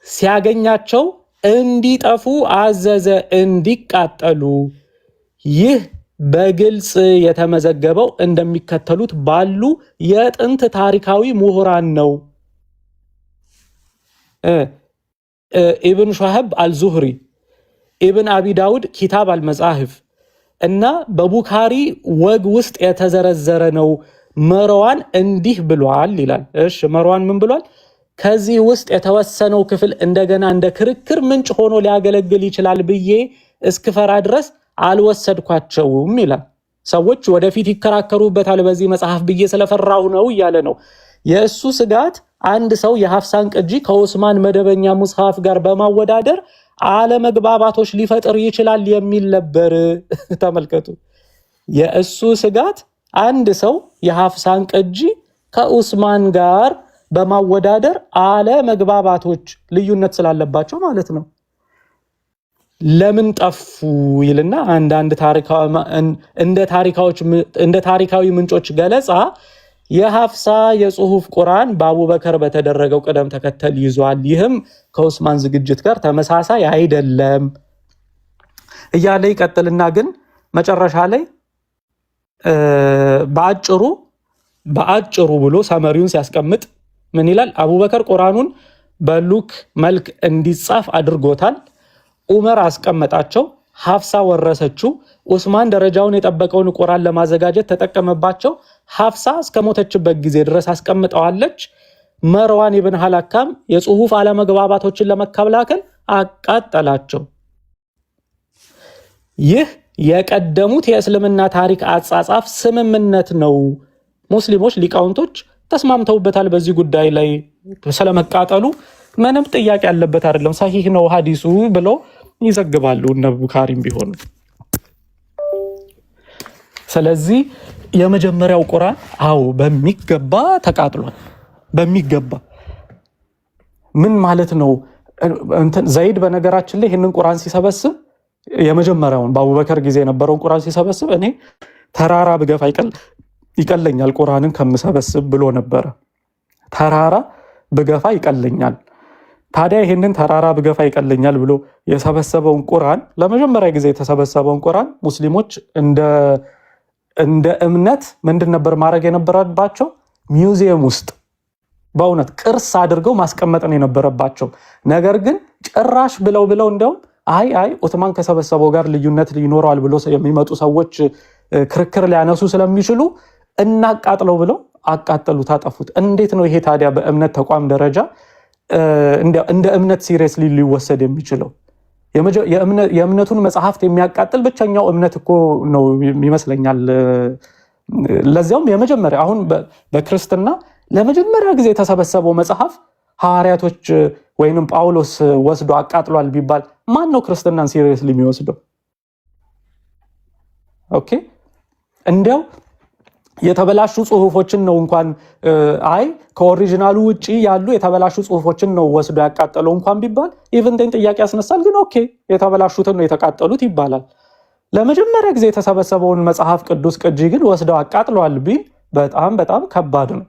ሲያገኛቸው እንዲጠፉ አዘዘ፣ እንዲቃጠሉ። ይህ በግልጽ የተመዘገበው እንደሚከተሉት ባሉ የጥንት ታሪካዊ ምሁራን ነው። ኢብን ሸሃብ አልዙህሪ፣ ኢብን አቢ ዳውድ ኪታብ አልመጻሕፍ እና በቡኻሪ ወግ ውስጥ የተዘረዘረ ነው። መርዋን እንዲህ ብሏል ይላል። እሺ መርዋን ምን ብሏል? ከዚህ ውስጥ የተወሰነው ክፍል እንደገና እንደ ክርክር ምንጭ ሆኖ ሊያገለግል ይችላል ብዬ እስክፈራ ድረስ አልወሰድኳቸውም ይላል። ሰዎች ወደፊት ይከራከሩበታል በዚህ መጽሐፍ ብዬ ስለፈራሁ ነው እያለ ነው። የእሱ ስጋት አንድ ሰው የሐፍሳን ቅጂ ከኡስማን መደበኛ ሙስሐፍ ጋር በማወዳደር አለመግባባቶች ሊፈጥር ይችላል የሚል ነበር። ተመልከቱ። የእሱ ስጋት አንድ ሰው የሐፍሳን ቅጂ ከኡስማን ጋር በማወዳደር አለመግባባቶች ልዩነት ስላለባቸው ማለት ነው ለምን ጠፉ ይልና አንዳንድ እንደ ታሪካዊ ምንጮች ገለጻ የሐፍሳ የጽሁፍ ቁርአን በአቡበከር በተደረገው ቅደም ተከተል ይዟል፣ ይህም ከኡስማን ዝግጅት ጋር ተመሳሳይ አይደለም እያለ ይቀጥልና ግን መጨረሻ ላይ በአጭሩ ብሎ ሰመሪውን ሲያስቀምጥ ምን ይላል? አቡበከር ቁርአኑን በሉክ መልክ እንዲጻፍ አድርጎታል። ዑመር አስቀመጣቸው፣ ሐፍሳ ወረሰችው። ኡስማን ደረጃውን የጠበቀውን ቁርአን ለማዘጋጀት ተጠቀመባቸው። ሐፍሳ እስከ ሞተችበት ጊዜ ድረስ አስቀምጠዋለች። መርዋን ኢብን ሐላካም የጽሁፍ አለመግባባቶችን ለመከላከል አቃጠላቸው። ይህ የቀደሙት የእስልምና ታሪክ አጻጻፍ ስምምነት ነው። ሙስሊሞች ሊቃውንቶች ተስማምተውበታል። በዚህ ጉዳይ ላይ ስለመቃጠሉ ምንም ጥያቄ ያለበት አይደለም። ሰሂህ ነው ሐዲሱ ብለው ይዘግባሉ እነ ቡኻሪም ቢሆኑ። ስለዚህ የመጀመሪያው ቁርአን በሚገባ ተቃጥሏል። በሚገባ ምን ማለት ነው? ዘይድ በነገራችን ላይ ይህንን ቁርአን ሲሰበስብ የመጀመሪያውን በአቡበከር ጊዜ የነበረውን ቁርአን ሲሰበስብ እኔ ተራራ ብገፋ ይቀለኛል ቁርአንን ከምሰበስብ ብሎ ነበረ። ተራራ ብገፋ ይቀለኛል። ታዲያ ይህንን ተራራ ብገፋ ይቀለኛል ብሎ የሰበሰበውን ቁርአን ለመጀመሪያ ጊዜ የተሰበሰበውን ቁርአን ሙስሊሞች እንደ እምነት ምንድን ነበር ማድረግ የነበረባቸው? ሚውዚየም ውስጥ በእውነት ቅርስ አድርገው ማስቀመጥን የነበረባቸው። ነገር ግን ጭራሽ ብለው እንደውም አይ ዑስማን ከሰበሰበው ጋር ልዩነት ይኖረዋል ብሎ የሚመጡ ሰዎች ክርክር ሊያነሱ ስለሚችሉ እናቃጥለው ብለው አቃጠሉት፣ አጠፉት። እንዴት ነው ይሄ ታዲያ በእምነት ተቋም ደረጃ እንደ እምነት ሲሪየስሊ ሊወሰድ የሚችለው? የእምነቱን መጽሐፍት የሚያቃጥል ብቸኛው እምነት እኮ ነው ይመስለኛል። ለዚያውም የመጀመሪያ አሁን በክርስትና ለመጀመሪያ ጊዜ የተሰበሰበው መጽሐፍ ሐዋርያቶች ወይንም ጳውሎስ ወስዶ አቃጥሏል ቢባል ማን ነው ክርስትናን ሲሪየስሊ የሚወስደው? ኦኬ እንዲያው የተበላሹ ጽሁፎችን ነው እንኳን ከኦሪጂናሉ ውጪ ያሉ የተበላሹ ጽሁፎችን ነው ወስዶ ያቃጠለው እንኳን ቢባል ኢቭንቴን ጥያቄ ያስነሳል። ግን ኦኬ የተበላሹትን ነው የተቃጠሉት ይባላል። ለመጀመሪያ ጊዜ የተሰበሰበውን መጽሐፍ ቅዱስ ቅጂ ግን ወስደው አቃጥለዋል ቢል በጣም በጣም ከባድ ነው።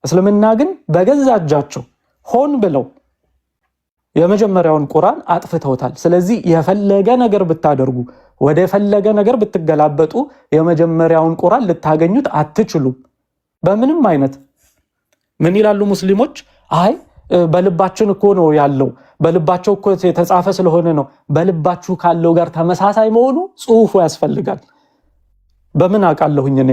እስልምና ግን በገዛ እጃቸው ሆን ብለው የመጀመሪያውን ቁርአን አጥፍተውታል። ስለዚህ የፈለገ ነገር ብታደርጉ ወደ ፈለገ ነገር ብትገላበጡ የመጀመሪያውን ቁርአን ልታገኙት አትችሉም በምንም አይነት። ምን ይላሉ ሙስሊሞች? በልባችን እኮ ነው ያለው፣ በልባቸው እኮ የተጻፈ ስለሆነ ነው። በልባችሁ ካለው ጋር ተመሳሳይ መሆኑ ጽሁፉ ያስፈልጋል። በምን አውቃለሁኝ እኔ?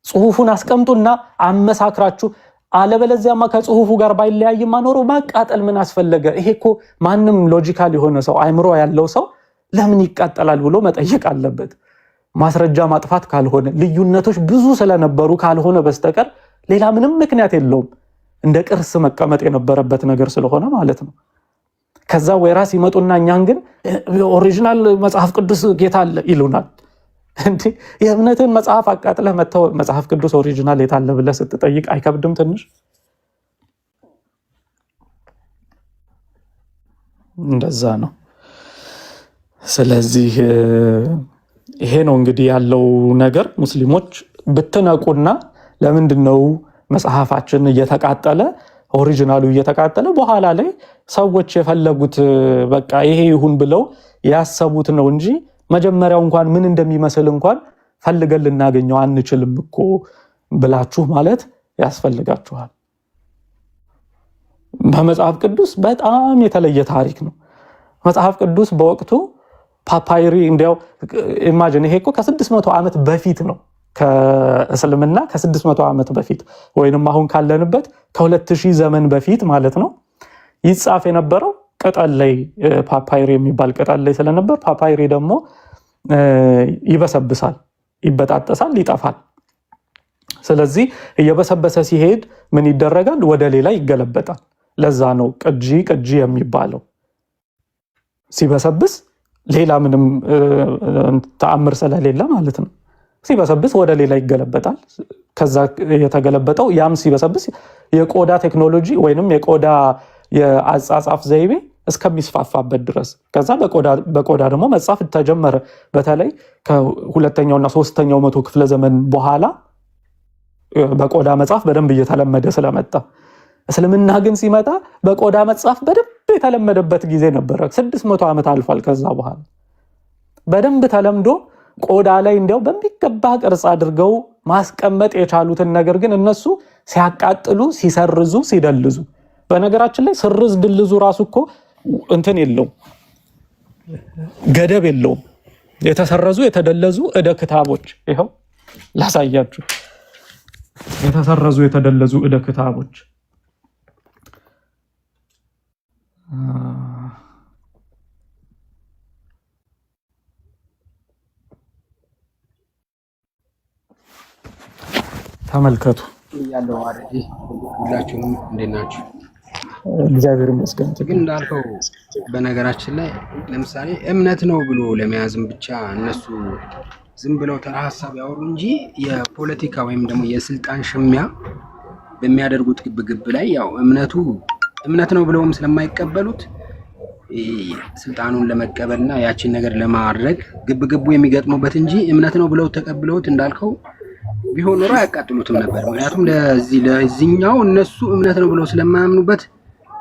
ጽሁፉን አስቀምጡና አመሳክራችሁ፣ አለበለዚያማ ከጽሁፉ ጋር ባይለያይማ ኖሮ ማቃጠል ምን አስፈለገ? ይሄ እኮ ማንም ሎጂካል የሆነ ሰው አይምሮ ያለው ሰው ለምን ይቃጠላል ብሎ መጠየቅ አለበት። ማስረጃ ማጥፋት ካልሆነ ልዩነቶች ብዙ ስለነበሩ ካልሆነ በስተቀር ሌላ ምንም ምክንያት የለውም። እንደ ቅርስ መቀመጥ የነበረበት ነገር ስለሆነ ማለት ነው። ከዛ ወይራስ ይመጡና እኛን ግን ኦሪጂናል መጽሐፍ ቅዱስ ጌታ አለ ይሉናል። እንዴ የእምነትን መጽሐፍ አቃጥለህ መተው መጽሐፍ ቅዱስ ኦሪጂናል የታለ ብለህ ስትጠይቅ አይከብድም ትንሽ? እንደዛ ነው። ስለዚህ ይሄ ነው እንግዲህ ያለው ነገር። ሙስሊሞች ብትነቁና ለምንድነው መጽሐፋችን እየተቃጠለ ኦሪጂናሉ እየተቃጠለ በኋላ ላይ ሰዎች የፈለጉት በቃ ይሄ ይሁን ብለው ያሰቡት ነው እንጂ መጀመሪያው እንኳን ምን እንደሚመስል እንኳን ፈልገን ልናገኘው አንችልም እኮ ብላችሁ ማለት ያስፈልጋችኋል። በመጽሐፍ ቅዱስ በጣም የተለየ ታሪክ ነው። መጽሐፍ ቅዱስ በወቅቱ ፓፓይሪ እንዲያው ኢማጂን ይሄ እኮ ከ600 ዓመት በፊት ነው ከእስልምና ከ600 ዓመት በፊት ወይንም አሁን ካለንበት ከ2000 ዘመን በፊት ማለት ነው ይጻፍ የነበረው ቅጠል ላይ ፓፓይሪ የሚባል ቅጠል ላይ ስለነበር ፓፓይሪ ደግሞ ይበሰብሳል፣ ይበጣጠሳል፣ ይጠፋል። ስለዚህ እየበሰበሰ ሲሄድ ምን ይደረጋል? ወደ ሌላ ይገለበጣል። ለዛ ነው ቅጂ የሚባለው። ሲበሰብስ ሌላ ምንም ተአምር ስለሌለ ማለት ነው። ሲበሰብስ ወደ ሌላ ይገለበጣል። ከዛ የተገለበጠው ያም ሲበሰብስ የቆዳ ቴክኖሎጂ ወይንም የቆዳ የአጻጻፍ ዘይቤ እስከሚስፋፋበት ድረስ ከዛ በቆዳ ደግሞ መጻፍ ተጀመረ። በተለይ ከሁለተኛውና ሶስተኛው መቶ ክፍለ ዘመን በኋላ በቆዳ መጻፍ በደንብ እየተለመደ ስለመጣ እስልምና ግን ሲመጣ በቆዳ መጻፍ በደንብ የተለመደበት ጊዜ ነበረ። 600 ዓመት አልፏል። ከዛ በኋላ በደንብ ተለምዶ ቆዳ ላይ እንዲያው በሚገባ ቅርጽ አድርገው ማስቀመጥ የቻሉትን ነገር ግን እነሱ ሲያቃጥሉ፣ ሲሰርዙ፣ ሲደልዙ። በነገራችን ላይ ስርዝ ድልዙ ራሱ እኮ እንትን የለውም፣ ገደብ የለውም። የተሰረዙ የተደለዙ እደ ክታቦች ይኸው ላሳያችሁ። የተሰረዙ የተደለዙ እደ ክታቦች ተመልከቱ። ያለው አረዲ ሁላችሁም እንዴት ናችሁ? እግዚአብሔር ይመስገን። ግን እንዳልከው በነገራችን ላይ ለምሳሌ እምነት ነው ብሎ ለመያዝም ብቻ እነሱ ዝም ብለው ተራ ሀሳብ ያወሩ እንጂ የፖለቲካ ወይም ደግሞ የስልጣን ሽሚያ በሚያደርጉት ግብግብ ላይ ያው እምነት ነው ብለውም ስለማይቀበሉት ስልጣኑን ለመቀበልና ያቺን ነገር ለማድረግ ግብግቡ የሚገጥሙበት እንጂ እምነት ነው ብለው ተቀብለውት እንዳልከው ቢሆን ኖሮ አያቃጥሉትም ነበር። ምክንያቱም ለዚህኛው እነሱ እምነት ነው ብለው ስለማያምኑበት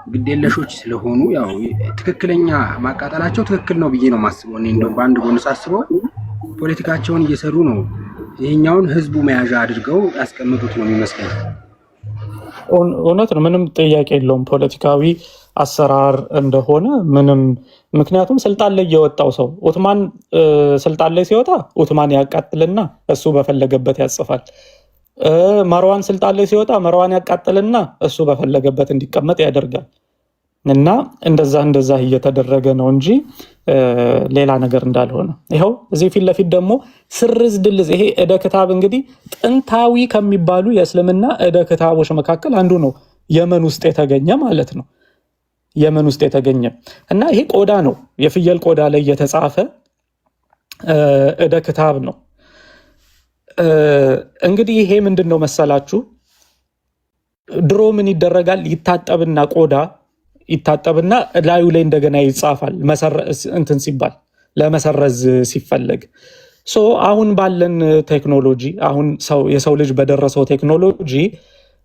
ግዴለሾች ስለሆኑ ያው ትክክለኛ ማቃጠላቸው ትክክል ነው ብዬ ነው ማስበው። እኔ እንደው በአንድ ጎን ሳስበው ፖለቲካቸውን እየሰሩ ነው፣ ይሄኛውን ህዝቡ መያዣ አድርገው ያስቀምጡት ነው የሚመስለኝ። እውነት ነው፣ ምንም ጥያቄ የለውም ፖለቲካዊ አሰራር እንደሆነ ምንም። ምክንያቱም ስልጣን ላይ የወጣው ሰው ኡትማን ስልጣን ላይ ሲወጣ ኡትማን ያቃጥልና እሱ በፈለገበት ያጽፋል። መርዋን ስልጣን ላይ ሲወጣ መርዋን ያቃጥልና እሱ በፈለገበት እንዲቀመጥ ያደርጋል። እና እንደዛ እየተደረገ ነው እንጂ ሌላ ነገር እንዳልሆነ ይኸው እዚህ ፊት ለፊት ደግሞ ስርዝ ድልዝ። ይሄ እደ ክታብ እንግዲህ ጥንታዊ ከሚባሉ የእስልምና እደ ክታቦች መካከል አንዱ ነው። የመን ውስጥ የተገኘ ማለት ነው። የመን ውስጥ የተገኘ እና ይሄ ቆዳ ነው፣ የፍየል ቆዳ ላይ የተጻፈ እደ ክታብ ነው። እንግዲህ ይሄ ምንድን ነው መሰላችሁ? ድሮ ምን ይደረጋል? ይታጠብና ቆዳ ይታጠብና ላዩ ላይ እንደገና ይጻፋል። እንትን ሲባል ለመሰረዝ ሲፈለግ አሁን ባለን ቴክኖሎጂ አሁን የሰው ልጅ በደረሰው ቴክኖሎጂ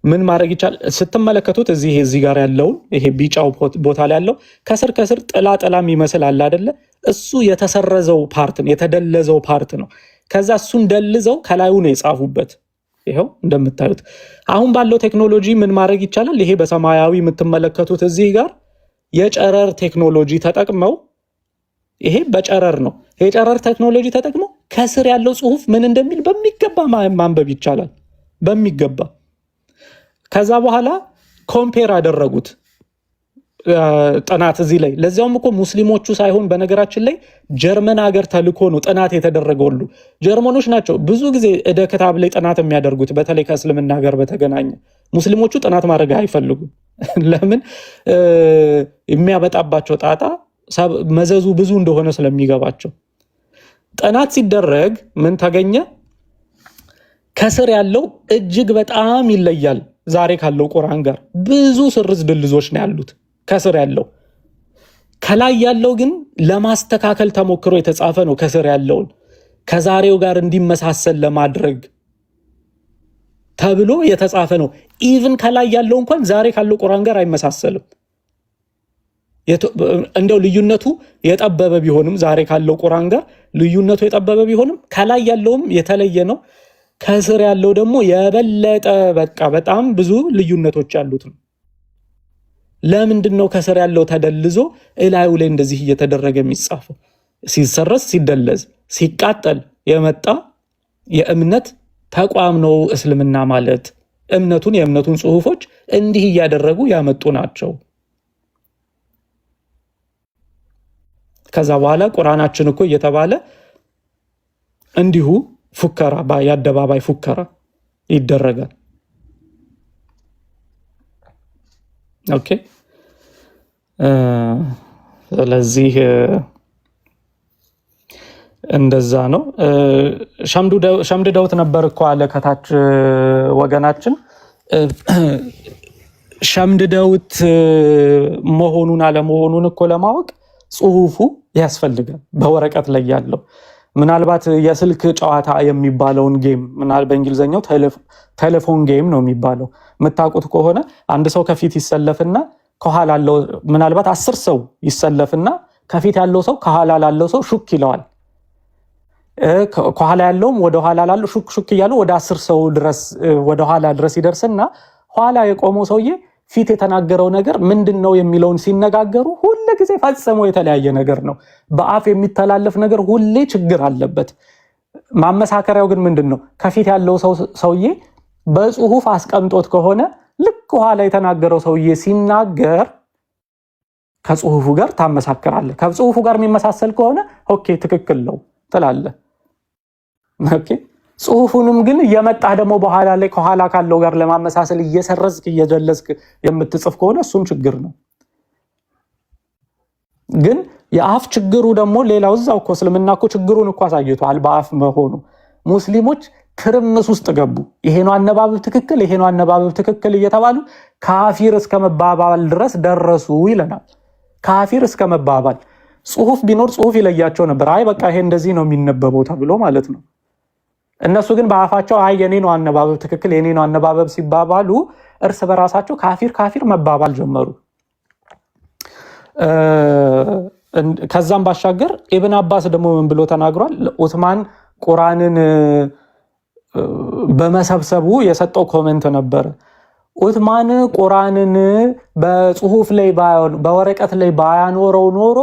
ምን ማድረግ ይቻላል? ስትመለከቱት እዚህ ጋር ያለውን ይሄ ቢጫው ቦታ ላይ ያለው ከስር ጥላ የሚመስል አለ አይደለ? እሱ የተሰረዘው ፓርት ነው፣ የተደለዘው ፓርት ነው። ከዛ እሱን ደልዘው ከላዩ ነው የጻፉበት። ይሄው እንደምታዩት አሁን ባለው ቴክኖሎጂ ምን ማድረግ ይቻላል? ይሄ በሰማያዊ የምትመለከቱት እዚህ ጋር የጨረር ቴክኖሎጂ ተጠቅመው፣ ይሄ በጨረር ነው። የጨረር ቴክኖሎጂ ተጠቅመው ከስር ያለው ጽሁፍ ምን እንደሚል በሚገባ ማንበብ ይቻላል፣ በሚገባ። ከዛ በኋላ ኮምፔር አደረጉት ጥናት እዚህ ላይ። ለዚያውም እኮ ሙስሊሞቹ ሳይሆን በነገራችን ላይ ጀርመን ሀገር ተልኮ ነው ጥናት የተደረገው። ሁሉ ጀርመኖች ናቸው ብዙ ጊዜ እደ ክታብ ላይ ጥናት የሚያደርጉት፣ በተለይ ከእስልምና ጋር በተገናኘ። ሙስሊሞቹ ጥናት ማድረግ አይፈልጉም። ለምን? የሚያበጣባቸው ጣጣ መዘዙ ብዙ እንደሆነ ስለሚገባቸው። ጥናት ሲደረግ ምን ተገኘ? ከስር ያለው እጅግ በጣም ይለያል ዛሬ ካለው ቁርአን ጋር። ብዙ ስርዝ ድልዞች ነው ያሉት ከስር ያለው። ከላይ ያለው ግን ለማስተካከል ተሞክሮ የተጻፈ ነው። ከስር ያለውን ከዛሬው ጋር እንዲመሳሰል ለማድረግ ተብሎ የተጻፈ ነው። ኢቭን ከላይ ያለው እንኳን ዛሬ ካለው ቁርአን ጋር አይመሳሰልም። እንደው ልዩነቱ የጠበበ ቢሆንም ዛሬ ካለው ቁርአን ጋር ልዩነቱ የጠበበ ቢሆንም ከላይ ያለውም የተለየ ነው። ከስር ያለው ደግሞ የበለጠ በቃ በጣም ብዙ ልዩነቶች ያሉት ነው። ለምንድን ነው ከስር ያለው ተደልዞ እላዩ ላይ እንደዚህ እየተደረገ የሚጻፈው? ሲሰረዝ፣ ሲደለዝ፣ ሲቃጠል የመጣ የእምነት ተቋም ነው እስልምና ማለት። የእምነቱን ጽሁፎች እንዲህ እያደረጉ ያመጡ ናቸው። ከዛ በኋላ ቁርአናችን እኮ እየተባለ እንዲሁ ፉከራ የአደባባይ ፉከራ ይደረጋል። ኦኬ ስለዚህ እንደዛ ነው። ሸምድደውት ነበር እኮ አለ ከታች ወገናችን። ሸምድደውት መሆኑን አለመሆኑን እኮ ለማወቅ ጽሁፉ ያስፈልጋል። በወረቀት ላይ ያለው ምናልባት የስልክ ጨዋታ የሚባለውን ጌም በእንግሊዝኛው ቴሌፎን ጌም ነው የሚባለው። የምታውቁት ከሆነ አንድ ሰው ከፊት ይሰለፍና ከኋላ ያለው ምናልባት 10 ሰው ይሰለፍና ከፊት ያለው ሰው ከኋላ ላለው ሰው ሹክ ይለዋል። ከኋላ ያለውም ወደ ኋላ ላለው ሹክ እያሉ ወደ 10 ሰው ድረስ ወደ ኋላ ድረስ ይደርስና ኋላ የቆመው ሰውዬ ፊት የተናገረው ነገር ምንድነው የሚለውን ሲነጋገሩ ሁሉ ጊዜ ፈጽሞ የተለያየ ነገር ነው። በአፍ የሚተላለፍ ነገር ሁሌ ችግር አለበት። ማመሳከሪያው ግን ምንድነው? ከፊት ያለው ሰውዬ በጽሁፍ አስቀምጦት ከሆነ ልክ ኋላ የተናገረው ሰውዬ ሲናገር ከጽሁፉ ጋር ታመሳከራለህ። ከጽሁፉ ጋር የሚመሳሰል ከሆነ ኦኬ ትክክል ነው ትላለህ። ኦኬ ጽሁፉንም ግን እየመጣህ ደግሞ በኋላ ላይ ከኋላ ካለው ጋር ለማመሳሰል እየሰረዝክ እየጀለስክ የምትጽፍ ከሆነ እሱም ችግር ነው። ግን የአፍ ችግሩ ደግሞ ሌላው እዛው እኮ እስልምና እኮ ችግሩን እኮ አሳይቷል። በአፍ መሆኑ ሙስሊሞች ትርምስ ውስጥ ገቡ። ይሄ ነው አነባበብ ትክክል፣ ይሄ ነው አነባበብ ትክክል እየተባሉ ካፊር እስከ መባባል ድረስ ደረሱ ይለናል። ካፊር እስከ መባባል ጽሁፍ ቢኖር ጽሁፍ ይለያቸው ነበር። አይ በቃ ይሄ እንደዚህ ነው የሚነበበው ተብሎ ማለት ነው። እነሱ ግን በአፋቸው አይ የኔ ነው አነባበብ ትክክል፣ የኔ ነው አነባበብ ሲባባሉ እርስ በራሳቸው ካፊር መባባል ጀመሩ። ከዛም ባሻገር ኢብን አባስ ደግሞ ምን ብሎ ተናግሯል? ዑስማን ቁርአንን በመሰብሰቡ የሰጠው ኮሜንት ነበር። ዑስማን ቁርአንን በጽሁፍ ላይ በወረቀት ላይ ባያኖረው ኖሮ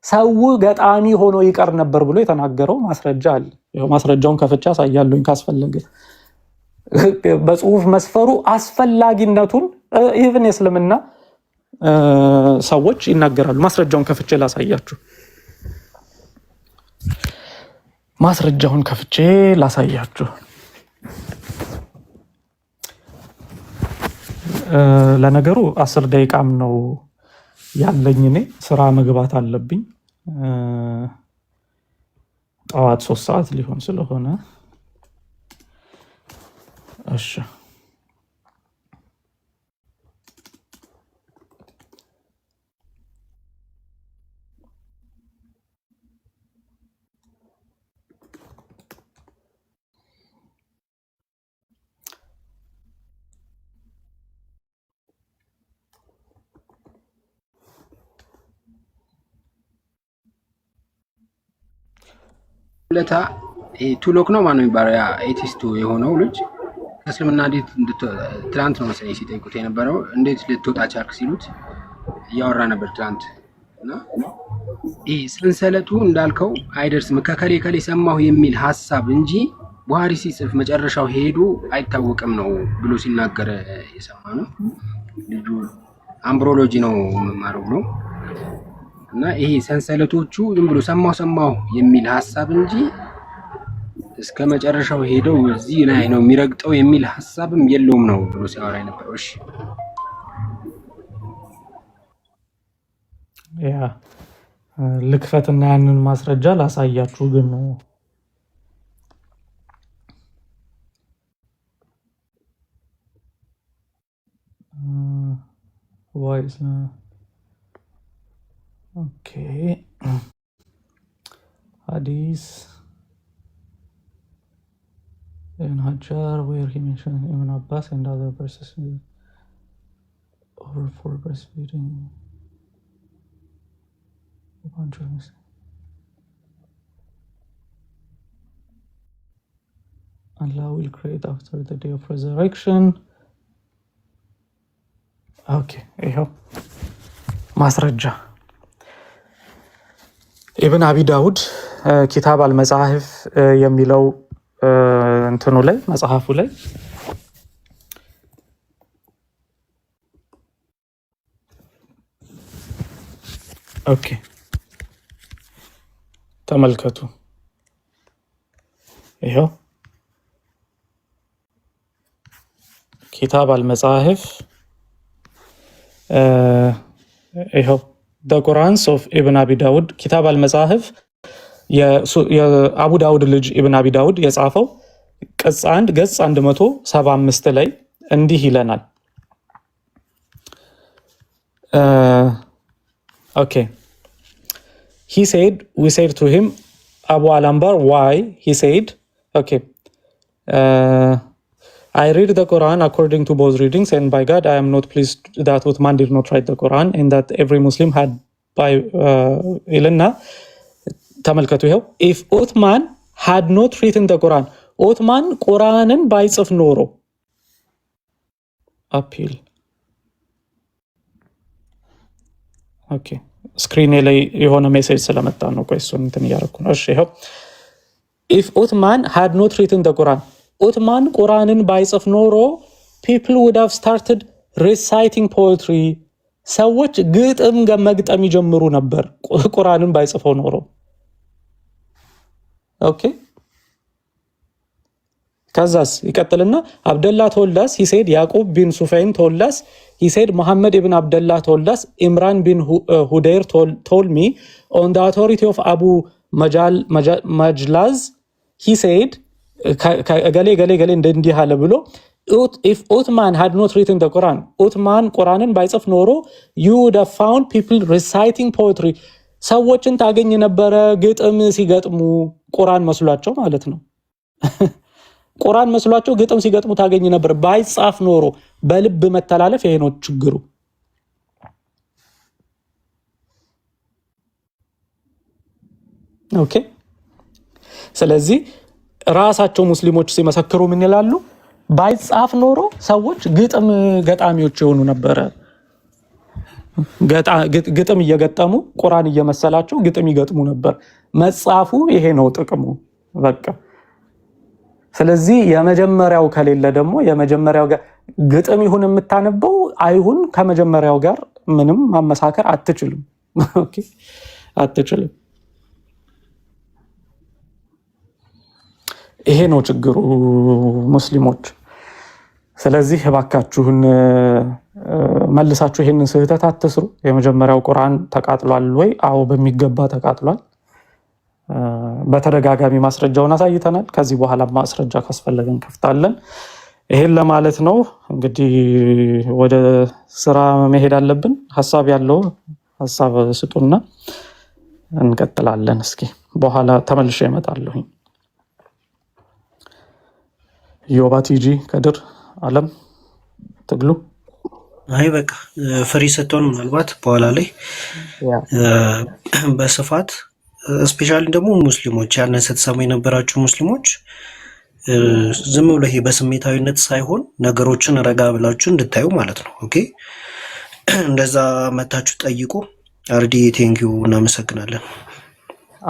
ሰው ገጣሚ ሆኖ ይቀር ነበር ብሎ የተናገረው ማስረጃ አለ። ያው ማስረጃውን ከፍቻ ሳያለሁኝ ካስፈለገ በጽሁፍ መስፈሩ አስፈላጊነቱን ኢቭን የእስልምና ሰዎች ይናገራሉ። ማስረጃውን ከፍቼ ላሳያችሁ። ለነገሩ 10 ደቂቃም ነው ያለኝ። እኔ ስራ መግባት አለብኝ። ጠዋት 3 ሰዓት ሊሆን ስለሆነ እሺ ለታ ቱሎክ ነው ማነው የሚባለው ያ ኤቲስቱ የሆነው ልጅ እስልምና እንዴት ትላንት ነው መሰለኝ ሲጠይቁት የነበረው እንዴት ልትወጣ ቻልክ ሲሉት እያወራ ነበር ትላንት። እና ሰንሰለቱ እንዳልከው አይደርስም ከከሌ ሰማሁ የሚል ሐሳብ እንጂ ቡሃሪ ሲጽፍ መጨረሻው ሄዶ አይታወቅም ነው ብሎ ሲናገር የሰማነው። ልጁ አምብሮሎጂ ነው መማሩ ነው። እና ይሄ ሰንሰለቶቹ ዝም ብሎ ሰማሁ የሚል ሐሳብ እንጂ እስከ መጨረሻው ሄደው እዚህ ላይ ነው የሚረግጠው የሚል ሐሳብም የለውም ነው ብሎ ሲያወራ የነበረው። እሺ ያ ልክፈትና ያንን ማስረጃ ላሳያችሁ ግን ነው voice okay hadith in Hajar where he mentioned Ibn Abbas and other verses over for breastfeeding. Allah will create after the day of resurrection. Okay, ይኸው ማስረጃ ኢብን አቢ ዳውድ ኪታብ አልመጻሕፍ የሚለው እንትኑ ላይ መጽሐፉ ላይ ኦኬ ተመልከቱ። ይሄው ኪታብ አልመጻሕፍ ይሄው the Qurans of Ibn Abi Dawud ኪታብ አልመጻሕፍ የአቡ ዳውድ ልጅ ኢብን አቢ ዳውድ የጻፈው ቅጽ 1 ገጽ 175 ላይ እንዲህ ይለናል። okay he said we said to him Abu al-Anbar why he said okay I read the Quran according to both readings and by God I am not pleased that Uthman did not write the Quran and that every Muslim had by ilna ተመልከቱ ይሄው if Uthman had not written the Quran ኡትማን ቁርአንን ባይጽፍ ኖሮ አፒል ኦኬ ስክሪን ላይ የሆነ ሜሴጅ ስለመጣ ነው። ቆይ እሱን እንትን እያደረኩ ነው። እሺ ይሄው if Uthman had not written the Quran ኡትማን ቁርአንን ባይጽፍ ኖሮ people would have started reciting poetry ሰዎች ግጥም መግጠም ይጀምሩ ነበር ቁርአንን ባይጽፈው ኖሮ። ኦኬ ከዛስ ይቀጥልና አብደላ ተወላስ he said ያዕቁብ ቢን ሱፈይን ተወላስ he said Muhammad ibn Abdullah ተወላስ Imran bin Hudayr told me on the authority of Abu Majlaz he said ገሌ እንዲህ አለ ብሎ if Uthman had not written the Quran ኡትማን ቁርአንን ባይጽፍ ኖሮ you would have found people reciting poetry ሰዎችን ታገኝ ነበረ ግጥም ሲገጥሙ ቁርአን መስሏቸው ማለት ነው። ቁርአን መስሏቸው ግጥም ሲገጥሙ ታገኝ ነበር ባይጻፍ ኖሮ። በልብ መተላለፍ ይሄ ነው ችግሩ። ኦኬ ስለዚህ ራሳቸው ሙስሊሞች ሲመሰክሩ ምን ይላሉ? ባይጻፍ ኖሮ ሰዎች ግጥም ገጣሚዎች ይሆኑ ነበር። ግጥም እየገጠሙ ቁርአን እየመሰላቸው ግጥም ይገጥሙ ነበር። መጻፉ ይሄ ነው ጥቅሙ በቃ። ስለዚህ የመጀመሪያው ከሌለ ደግሞ የመጀመሪያው ጋር ግጥም ይሁን የምታነበው አይሁን ከመጀመሪያው ጋር ምንም ማመሳከር አትችልም። ኦኬ አትችልም። ይሄ ነው ችግሩ ሙስሊሞች። ስለዚህ እባካችሁን መልሳችሁ ይሄንን ስህተት አትስሩ። የመጀመሪያው ቁርአን ተቃጥሏል ወይ? አዎ በሚገባ ተቃጥሏል። በተደጋጋሚ ማስረጃውን አሳይተናል። ከዚህ በኋላ ማስረጃ ካስፈለገን ከፍታለን። ይሄን ለማለት ነው። እንግዲህ ወደ ስራ መሄድ አለብን። ሐሳብ ያለው ሐሳብ ስጡና እንቀጥላለን። እስኪ በኋላ ተመልሼ እመጣለሁ። ዮባ ቲጂ ከድር አለም ትግሉ አይ በቃ ፍሪ ስትሆን ምናልባት በኋላ ላይ በስፋት ስፔሻሊ ደግሞ ሙስሊሞች ያንን ስትሰሙ የነበራችሁ ሙስሊሞች ዝም ብሎ ይሄ በስሜታዊነት ሳይሆን ነገሮችን ረጋ ብላችሁ እንድታዩ ማለት ነው። ኦኬ እንደዛ መታችሁ ጠይቁ። አርዲ ቴንኪው እናመሰግናለን።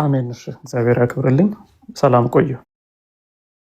አሜን። እሺ እግዚአብሔር ያክብርልኝ። ሰላም ቆዩ።